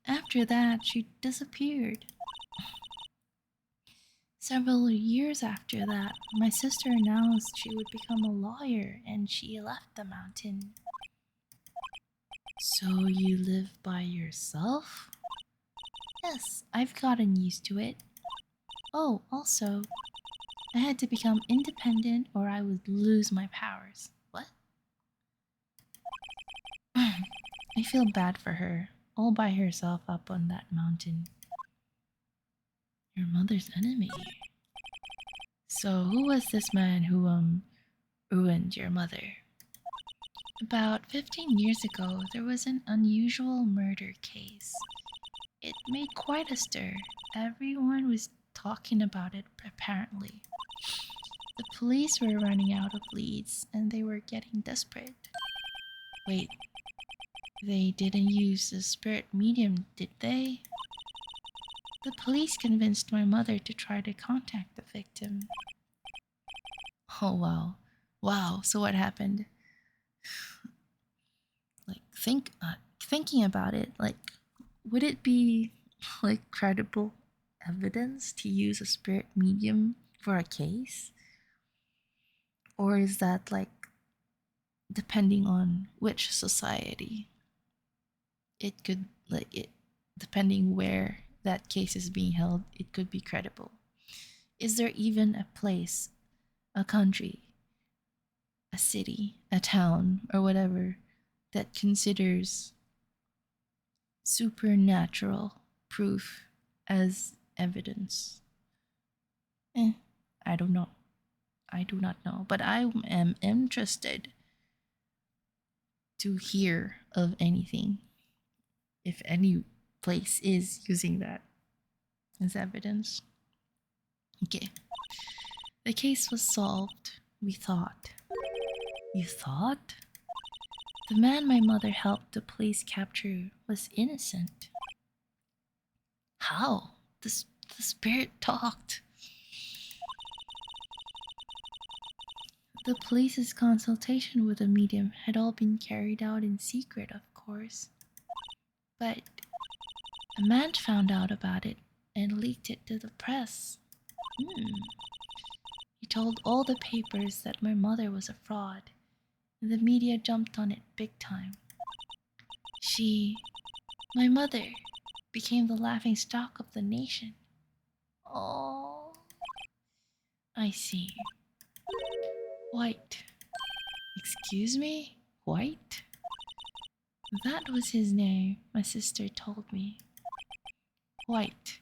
After that, she disappeared. Several years after that, my sister announced she would become a lawyer and she left the mountain. So you live by yourself? Yes, I've gotten used to it. Oh, also, I had to become independent or I would lose my powers. What? I feel bad for her, all by herself up on that mountain. Your mother's enemy. So who was this man who ruined your mother? About 15 years ago, there was an unusual murder case. It made quite a stir. Everyone was talking about it, apparently. The police were running out of leads and they were getting desperate. Wait, they didn't use the spirit medium, did they? The police convinced my mother to try to contact the victim. Oh wow. Wow, so what happened? thinking about it, like, would it be like credible evidence to use a spirit medium for a case? Or is that like depending on which society? It could like it depending where that case is being held, it could be credible. Is there even a place, a country, a city, a town, or whatever that considers supernatural proof as evidence? I don't know. I do not know, but I am interested to hear of anything, if any place is using that as evidence. Okay. The case was solved, we thought. You thought? The man my mother helped the police capture was innocent. How? The spirit talked. The police's consultation with the medium had all been carried out in secret, of course. But a man found out about it and leaked it to the press. He told all the papers that my mother was a fraud, and the media jumped on it big time. My mother, became the laughing stock of the nation. Oh, I see. White. Excuse me? White? That was his name, my sister told me. White.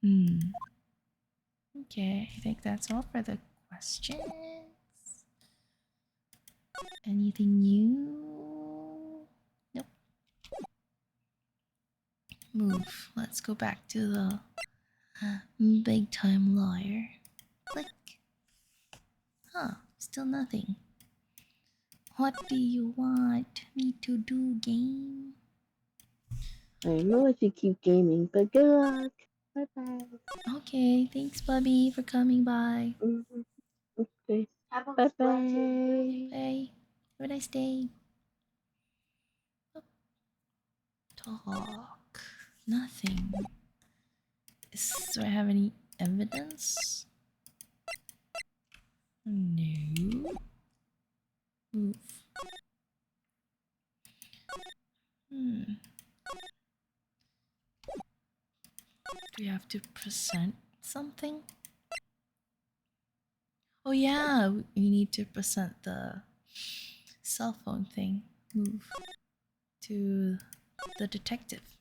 Okay, I think that's all for the questions. Anything new? Nope. Move. Let's go back to the big time liar. Click. Huh, still nothing. What do you want me to do, game? I know if you keep gaming, but good luck. Bye bye. Okay, thanks, Bubby, for coming by. Okay. Bye bye. Bye. Have a nice day. Talk. Nothing. Do I have any evidence? No. Move. Do we have to present something? Oh yeah, we need to present the cell phone thing. Move to the detective.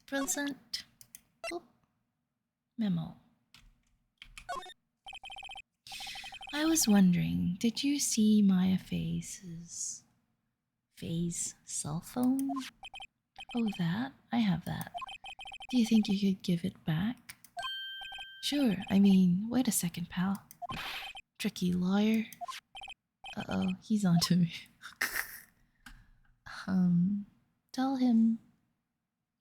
Present. Oop. Memo. I was wondering, did you see Maya Faye's cell phone? Oh, that? I have that. Do you think you could give it back? Sure, I mean, wait a second, pal. Tricky lawyer. Uh-oh, he's onto me. Tell him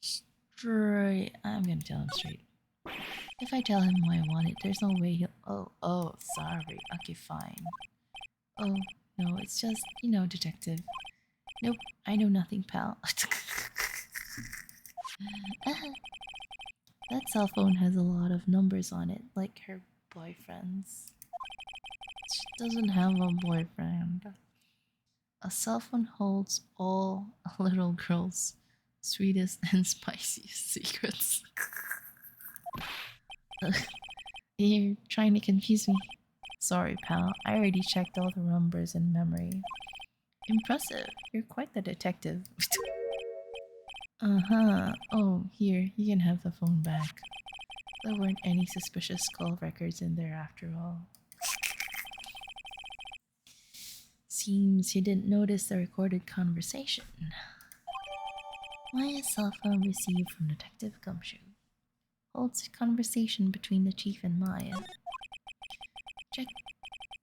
straight. I'm gonna tell him straight. If I tell him why I want it, there's no way he'll... Oh, sorry. Okay, fine. Oh, no, it's just, detective. Nope, I know nothing, pal. That cell phone has a lot of numbers on it, like her boyfriend's. She doesn't have a boyfriend. A cell phone holds all a little girl's sweetest and spiciest secrets. You're trying to confuse me. Sorry, pal. I already checked all the numbers in memory. Impressive. You're quite the detective. Uh-huh. Oh, here. You can have the phone back. There weren't any suspicious call records in there after all. Seems he didn't notice the recorded conversation. Maya's cell phone received from Detective Gumshoe holds a conversation between the chief and Maya. Check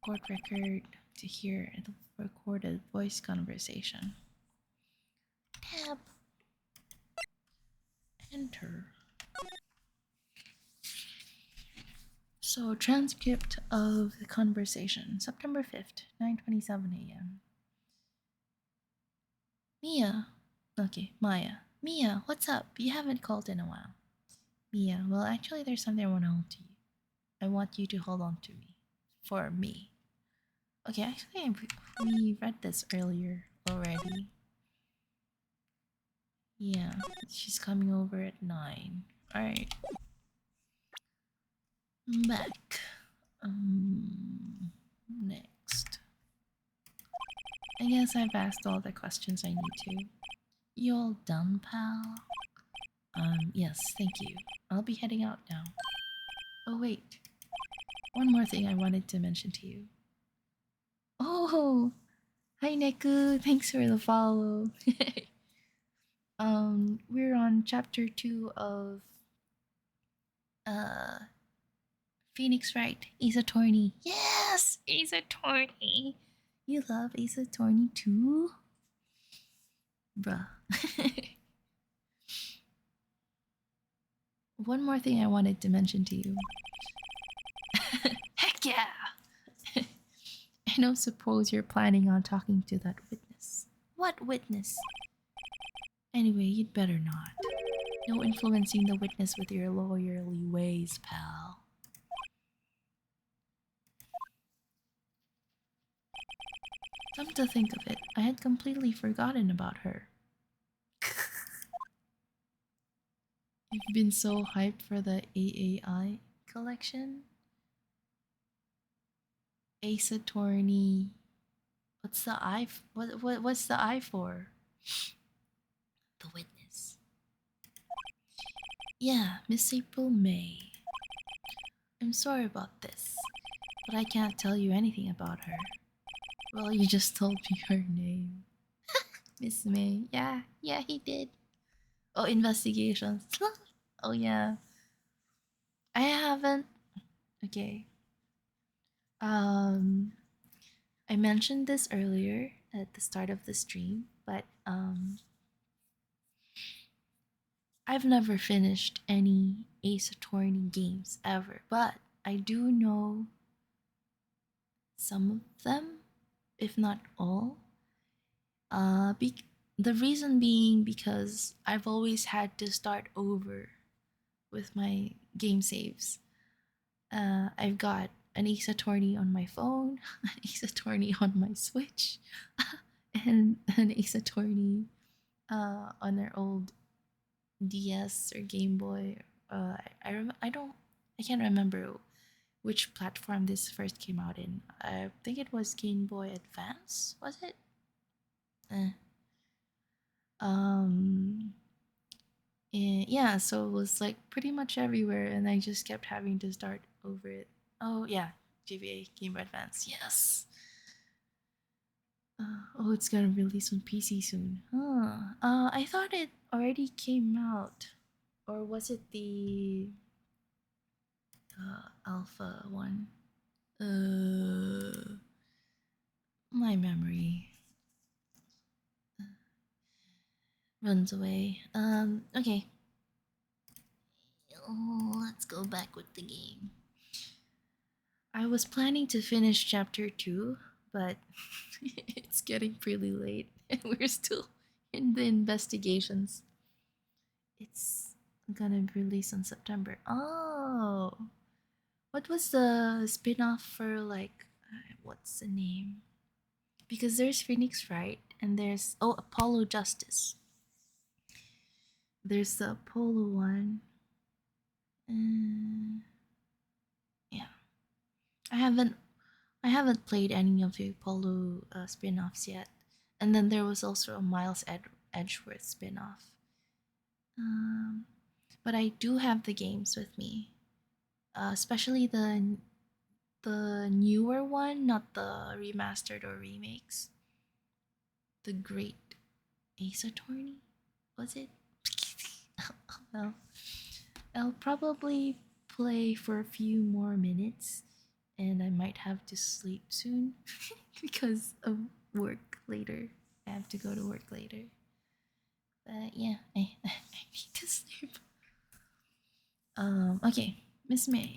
court record to hear the recorded voice conversation. Tab. Enter. So, transcript of the conversation, September 5th, 9:27 a.m. Mia. Okay, Maya. Mia, what's up? You haven't called in a while. Mia, well, actually, there's something I want to hold to you. I want you to hold on to me. For me. Okay, actually, we read this earlier already. Yeah, she's coming over at 9. Alright. I'm back. Next. I guess I've asked all the questions I need to. You all done, pal? Yes, thank you. I'll be heading out now. Oh, wait. One more thing I wanted to mention to you. Oh! Hi, Neku. Thanks for the follow. We're on chapter 2 of uh Phoenix Wright, Ace Attorney. Yes, Ace Attorney. You love Ace Attorney too, bruh. One more thing I wanted to mention to you. Heck yeah! I don't suppose you're planning on talking to that witness. What witness? Anyway, you'd better not. No influencing the witness with your lawyerly ways, pal. Come to think of it, I had completely forgotten about her. You've been so hyped for the AAI collection? Ace Attorney. What's the I? What's the I for? The witness. Yeah, Miss April May. I'm sorry about this, but I can't tell you anything about her. Well, you just told me her name. Miss May. Yeah, he did. Oh, investigations. Oh, yeah. I haven't. Okay. Um, I mentioned this earlier at the start of the stream, but I've never finished any Ace Attorney games ever, but I do know some of them, if not all. The reason being because I've always had to start over with my game saves. I've got an Ace Attorney on my phone, an Ace Attorney on my Switch, and an Ace Attorney on their old DS or Game Boy. I can't remember which platform this first came out in. I think it was Game Boy Advance. Was it? Eh. Um. Yeah. So it was like pretty much everywhere, and I just kept having to start over it. Oh yeah, GBA Game Boy Advance. Yes. Oh, it's gonna release on PC soon. Huh. I thought it already came out, or was it the alpha one? My memory runs away. Okay. Let's go back with the game. I was planning to finish chapter 2, but it's getting pretty late and we're still in the investigations. It's gonna be released in September. Oh, what was the spin off for, like, what's the name? Because there's Phoenix Wright and there's, oh, Apollo Justice. There's the Apollo one. Yeah. I haven't played any of the Apollo spin-offs yet. And then there was also a Edgeworth spin-off. But I do have the games with me. Especially the newer one, not the remastered or remakes. The Great Ace Attorney, was it? Well, I'll probably play for a few more minutes and I might have to sleep soon because of work later. I have to go to work later. But yeah, I need to sleep. Okay, Miss May.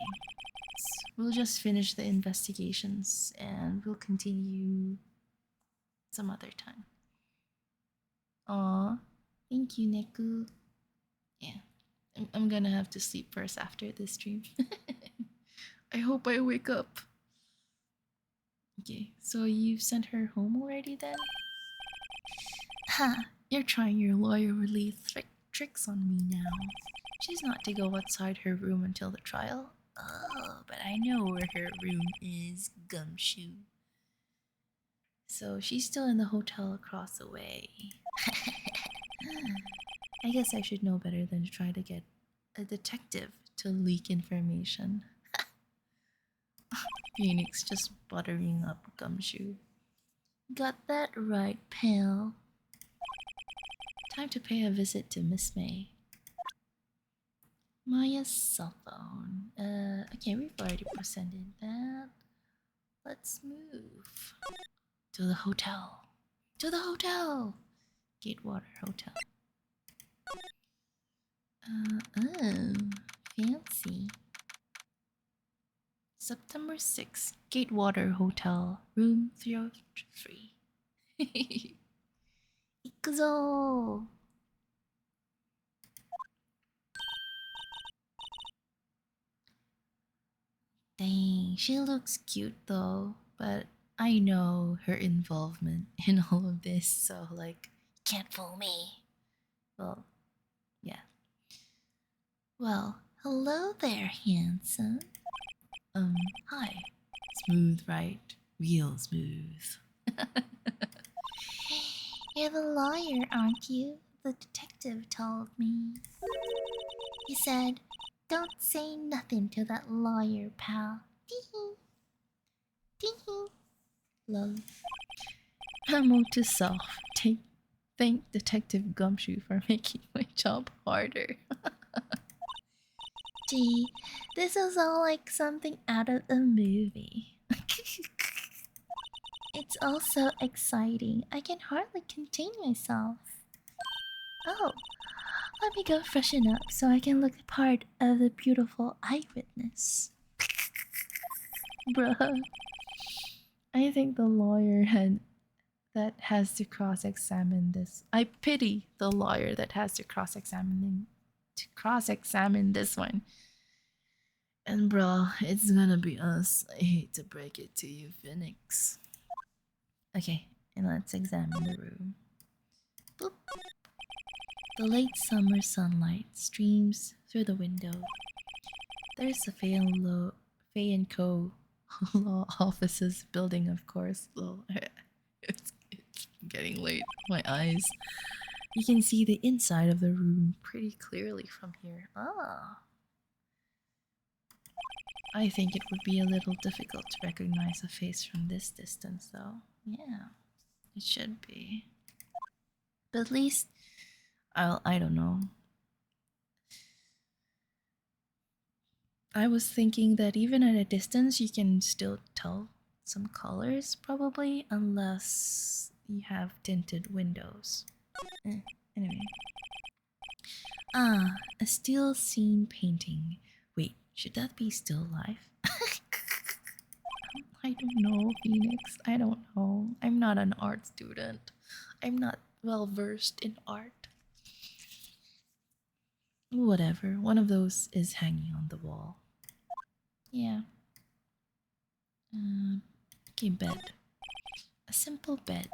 We'll just finish the investigations and we'll continue some other time. Aw, thank you, Neku. Yeah, I'm gonna have to sleep first after this stream. I hope I wake up. Okay, so you've sent her home already then? Ha! You're trying your lawyerly tricks on me now. She's not to go outside her room until the trial. Oh, but I know where her room is, Gumshoe. So she's still in the hotel across the way. I guess I should know better than to try to get a detective to leak information. Phoenix just buttering up Gumshoe. Got that right, pal. Time to pay a visit to Miss May. Maya's cell phone. Okay, we've already presented that. Let's move to the hotel. To the hotel! Gatewater Hotel. Oh, fancy. September 6th, Gatewater Hotel, room 303. Ikuzo! Dang, she looks cute though, but I know her involvement in all of this, so like, Can't fool me. well, yeah. Well, hello there, handsome. Hi. Smooth, right? Real smooth. You're the lawyer, aren't you? The detective told me. He said, don't say nothing to that lawyer, pal. Tee-hee. Tee-hee. Lol. Note to self. Thank Detective Gumshoe for making my job harder. Gee, this is all like something out of a movie. It's all so exciting. I can hardly contain myself. Oh, let me go freshen up so I can look the part of the beautiful eyewitness. Bruh. I think the lawyer that has to cross-examine this. I pity the lawyer that has to cross-examine this one. And bruh, it's gonna be us. I hate to break it to you, Phoenix. Okay, and let's examine the room. Boop. The late summer sunlight streams through the window. There's a Fay and Co. law offices building, of course. It's getting late. My eyes. You can see the inside of the room pretty clearly from here. Ah. I think it would be a little difficult to recognize a face from this distance, though. Yeah, it should be. But at least, I don't know. I was thinking that even at a distance, you can still tell some colors, probably, unless you have tinted windows. Anyway. Ah, a still scene painting. Wait, should that be still life? I don't know, Phoenix. I don't know. I'm not an art student. I'm not well versed in art. Whatever, one of those is hanging on the wall. Yeah. Okay, bed. A simple bed.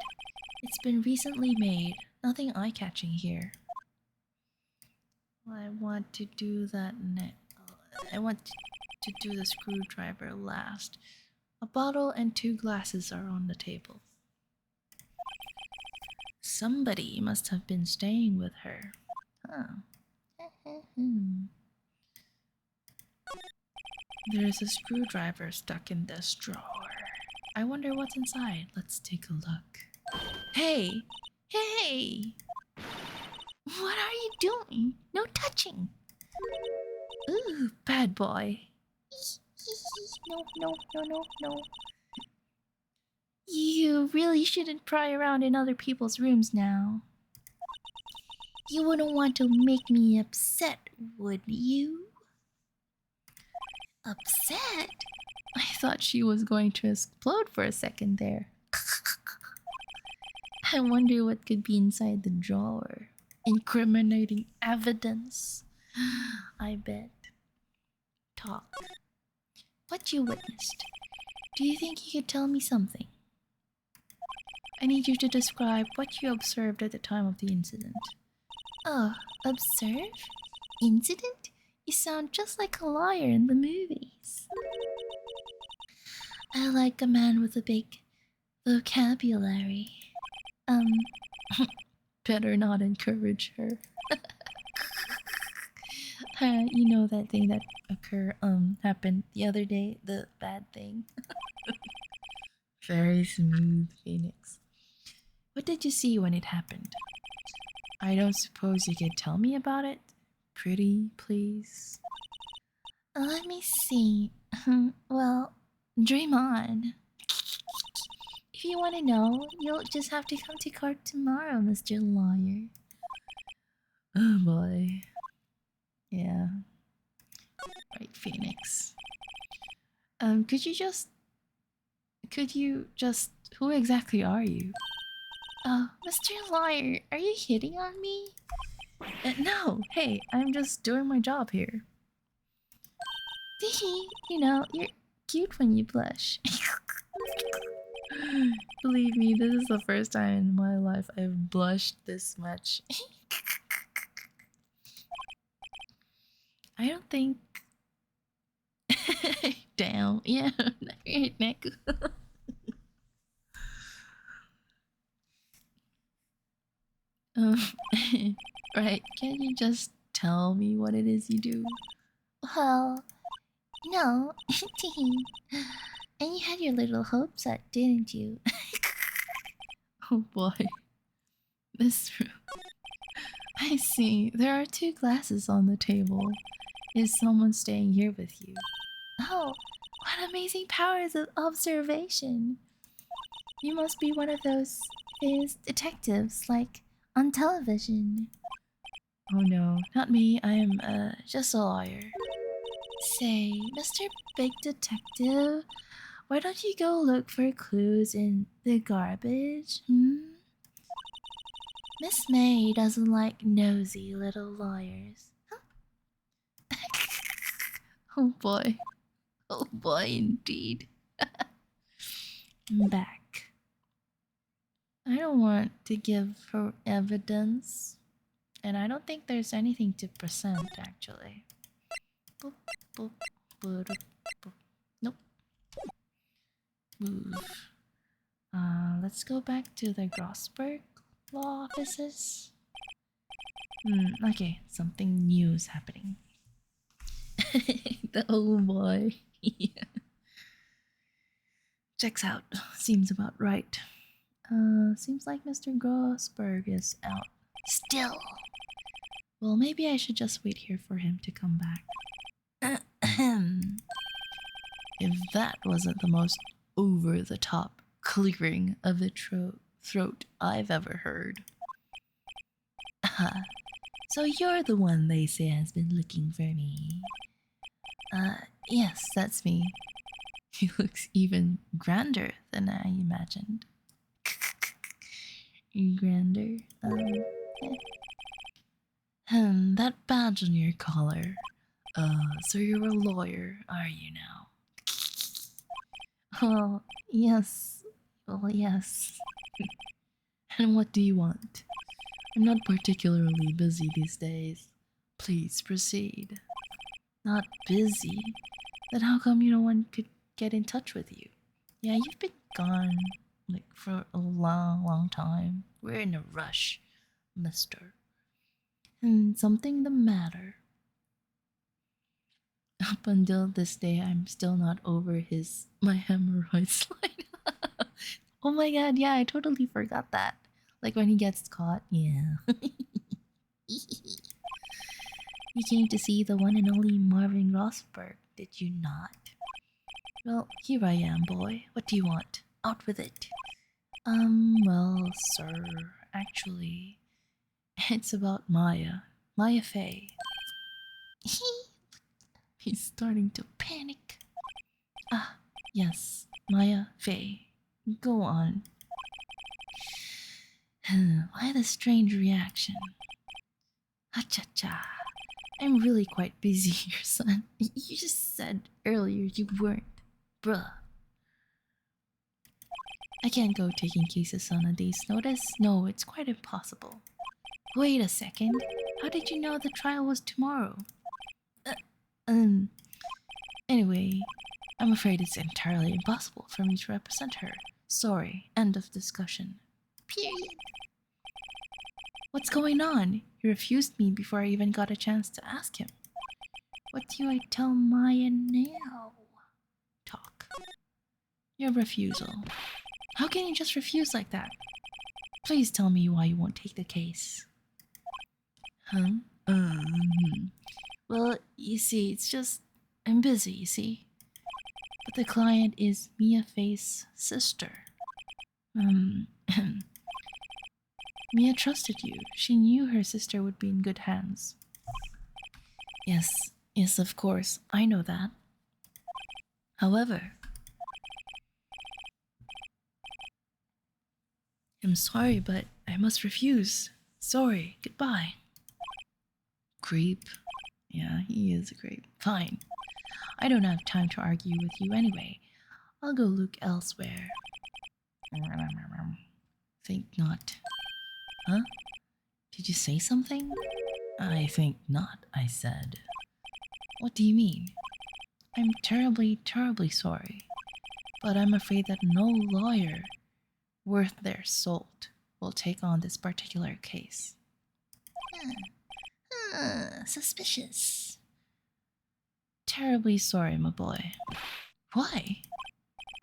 It's been recently made. Nothing eye-catching here. I want to do that next. I want to do the screwdriver last. A bottle and 2 glasses are on the table. Somebody must have been staying with her. Huh. There's a screwdriver stuck in this drawer. I wonder what's inside. Let's take a look. Hey! Hey! What are you doing? No touching! Ooh, bad boy. No. You really shouldn't pry around in other people's rooms now. You wouldn't want to make me upset, would you? Upset? I thought she was going to explode for a second there. I wonder what could be inside the drawer. Incriminating evidence. I bet. Talk. What you witnessed. Do you think you could tell me something? I need you to describe what you observed at the time of the incident. Oh, observe? Incident? You sound just like a lawyer in the movies. I like a man with a big vocabulary. Um, Better not encourage her. You know that thing that happened the other day, the bad thing. Very smooth, Phoenix. What did you see when it happened? I don't suppose you could tell me about it? Pretty, please. let me see. Well, dream on. If you want to know, you'll just have to come to court tomorrow, Mr. Lawyer. Oh boy. Yeah. Right, Phoenix. Could you just, who exactly are you? Oh, Mr. Lawyer, are you hitting on me? No, hey, I'm just doing my job here. You know, you're cute when you blush. Believe me, this is the first time in my life I've blushed this much. I don't think. Damn, yeah, neck. um, right, can you just tell me what it is you do? Well, no. And you had your little hopes up, didn't you? Oh boy. Miss Rue. I see. There are 2 glasses on the table. Is someone staying here with you? Oh, what amazing powers of observation! You must be one of those famous detectives, like on television. Oh no, not me. I am just a lawyer. Say, Mr. Big Detective, why don't you go look for clues in the garbage? Miss May doesn't like nosy little lawyers. Oh boy. Oh boy, indeed. I'm back. I don't want to give her evidence. And I don't think there's anything to present, actually. Boop, boop, boop, boop. Nope. Move. Let's go back to the Grossberg law offices. Okay, something new is happening. The old boy. Yeah. Checks out. Seems about right. Seems like Mr. Grossberg is out. Still. Well, maybe I should just wait here for him to come back. If that wasn't the most over-the-top clearing of the throat I've ever heard. So you're the one they say has been looking for me. Yes, that's me. He looks even grander than I imagined. Grander? That badge on your collar. So you're a lawyer, are you now? Well, yes. Well, yes. And what do you want? I'm not particularly busy these days. Please proceed. Not busy? Then how come no one could get in touch with you? Yeah, you've been gone, like, for a long, long time. We're in a rush, mister. And something the matter? Up until this day, I'm still not over my hemorrhoids line. Oh my god, yeah, I totally forgot that. Like when he gets caught, yeah. You came to see the one and only Marvin Rossberg, did you not? Well, here I am, boy. What do you want? Out with it. Well, sir, actually, it's about Maya. Maya Fey. He's starting to panic. Ah, yes, Maya Fey. Go on. Why the strange reaction? Ha-cha-cha. I'm really quite busy here, son. You just said earlier you weren't. Bruh. I can't go taking cases on a day's notice. No, it's quite impossible. Wait a second. How did you know the trial was tomorrow? Uh, um. Anyway, I'm afraid it's entirely impossible for me to represent her. Sorry. End of discussion. Period. What's going on? He refused me before I even got a chance to ask him. What do I tell Maya now? Talk. Your refusal. How can you just refuse like that? Please tell me why you won't take the case. Huh? Well, you see, it's just I'm busy, you see. But the client is Mia Faye's sister. Mia trusted you. She knew her sister would be in good hands. Yes, of course, I know that. However, I'm sorry, but I must refuse. Sorry, goodbye. Creep. Yeah, he is a creep. Fine. I don't have time to argue with you anyway. I'll go look elsewhere. Think not. Huh? Did you say something? I think not, I said. What do you mean? I'm terribly, terribly sorry. But I'm afraid that no lawyer worth their salt will take on this particular case. Suspicious. Terribly sorry, my boy. Why?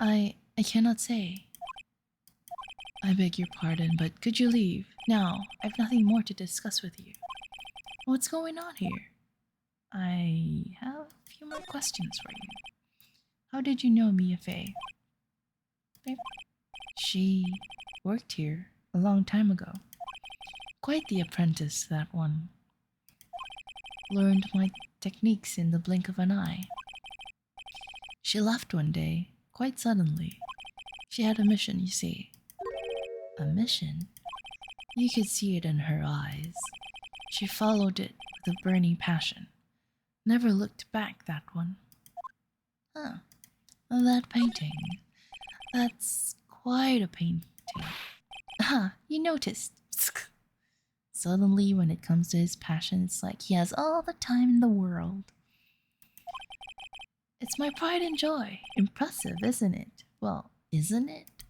I cannot say. I beg your pardon, but could you leave? Now, I've nothing more to discuss with you. What's going on here? I have a few more questions for you. How did you know Mia Fey? She worked here a long time ago. Quite the apprentice, that one. Learned my techniques in the blink of an eye. She left one day, quite suddenly. She had a mission, you see. A mission? You could see it in her eyes. She followed it with a burning passion. Never looked back, that one. Huh. That painting. That's quite a painting. Ah, you noticed. Suddenly, when it comes to his passion, it's like he has all the time in the world. It's my pride and joy. Impressive, isn't it? Well, isn't it?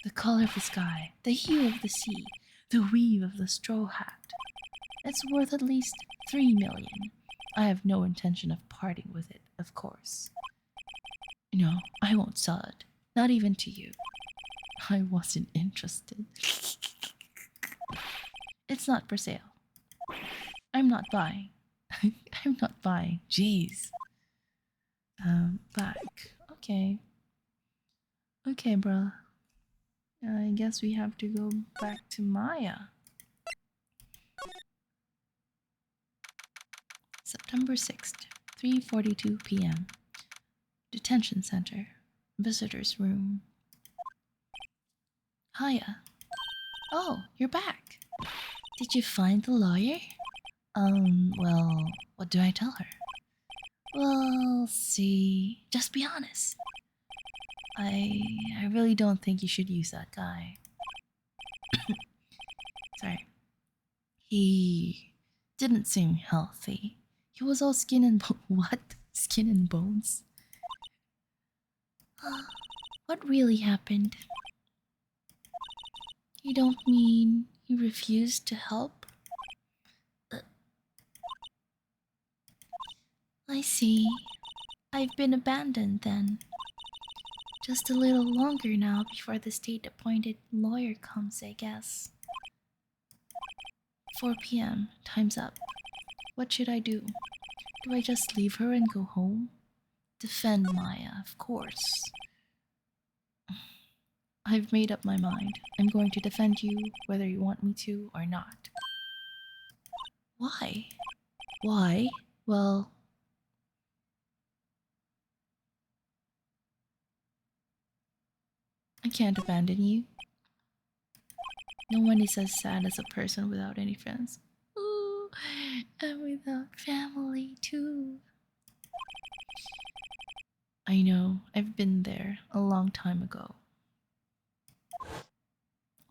The color of the sky, the hue of the sea, the weave of the straw hat. It's worth at least 3 million. I have no intention of parting with it, of course. No, I won't sell it. Not even to you. I wasn't interested. It's not for sale. I'm not buying. I'm not buying. Jeez. Back. Okay. Okay, bruh. I guess we have to go back to Maya. September 6th, 3:42 p.m. Detention Center. Visitor's room. Hiya. Oh, you're back. Did you find the lawyer? Well, what do I tell her? Well, see, just be honest. I really don't think you should use that guy. Sorry. He didn't seem healthy. He was all skin and what? Skin and bones? What really happened? You don't mean he refused to help? I see. I've been abandoned then. Just a little longer now before the state-appointed lawyer comes, I guess. 4 p.m. Time's up. What should I do? Do I just leave her and go home? Defend Maya, of course. I've made up my mind. I'm going to defend you whether you want me to or not. Why? Why? Well, I can't abandon you. No one is as sad as a person without any friends. Ooh, and without family too. I know, I've been there a long time ago.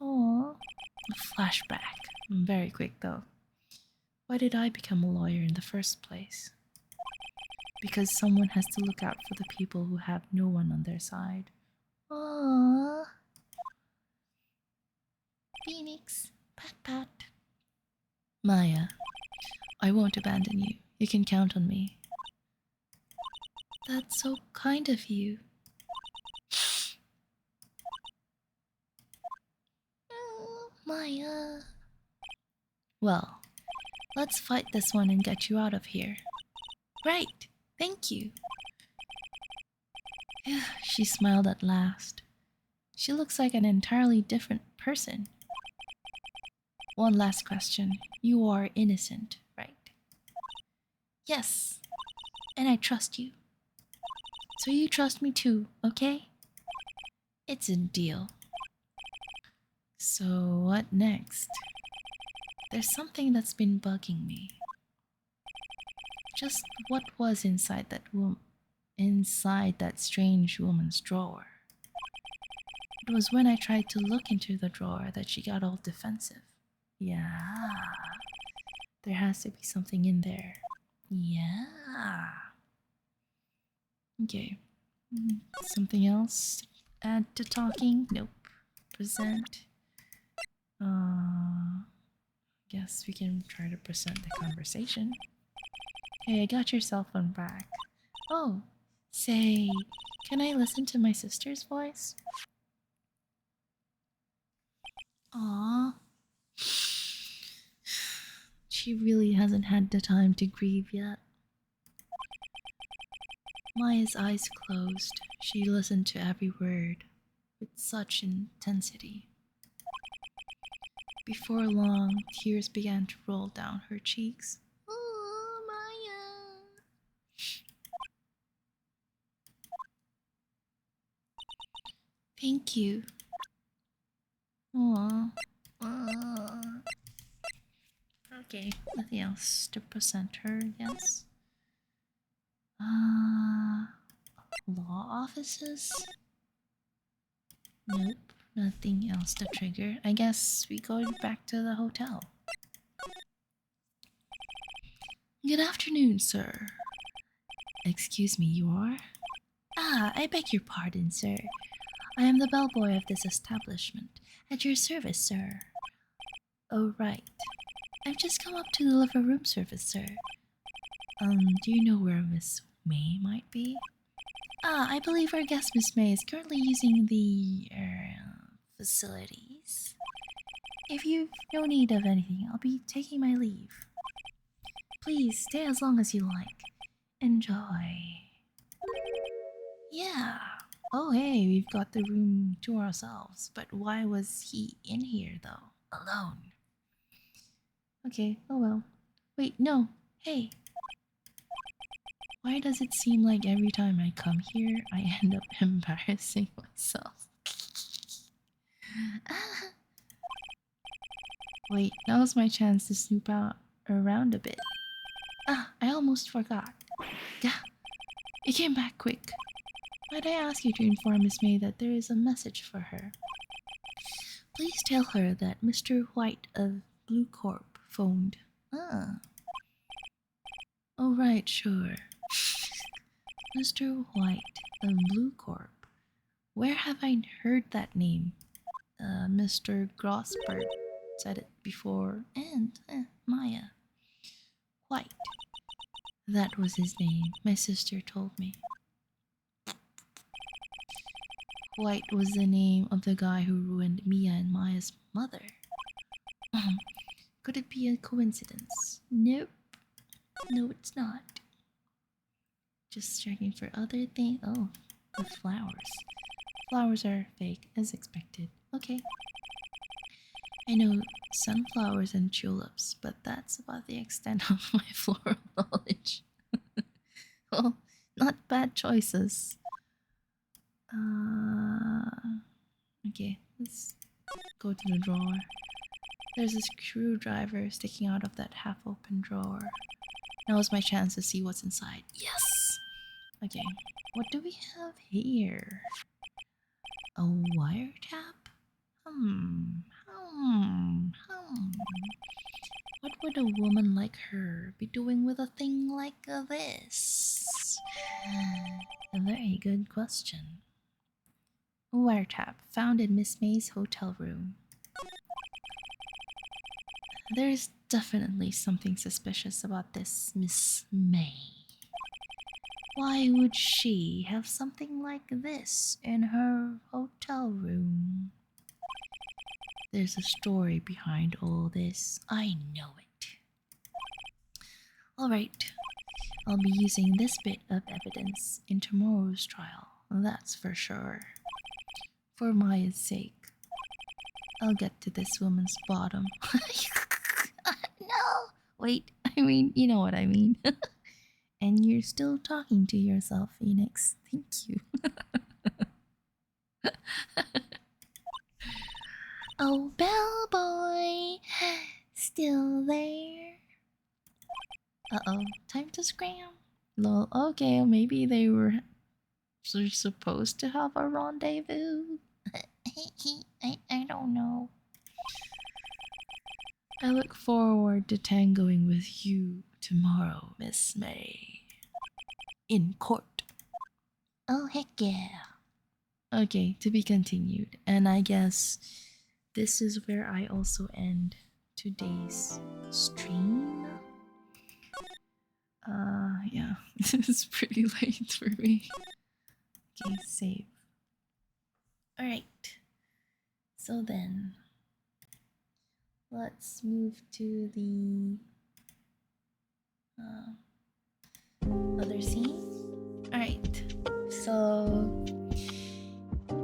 Aww. A flashback. Very quick though. Why did I become a lawyer in the first place? Because someone has to look out for the people who have no one on their side. Aww. Phoenix, pat pat. Maya, I won't abandon you. You can count on me. That's so kind of you. Maya. Well, let's fight this one and get you out of here. Right, thank you. She smiled at last. She looks like an entirely different person. One last question. You are innocent, right? Yes, and I trust you. So you trust me too, okay? It's a deal. So what next? There's something that's been bugging me. Just what was inside that strange woman's drawer? It was when I tried to look into the drawer that she got all defensive. Yeah. There has to be something in there. Yeah. Okay. Something else? Add to talking? Nope. Present. Guess we can try to present the conversation. Hey, I got your cell phone back. Oh, say, can I listen to my sister's voice? Aww. She really hasn't had the time to grieve yet. Maya's eyes closed. She listened to every word with such intensity. Before long, tears began to roll down her cheeks. Oh, Maya. Thank you. Aww. Okay, nothing else to present her, yes? Law offices? Nope, nothing else to trigger. I guess we go back to the hotel. Good afternoon, sir. Excuse me, you are? Ah, I beg your pardon, sir. I am the bellboy of this establishment. At your service, sir. Oh, right. I've just come up to deliver room service, sir. Do you know where Miss May might be? Ah, I believe our guest, Miss May, is currently using the facilities. If you've no need of anything, I'll be taking my leave. Please stay as long as you like. Enjoy. Yeah. Oh, hey, we've got the room to ourselves. But why was he in here, though? Alone. Okay, oh well. Wait, no. Hey. Why does it seem like every time I come here, I end up embarrassing myself? Wait, now's my chance to snoop out around a bit. Ah, I almost forgot. Yeah, it came back quick. Might I ask you to inform Miss May that there is a message for her? Please tell her that Mr. White of Blue Corp phoned. Ah. Oh, right, sure. Mr. White of Blue Corp. Where have I heard that name? Mr. Grossberg said it before, and Maya. White. That was his name, my sister told me. White was the name of the guy who ruined Mia and Maya's mother. Could it be a coincidence? Nope. No, it's not. Just checking for other things. Oh, the flowers. Flowers are fake, as expected. Okay. I know sunflowers and tulips, but that's about the extent of my floral knowledge. Well, not bad choices. Okay, let's go to the drawer. There's a screwdriver sticking out of that half-open drawer. Now is my chance to see what's inside. Yes! Okay, what do we have here? A wiretap? What would a woman like her be doing with a thing like this? A very good question. A wiretap found in Miss May's hotel room. There is definitely something suspicious about this Miss May. Why would she have something like this in her hotel room? There's a story behind all this. I know it. Alright, I'll be using this bit of evidence in tomorrow's trial, that's for sure. For Maya's sake, I'll get to this woman's bottom. No! Wait, I mean, you know what I mean. And you're still talking to yourself, Phoenix. Thank you. Oh, bellboy! Still there? Uh-oh, time to scram. Lol, okay, maybe they were supposed to have a rendezvous. I don't know. I look forward to tangoing with you tomorrow, Miss May. In court. Oh, heck yeah. Okay, to be continued. And I guess this is where I also end today's stream. Yeah, it's pretty late for me. Okay, save. Alright. So then, let's move to the other scene. Alright, so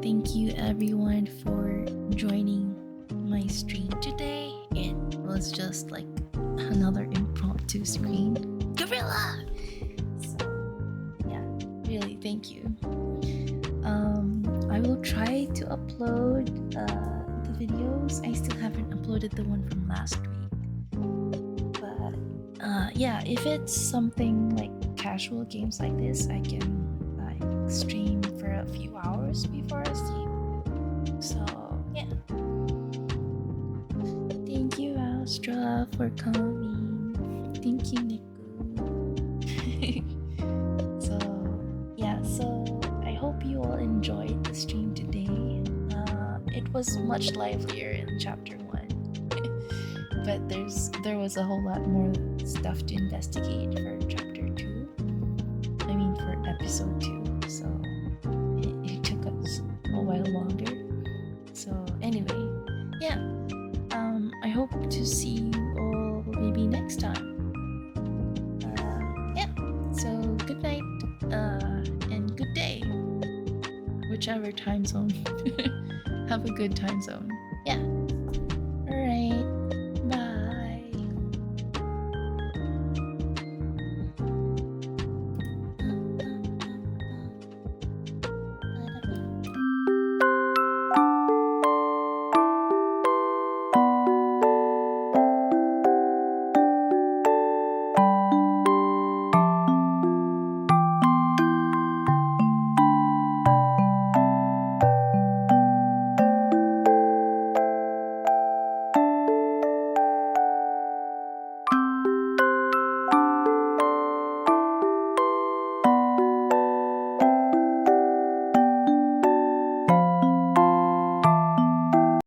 thank you everyone for joining my stream today. It was just like another impromptu stream. Gorilla! So, yeah, really, thank you. I will try to upload the videos. I still haven't uploaded the one from last week. But yeah, if it's something like casual games like this, I can like stream for a few hours before I sleep. So yeah. Thank you, Astra, for coming. Thank you, Niku. So I hope you all enjoyed the stream today. It was much livelier in chapter 1. But there was a whole lot more stuff to investigate for chapter 2. I mean for episode 2. So it took us a while longer. So anyway, yeah. I hope to see you all maybe next time. Yeah. So good night and good day. Whichever time zone. Have a good time zone. Yeah.